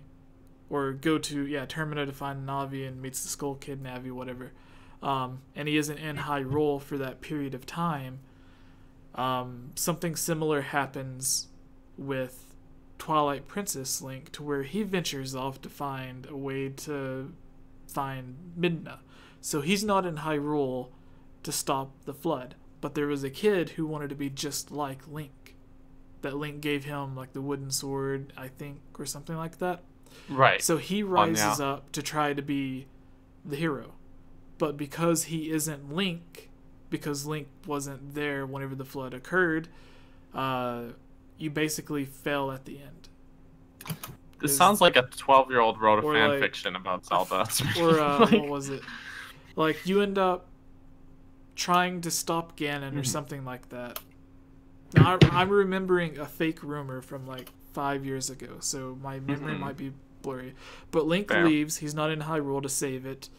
or go to, Termina to find Navi and meets the Skull Kid, Navi, whatever, and he isn't in Hyrule for that period of time, something similar happens with Twilight Princess Link, to where he ventures off to find a way to find Midna. So he's not in Hyrule to stop the flood, but there was a kid who wanted to be just like Link. That Link gave him, like, the wooden sword, I think, or something like that. Right. So he rises up to try to be the hero, but because he isn't Link, because Link wasn't there whenever the flood occurred, you basically fell at the end. This sounds like a 12-year-old wrote a fan like, fiction about Zelda. Or what was it? Like, you end up trying to stop Ganon or something like that. Now, I'm remembering a fake rumor from like 5 years ago, so my memory might be blurry. But Link leaves. He's not in Hyrule to save it.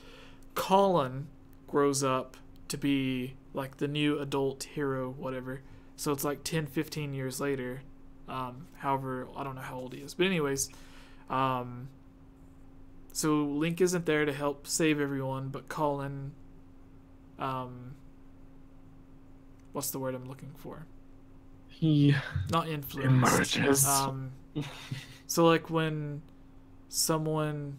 Colin grows up to be like the new adult hero, whatever. So it's like 10, 15 years later. However, I don't know how old he is. But anyways, so Link isn't there to help save everyone, but Colin, what's the word I'm looking for? He not influenced. emerges. So like when someone,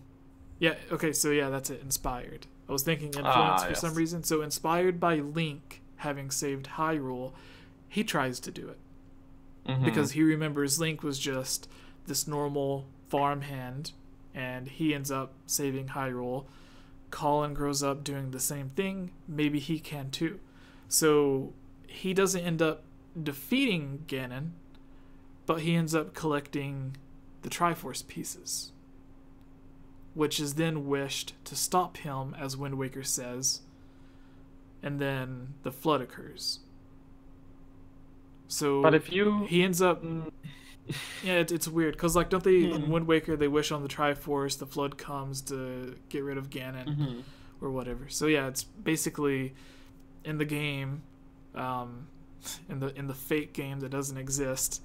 that's it. Inspired. I was thinking influence for some reason. So inspired by Link having saved Hyrule, he tries to do it because he remembers Link was just this normal farmhand, and he ends up saving Hyrule. Colin grows up doing the same thing. Maybe he can too. So he doesn't end up defeating Ganon, but he ends up collecting the Triforce pieces, which is then wished to stop him, as Wind Waker says, and then the flood occurs. So but if you... he ends up... Yeah, it's weird, because like, don't they, in Wind Waker, they wish on the Triforce, the flood comes to get rid of Ganon, or whatever. So yeah, it's basically, in the game, in the fake game that doesn't exist,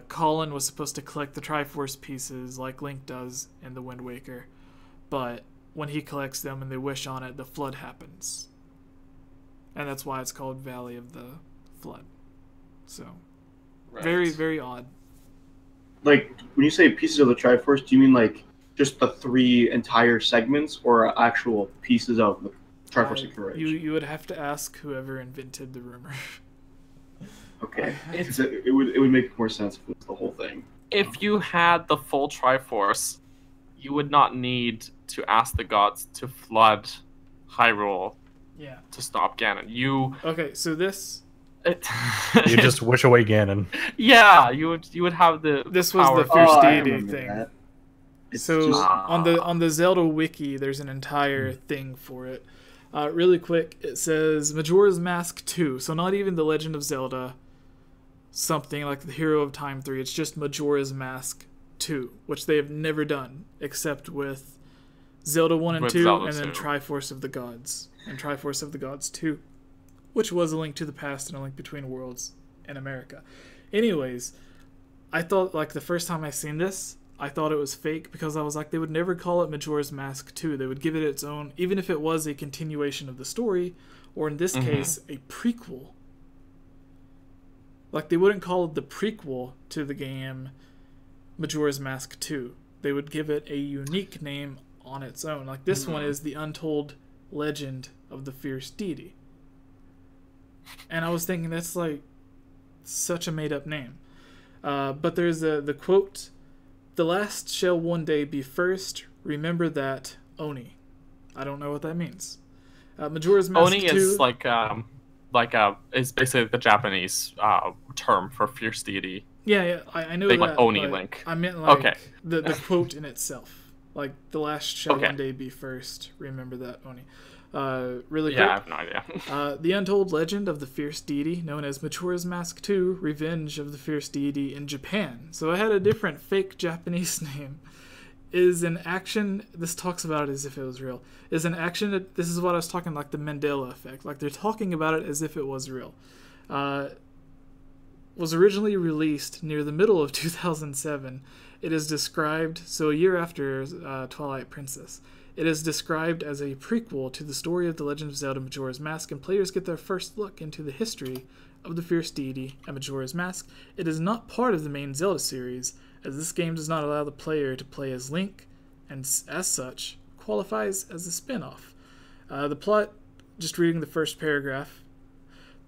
Colin was supposed to collect the Triforce pieces like Link does in the Wind Waker, but when he collects them and they wish on it, the flood happens, and that's why it's called Valley of the Flood. So very, very odd. Like, when you say pieces of the Triforce, do you mean like just the 3 entire segments, or actual pieces of the Triforce of Courage? You would have to ask whoever invented the rumor. Okay, it would make more sense if it was the whole thing. If you had the full Triforce, you would not need to ask the gods to flood Hyrule to stop Ganon. Okay, so this... You just wish away Ganon. Yeah, you would have the This was power. the Fierce Deity thing. That. So just... on the Zelda wiki, there's an entire thing for it. Really quick, it says Majora's Mask 2. So not even The Legend of Zelda, something like the Hero of Time 3. It's just Majora's Mask 2, which they have never done except with Zelda 1 and 2, and then Triforce of the Gods and Triforce of the Gods 2, which was A Link to the Past and A Link Between Worlds in America. Anyways, I thought, like, the first time I seen this, I thought it was fake, because I was like, they would never call it Majora's Mask 2. They would give it its own, even if it was a continuation of the story, or in this case, a prequel. Like, they wouldn't call it the prequel to the game Majora's Mask 2. They would give it a unique name on its own. Like, this one is The Untold Legend of the Fierce Deity. And I was thinking, that's, like, such a made-up name. But there's the quote, "The last shall one day be first. Remember that, Oni." I don't know what that means. Majora's Mask Oni 2... is is basically the Japanese term for fierce deity. Yeah, I know Big, that. like Oni Link. I meant like Okay. the quote in itself. Like, the last shall one day be first. Remember that, Oni. Really quick. Yeah, I have no idea. The Untold Legend of the Fierce Deity, known as Majora's Mask 2, Revenge of the Fierce Deity in Japan. So I had a different fake Japanese name. Is an action, this talks about it as if it was real, is an action, this is what I was talking, like the Mandela effect. Like, they're talking about it as if it was real. Was originally released near the middle of 2007. It is described, so a year after Twilight Princess. It is described as a prequel to the story of The Legend of Zelda Majora's Mask, and players get their first look into the history of the Fierce Deity and Majora's Mask. It is not part of the main Zelda series, as this game does not allow the player to play as Link, and as such, qualifies as a spin-off. The plot, just reading the first paragraph.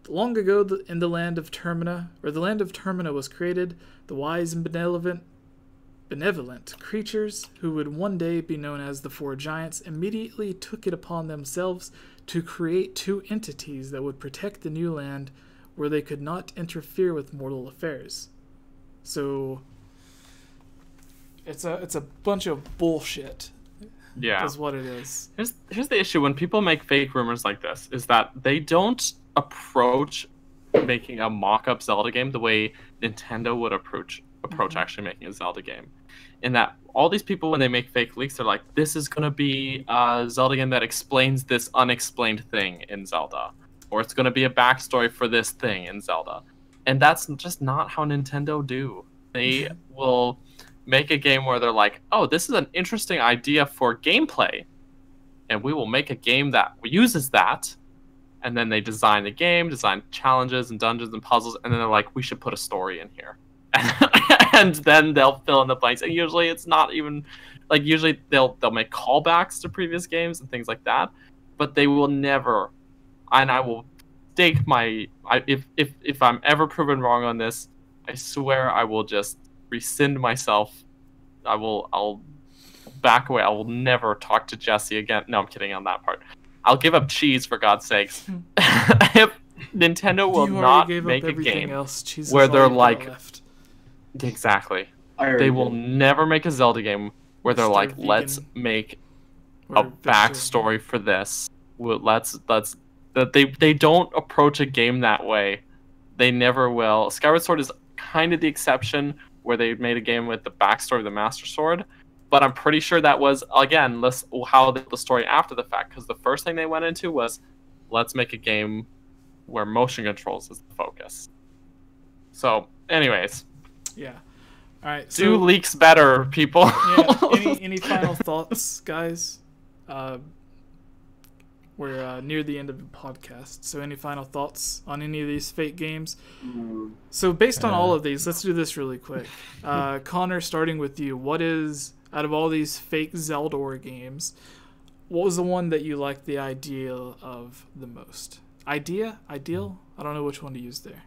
Long ago in the land of Termina, or the land of Termina was created, the wise and benevolent benevolent creatures who would one day be known as the Four Giants immediately took it upon themselves to create two entities that would protect the new land where they could not interfere with mortal affairs. So it's a bunch of bullshit. Yeah, is what it is. Here's the issue when people make fake rumors like this is that they don't approach making a mock-up Zelda game the way Nintendo would approach actually making a Zelda game. In that all these people, when they make fake leaks, they're like, this is gonna be a Zelda game that explains this unexplained thing in Zelda, or it's gonna be a backstory for this thing in Zelda, and that's just not how Nintendo do. They will make a game where they're like, oh, this is an interesting idea for gameplay, and we will make a game that uses that. And then they design the game, design challenges and dungeons and puzzles, and then they're like, we should put a story in here. And then they'll fill in the blanks. And usually it's not even like, usually they'll make callbacks to previous games and things like that, but they will never, and I will stake if I'm ever proven wrong on this, I swear I will just rescind myself. I'll back away. I will never talk to Jesse again. No, I'm kidding on that part. I'll give up cheese, for God's sakes. If Nintendo will not make a game where they're like, exactly, they will never make a Zelda game where they're like, let's make a backstory for this. They don't approach a game that way. They never will. Skyward Sword is kind of the exception, where they made a game with the backstory of the Master Sword. But I'm pretty sure that was, again, how they did the story after the fact. Because the first thing they went into was, let's make a game where motion controls is the focus. So, anyways. Yeah. All right. Do leaks better, people. Yeah. Any final thoughts, guys? We're near the end of the podcast. So any final thoughts on any of these fake games? So based on all of these, let's do this really quick. Connor, starting with you, what is... out of all these fake Zelda games, what was the one that you liked the idea of the most? Ideal? I don't know which one to use there.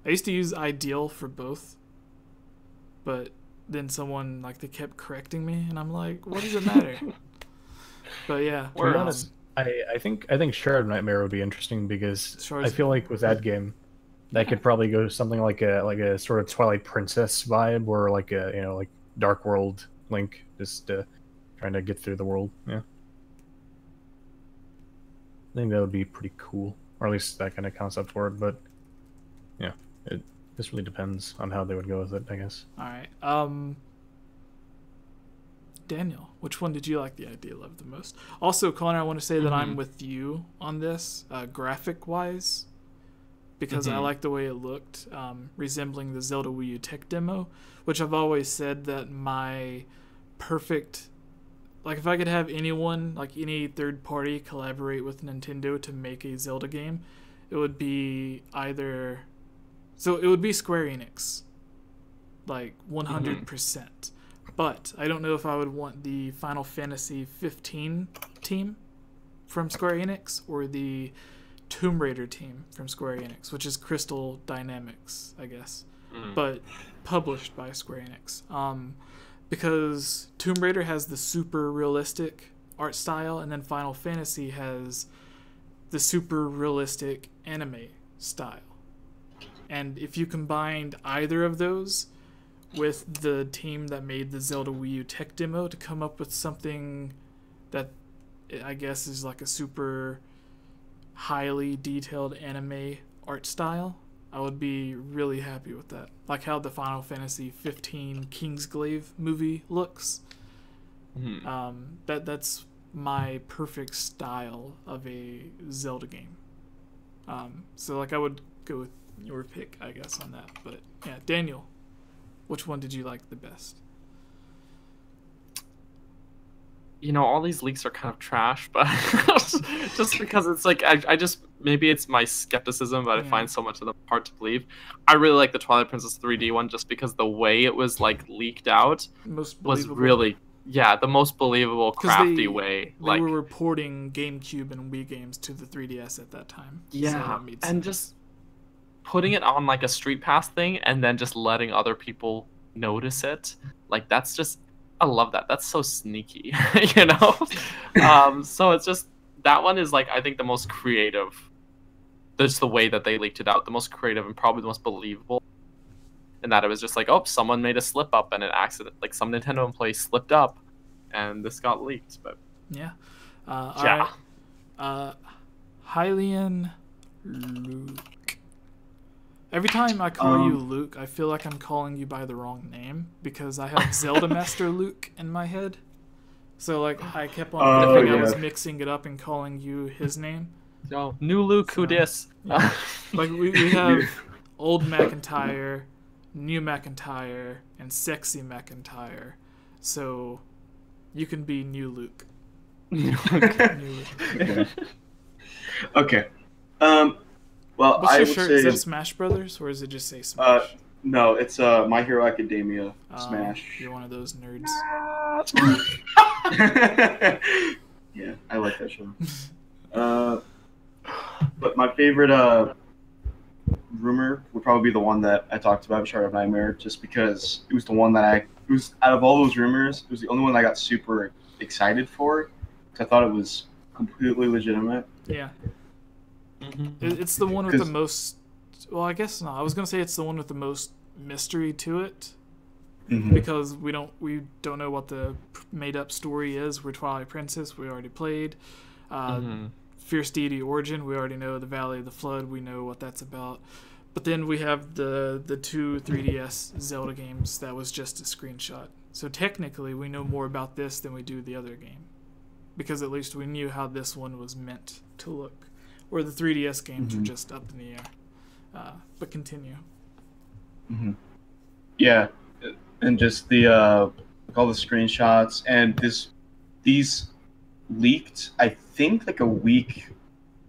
I used to use ideal for both, but then someone, they kept correcting me, and I'm like, what does it matter? But yeah. To be honest, I think Shared Nightmare would be interesting, because I feel like with that game, that could probably go something like a sort of Twilight Princess vibe, or like Dark World Link, just trying to get through the world. Yeah, I think that would be pretty cool, or at least that kind of concept for it. But yeah, this really depends on how they would go with it, I guess. All right, Daniel, which one did you like the idea of the most? Also, Connor, I want to say that I'm with you on this, graphic wise, because I like the way it looked, resembling the Zelda Wii U tech demo, which I've always said that my perfect, if I could have anyone, any third party, collaborate with Nintendo to make a Zelda game, it would be either, so it would be Square Enix, 100%. But I don't know if I would want the Final Fantasy 15 team from Square Enix or the Tomb Raider team from Square Enix, which is Crystal Dynamics, I guess, but published by Square Enix. Because Tomb Raider has the super realistic art style, and then Final Fantasy has the super realistic anime style. And if you combined either of those with the team that made the Zelda Wii U tech demo to come up with something that I guess is a super highly detailed anime art style, I would be really happy with that. Like how the Final Fantasy 15 Kingsglaive movie looks. That's my perfect style of a Zelda game. So I would go with your pick, I guess, on that. But yeah, Daniel, which one did you like the best? All these leaks are kind of trash, but just because it's I just, maybe it's my skepticism, but I find so much of them hard to believe. I really like the Twilight Princess 3D one, just because the way it was leaked out was really, the most believable, crafty way. They were reporting GameCube and Wii games to the 3DS at that time. Yeah, so and just putting it on a Street Pass thing, and then just letting other people notice it. Like that's just, I love that. That's so sneaky, you know. So it's just that one is like I think the most creative. Just the way that they leaked it out, the most creative and probably the most believable. And that it was just like, oh, someone made a slip up and an accident, like some Nintendo employee slipped up, and this got leaked. But yeah. yeah. All right. HylianLuke. Every time I call you Luke, I feel like I'm calling you by the wrong name because I have Zelda Master Luke in my head. So like I kept on thinking I was mixing it up and calling you his name. Yo, new Luke, who dis? Yeah. Like we have old McIntyre, new McIntyre, and sexy McIntyre. So you can be new Luke. New Luke. Okay. Well, what's I your would shirt? say Is that Smash Brothers, or does it just say Smash? No, it's My Hero Academia Smash. You're one of those nerds. Yeah, I like that show. But my favorite rumor would probably be the one that I talked about, Shard of Nightmare, just because it was the one that it was out of all those rumors, it was the only one I got super excited for, because I thought it was completely legitimate. Yeah. It's the one with the most. Well, I guess not. I was gonna say it's the one with the most mystery to it, because we don't know what the made-up story is. We're Twilight Princess. We already played. Fierce Deity Origin. We already know the Valley of the Flood. We know what that's about. But then we have the two 3DS Zelda games that was just a screenshot. So technically, we know more about this than we do the other game, because at least we knew how this one was meant to look. Where the 3DS games are just up in the air. But continue. Yeah, and just the all the screenshots and these leaked, I think, like a week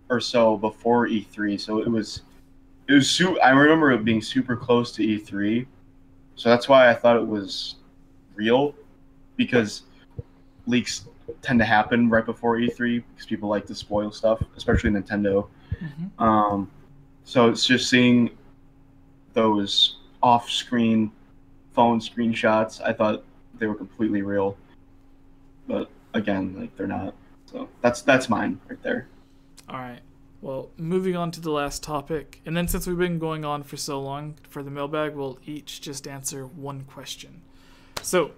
or so before E3. So it was I remember it being super close to E3. So that's why I thought it was real, because leaks tend to happen right before E3 because people like to spoil stuff, especially Nintendo. So it's just seeing those off-screen phone screenshots. I thought they were completely real, but again, like, they're not. So that's mine right there. All right. Well, moving on to the last topic, and then since we've been going on for so long for the mailbag, we'll each just answer one question. So,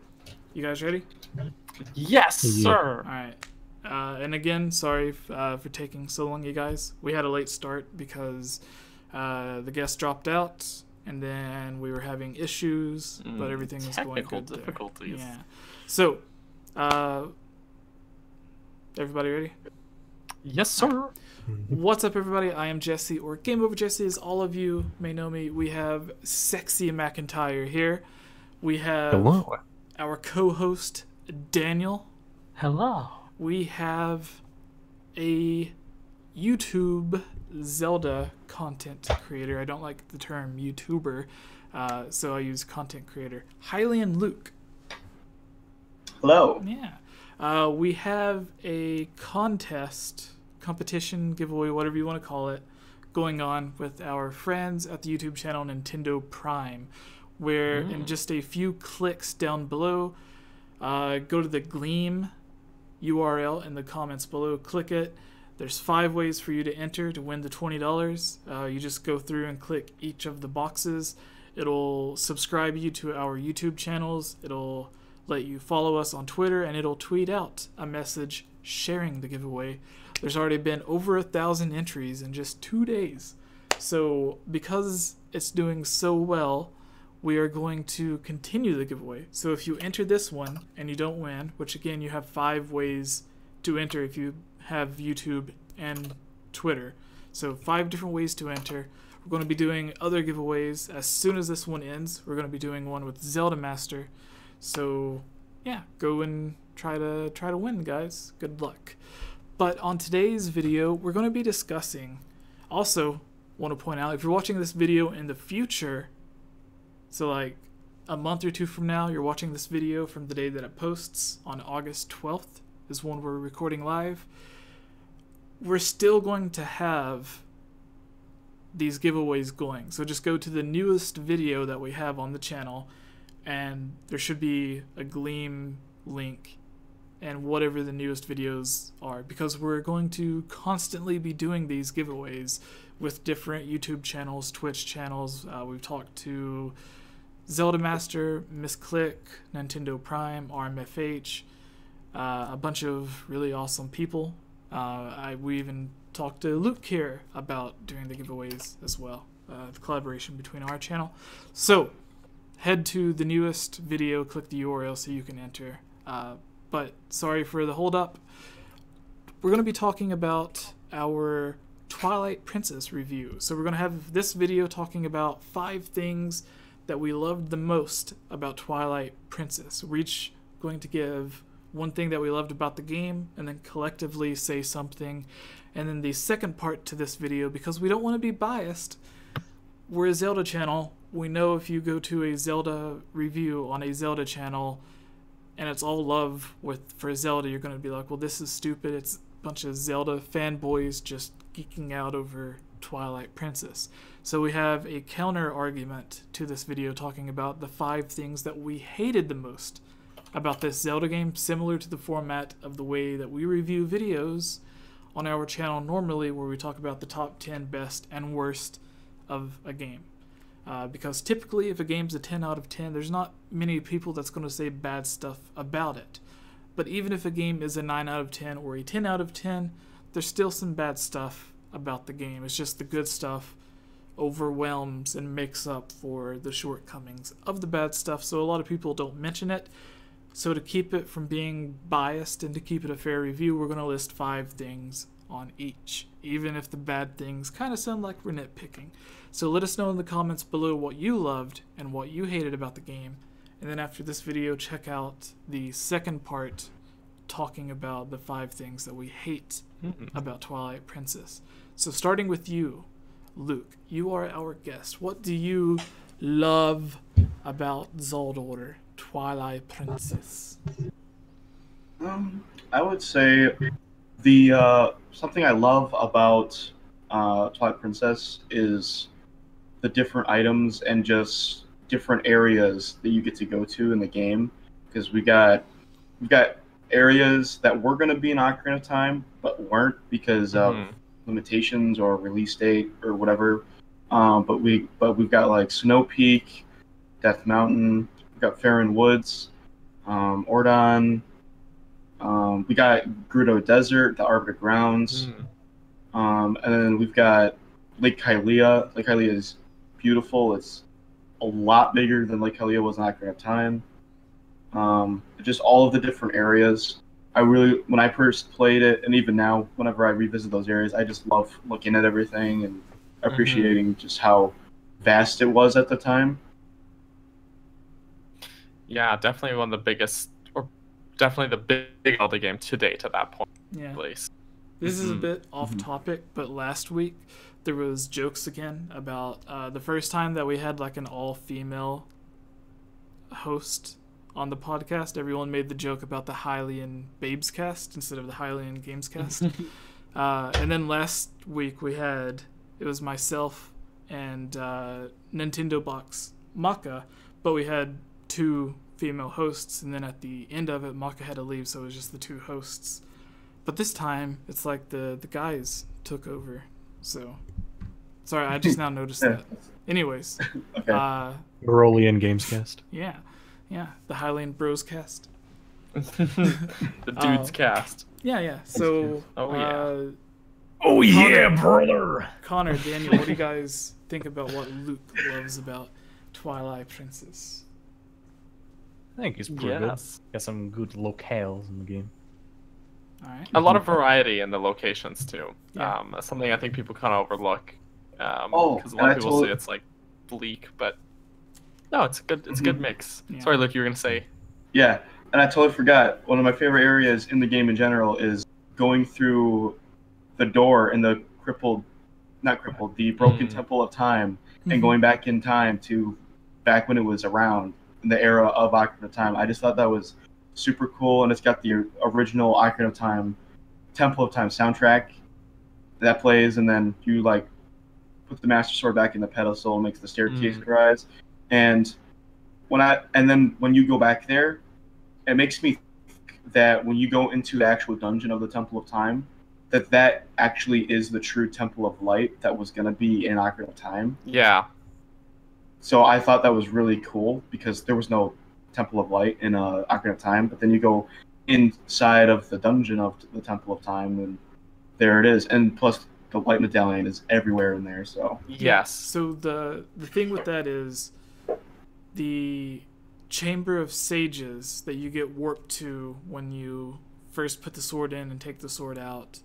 you guys ready? Yes, sir. All right. And again, sorry for taking so long, you guys. We had a late start because the guest dropped out, and then we were having issues, but everything was going good. Technical difficulties. Yeah. So, everybody ready? Yes, sir. What's up, everybody? I am Jesse, or Game Over Jesse, as all of you may know me. We have Sexy McIntyre here. We have our co-host, Daniel. Hello. We have a YouTube Zelda content creator. I don't like the term YouTuber, so I use content creator. HylianLuke. Hello. Yeah. We have a competition, giveaway, whatever you want to call it, going on with our friends at the YouTube channel Nintendo Prime, where in just a few clicks down below, go to the Gleam URL in the comments below, click it. There's 5 ways for you to enter to win the $20. You just go through and click each of the boxes. It'll subscribe you to our YouTube channels. It'll let you follow us on Twitter, and it'll tweet out a message sharing the giveaway. There's already been over 1,000 entries in just 2 days. So because it's doing so well, we are going to continue the giveaway. So if you enter this one and you don't win, which again, you have 5 ways to enter if you have YouTube and Twitter. So 5 different ways to enter. We're going to be doing other giveaways. As soon as this one ends, we're going to be doing one with Zelda Master. So yeah, go and try to win, guys. Good luck. But on today's video, we're going to be discussing, also want to point out, if you're watching this video in the future, so like a month or 2 from now, you're watching this video from the day that it posts on August 12th is when we're recording live. We're still going to have these giveaways going. So just go to the newest video that we have on the channel and there should be a Gleam link and whatever the newest videos are, because we're going to constantly be doing these giveaways with different YouTube channels, Twitch channels. We've talked to Zelda Master, Miss Click, Nintendo Prime, RMFH, a bunch of really awesome people. We even talked to Luke here about doing the giveaways as well, the collaboration between our channel. So head to the newest video, click the URL so you can enter. But sorry for the hold up. We're going to be talking about our Twilight Princess review. So we're going to have this video talking about 5 things that we loved the most about Twilight Princess. We're each going to give one thing that we loved about the game and then collectively say something. And then the second part to this video, because we don't want to be biased, we're a Zelda channel. We know if you go to a Zelda review on a Zelda channel and it's all love for Zelda, you're going to be like, well, this is stupid. It's a bunch of Zelda fanboys just geeking out over Twilight Princess. So we have a counter argument to this video talking about the 5 things that we hated the most about this Zelda game, similar to the format of the way that we review videos on our channel normally, where we talk about the top 10 best and worst of a game. Because typically if a game's a 10 out of 10, there's not many people that's going to say bad stuff about it. But even if a game is a 9 out of 10 or a 10 out of 10, there's still some bad stuff about the game. It's just the good stuff overwhelms and makes up for the shortcomings of the bad stuff, so a lot of people don't mention it. So to keep it from being biased and to keep it a fair review, we're going to list 5 things on each, even if the bad things kind of sound like we're nitpicking. So let us know in the comments below what you loved and what you hated about the game, and then after this video, check out the second part talking about the 5 things that we hate about Twilight Princess. So starting with you, Luke, you are our guest. What do you love about Zelda Twilight Princess? I would say the something I love about Twilight Princess is the different items and just different areas that you get to go to in the game, because we got areas that were going to be in Ocarina of Time but weren't because of limitations or release date or whatever. But we've got like Snow Peak, Death Mountain, we've got Faron Woods, Ordon. We got Gerudo Desert, the Arbiter Grounds, and then we've got Lake Hylia. Lake Hylia is beautiful. It's a lot bigger than Lake Hylia was in Ocarina of Time. Just all of the different areas. When I first played it, and even now, whenever I revisit those areas, I just love looking at everything and appreciating just how vast it was at the time. Yeah, definitely one of the biggest, or definitely the big Zelda game to date at that point. Yeah. At least. This is a bit off topic, but last week there was jokes again about the first time that we had like an all-female host on the podcast. Everyone made the joke about the Hylian Babes cast instead of the Hylian Gamescast. And then last week it was myself and Nintendo Box Maka, but we had 2 female hosts, and then at the end of it, Maka had to leave, so it was just the 2 hosts. But this time, it's like the guys took over. So, sorry, I just now noticed that. Anyways, Okay. Broly Gamescast. Yeah, the Hylian Bros cast. The dude's cast. Yeah. So, Oh yeah, brother! Connor, Daniel, what do you guys think about what Luke loves about Twilight Princess? I think it's pretty good. Got some good locales in the game. All right. A lot of variety in the locations too. Yeah. Something I think people kind of overlook. Oh, Because a lot of people say it's like bleak, but no, it's a good mix. Yeah. Sorry, Luke, you were gonna say. Yeah, and I totally forgot. One of my favorite areas in the game in general is going through the door in the the Broken Temple of Time, and going back in time to back when it was around in the era of Ocarina of Time. I just thought that was super cool, and it's got the original Ocarina of Time, Temple of Time soundtrack that plays, and then you like put the Master Sword back in the pedestal, makes the staircase rise, and when you go back there, it makes me think that when you go into the actual dungeon of the Temple of Time, that actually is the true Temple of Light that was gonna be in Ocarina of Time. Yeah. So I thought that was really cool because there was no Temple of Light in Ocarina of Time, but then you go inside of the dungeon of the Temple of Time, and there it is. And plus, the Light Medallion is everywhere in there. So Yes. So the thing with that is the Chamber of Sages that you get warped to when you first put the sword in and take the sword out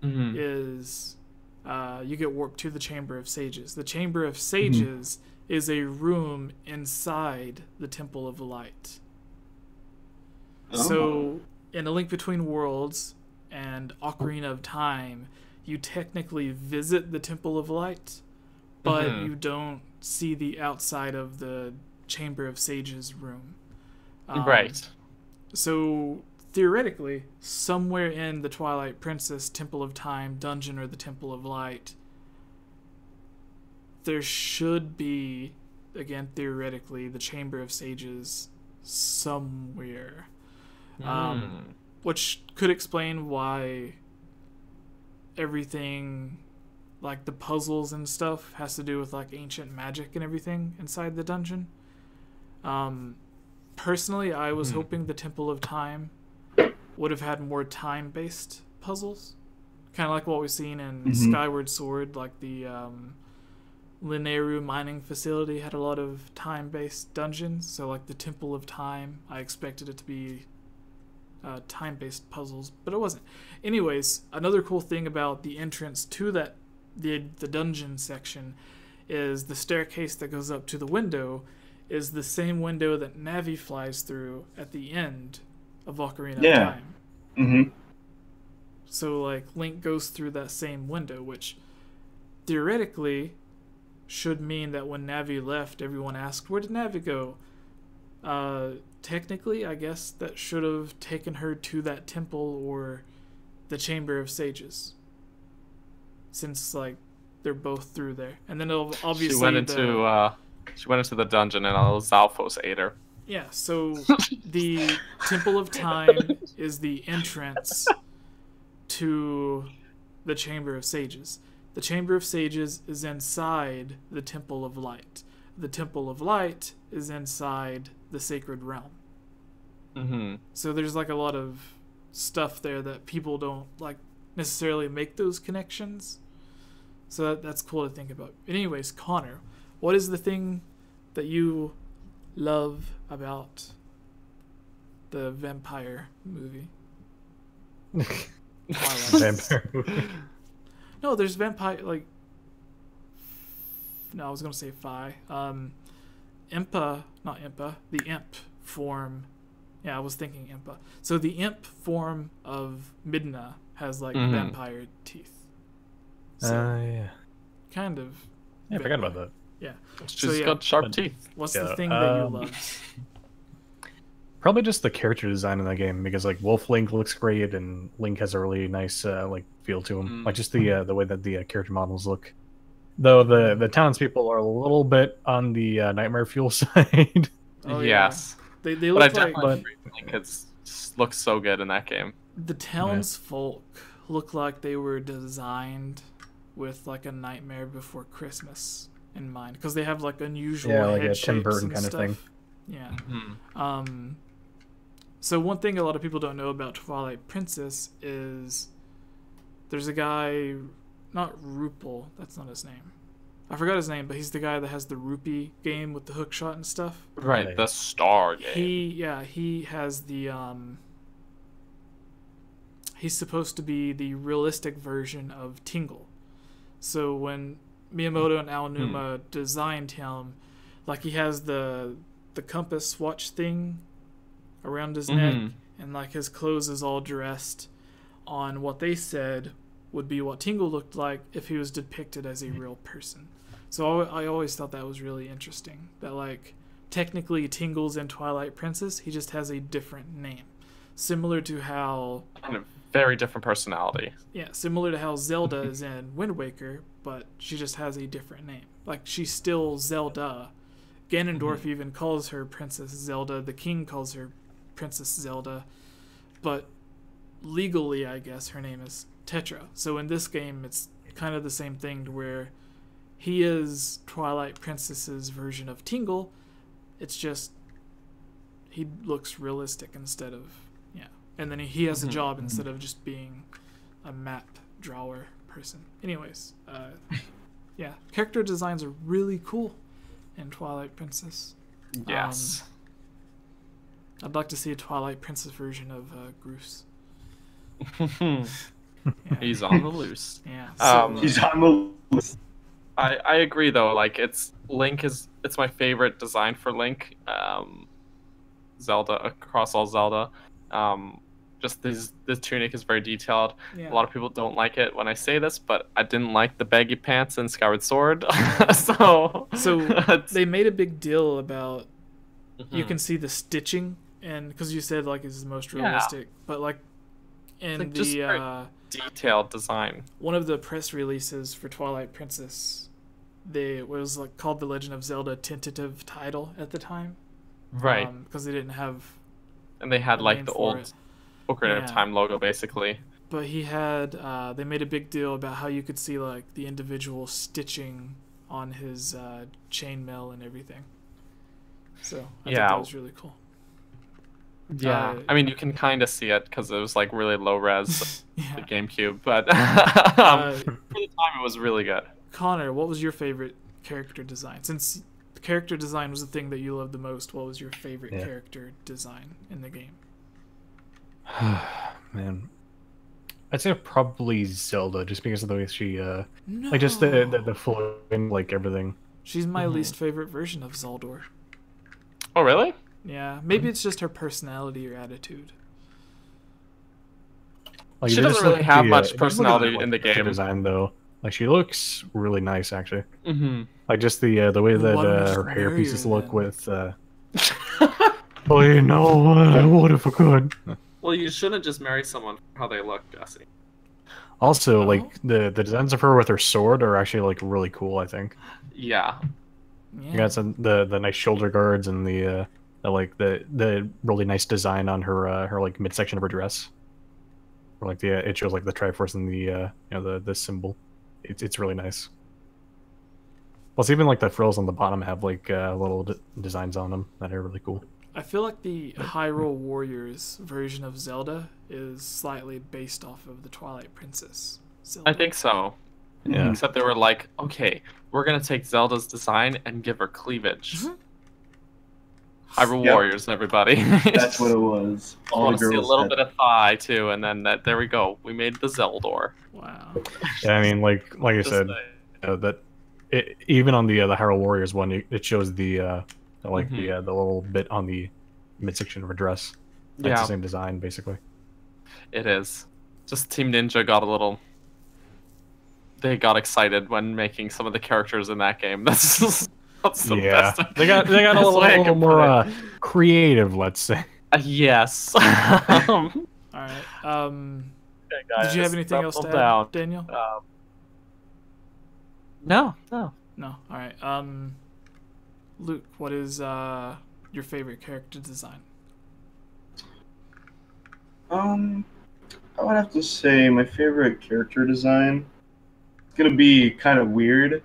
is you get warped to the Chamber of Sages. The Chamber of Sages is a room inside the Temple of Light. So in A Link Between Worlds and Ocarina of Time, you technically visit the Temple of Light, but you don't see the outside of the Chamber of Sages room. Right. So theoretically, somewhere in the Twilight Princess Temple of Time dungeon or the Temple of Light, there should be, again theoretically, the Chamber of Sages somewhere. Which could explain why everything, like the puzzles and stuff, has to do with like ancient magic and everything inside the dungeon. Personally, I was hoping the Temple of Time would have had more time-based puzzles, kind of like what we've seen in Skyward Sword. Like the Linearu mining facility had a lot of time-based dungeons, so like the Temple of Time, I expected it to be time-based puzzles, but it wasn't. Anyways, another cool thing about the entrance to the dungeon section is the staircase that goes up to the window is the same window that Navi flies through at the end of Ocarina of Time. So like Link goes through that same window, which theoretically should mean that when Navi left, everyone asked, where did Navi go? Technically, I guess that should have taken her to that temple or the Chamber of Sages, since like they're both through there. And then obviously she went into the dungeon and Zalphos ate her. Yeah, so the Temple of Time is the entrance to the Chamber of Sages. The Chamber of Sages is inside the Temple of Light. The Temple of Light is inside the Sacred Realm. So there's like a lot of stuff there that people don't like necessarily make those connections. So that's cool to think about. Anyways, Connor, what is the thing that you love about the vampire movie? Vampire movie. No, there's vampire, like... No, I was going to say Fi. Impa, not Impa, the imp form... Yeah, I was thinking Impa. So the imp form of Midna has, like, vampire teeth. So, yeah. Kind of. Yeah, I forgot about that. Yeah. She's got sharp teeth. What's the thing that you love? Probably just the character design in that game, because like Wolf Link looks great, and Link has a really nice like feel to him. Like just the way that the character models look. Though the townspeople are a little bit on the Nightmare Fuel side. Oh, yes. Yeah. They look but I like... definitely Link looks so good in that game. The townsfolk look like they were designed with like a Nightmare Before Christmas in mind, because they have like unusual like head a Tim Burton shapes and kind of stuff. thing. Yeah. So one thing a lot of people don't know about Twilight Princess is there's a guy, not Rupel, that's not his name. I forgot his name, but he's the guy that has the Rupee game with the hook shot and stuff. Right, the Star game. He has the he's supposed to be the realistic version of Tingle. So when Miyamoto and Aonuma designed him, like he has the compass watch thing around his neck, and like his clothes is all dressed on what they said would be what Tingle looked like if he was depicted as a real person. So I always thought that was really interesting, that like technically Tingle's in Twilight Princess, he just has a different name, similar to how and a very different personality. Yeah, similar to how Zelda is in Wind Waker, but she just has a different name. Like she's still Zelda Ganondorf even calls her Princess Zelda. The king calls her Princess Zelda. But legally, I guess, her name is Tetra. So in this game, it's kind of the same thing to where he is Twilight Princess's version of Tingle. It's just he looks realistic instead of, yeah. And then he has a job instead of just being a map drawer person. Anyways, yeah, character designs are really cool in Twilight Princess. Yes. I'd like to see a Twilight Princess version of Groose. Yeah. He's on the loose. Yeah. So, He's on the list. I agree though. Like it's my favorite design for Link. Zelda across all Zelda. Just the tunic is very detailed. yeah. A lot of people don't like it when I say this, but I didn't like the baggy pants in Skyward Sword. so they made a big deal about you can see the stitching, and because you said like it's the most realistic, but like in like just the detailed design. one of the press releases for Twilight Princess, it was like called The Legend of Zelda tentative title at the time, Right. because they didn't have And they had a like name the for old it. Ocarina Yeah. of Time logo basically. But he had they made a big deal about how you could see like the individual stitching on his chainmail and everything. So I thought that was really cool. Yeah. I mean, you can kind of see it because it was like really low res, the Yeah. GameCube, but for the time it was really good. Connor, what was your favorite character design? Since character design was the thing that you loved the most, what was your favorite character design in the game? Man, I'd say probably Zelda, just because of the way she, No. like just the flowing, like everything. She's my least favorite version of Zeldor. Oh, really? Yeah, maybe it's just her personality or attitude. Like, She if you doesn't just really look at have the, much if you just look at personality in the character game. design, though, like she looks really nice, actually. Mm-hmm. Like just the way that Why don't you just her hair marry pieces her, look then? with. Oh, you know what? I would if I could. Well, you shouldn't just marry someone for how they look, Jesse. Also, Oh. like the designs of her with her sword are actually like really cool. I think Yeah. you Yeah. got some the nice shoulder guards and the really nice design on her like midsection of her dress. Or like it shows like the Triforce and the the symbol. It's really nice. Plus, even like the frills on the bottom have like little designs on them that are really cool. I feel like the Hyrule Warriors version of Zelda is slightly based off of the Twilight Princess Zelda. I think so. Yeah. Except they were like, okay, we're gonna take Zelda's design and give her cleavage. Hyrule Yep. Warriors, everybody. That's what it was. I All want the to see a girls little had- bit of thigh too, and then there we go. We made the Zeldor. Wow. Yeah, I mean, like I Just said, that even on the Hyrule Warriors one, it shows the little bit on the midsection of her dress. That's Yeah. the same design, basically. It is. Just Team Ninja got a little. They got excited when making some of the characters in that game. That's the Yeah, best. they got a best little way I can more put it. creative, let's say. Yes. All right. Okay, guys, Did you have anything else to settle add, down. Daniel? No. No. All right. Luke, what is your favorite character design? I would have to say my favorite character design is gonna be kind of weird,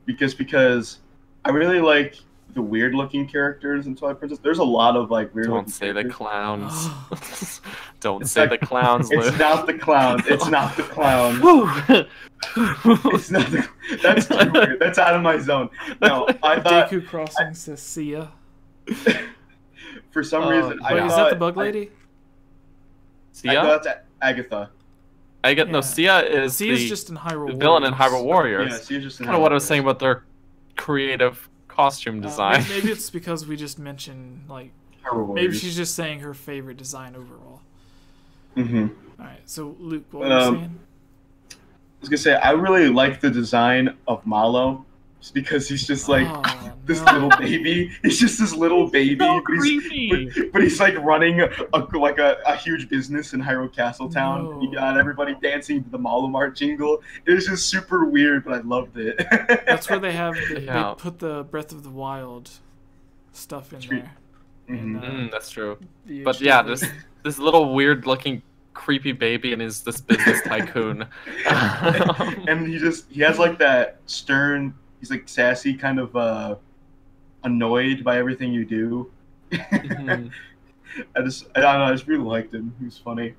because I really like the weird looking characters in Twilight Princess. There's a lot of like weird. Don't say the characters. clowns. Don't It's say not- the clowns, Luke. It's not the clowns. It's not the clowns. It's not. That's too weird. That's out of my zone. No, I thought Deku Crossing says Sia. for some reason I Wait, thought is that the bug lady? I Sia? thought that's Agatha. No, Yeah. Sia is Sia's the just in Hyrule the villain in Warriors. Hyrule Warriors. Yeah, she's just Kind of what I was saying about their creative costume design. Maybe it's because we just mentioned like maybe she's just saying her favorite design overall. Mm-hmm. All right, so Luke, what were you saying? I was gonna say I really like the design of Malo, just because he's just like this little baby. He's just this little baby, So but, but he's like running a huge business in Hyrule Castle Town. No. You got everybody dancing to the Malo Mart jingle. It was just super weird, but I loved it. That's where they have Yeah. they put the Breath of the Wild stuff in Street- there. Mhm. And, That's true. the But yeah, HD there's this little weird looking creepy baby and is this business tycoon. And he has like that stern, he's like sassy, kind of annoyed by everything you do. Mhm. I don't know, I just really liked him. He was funny.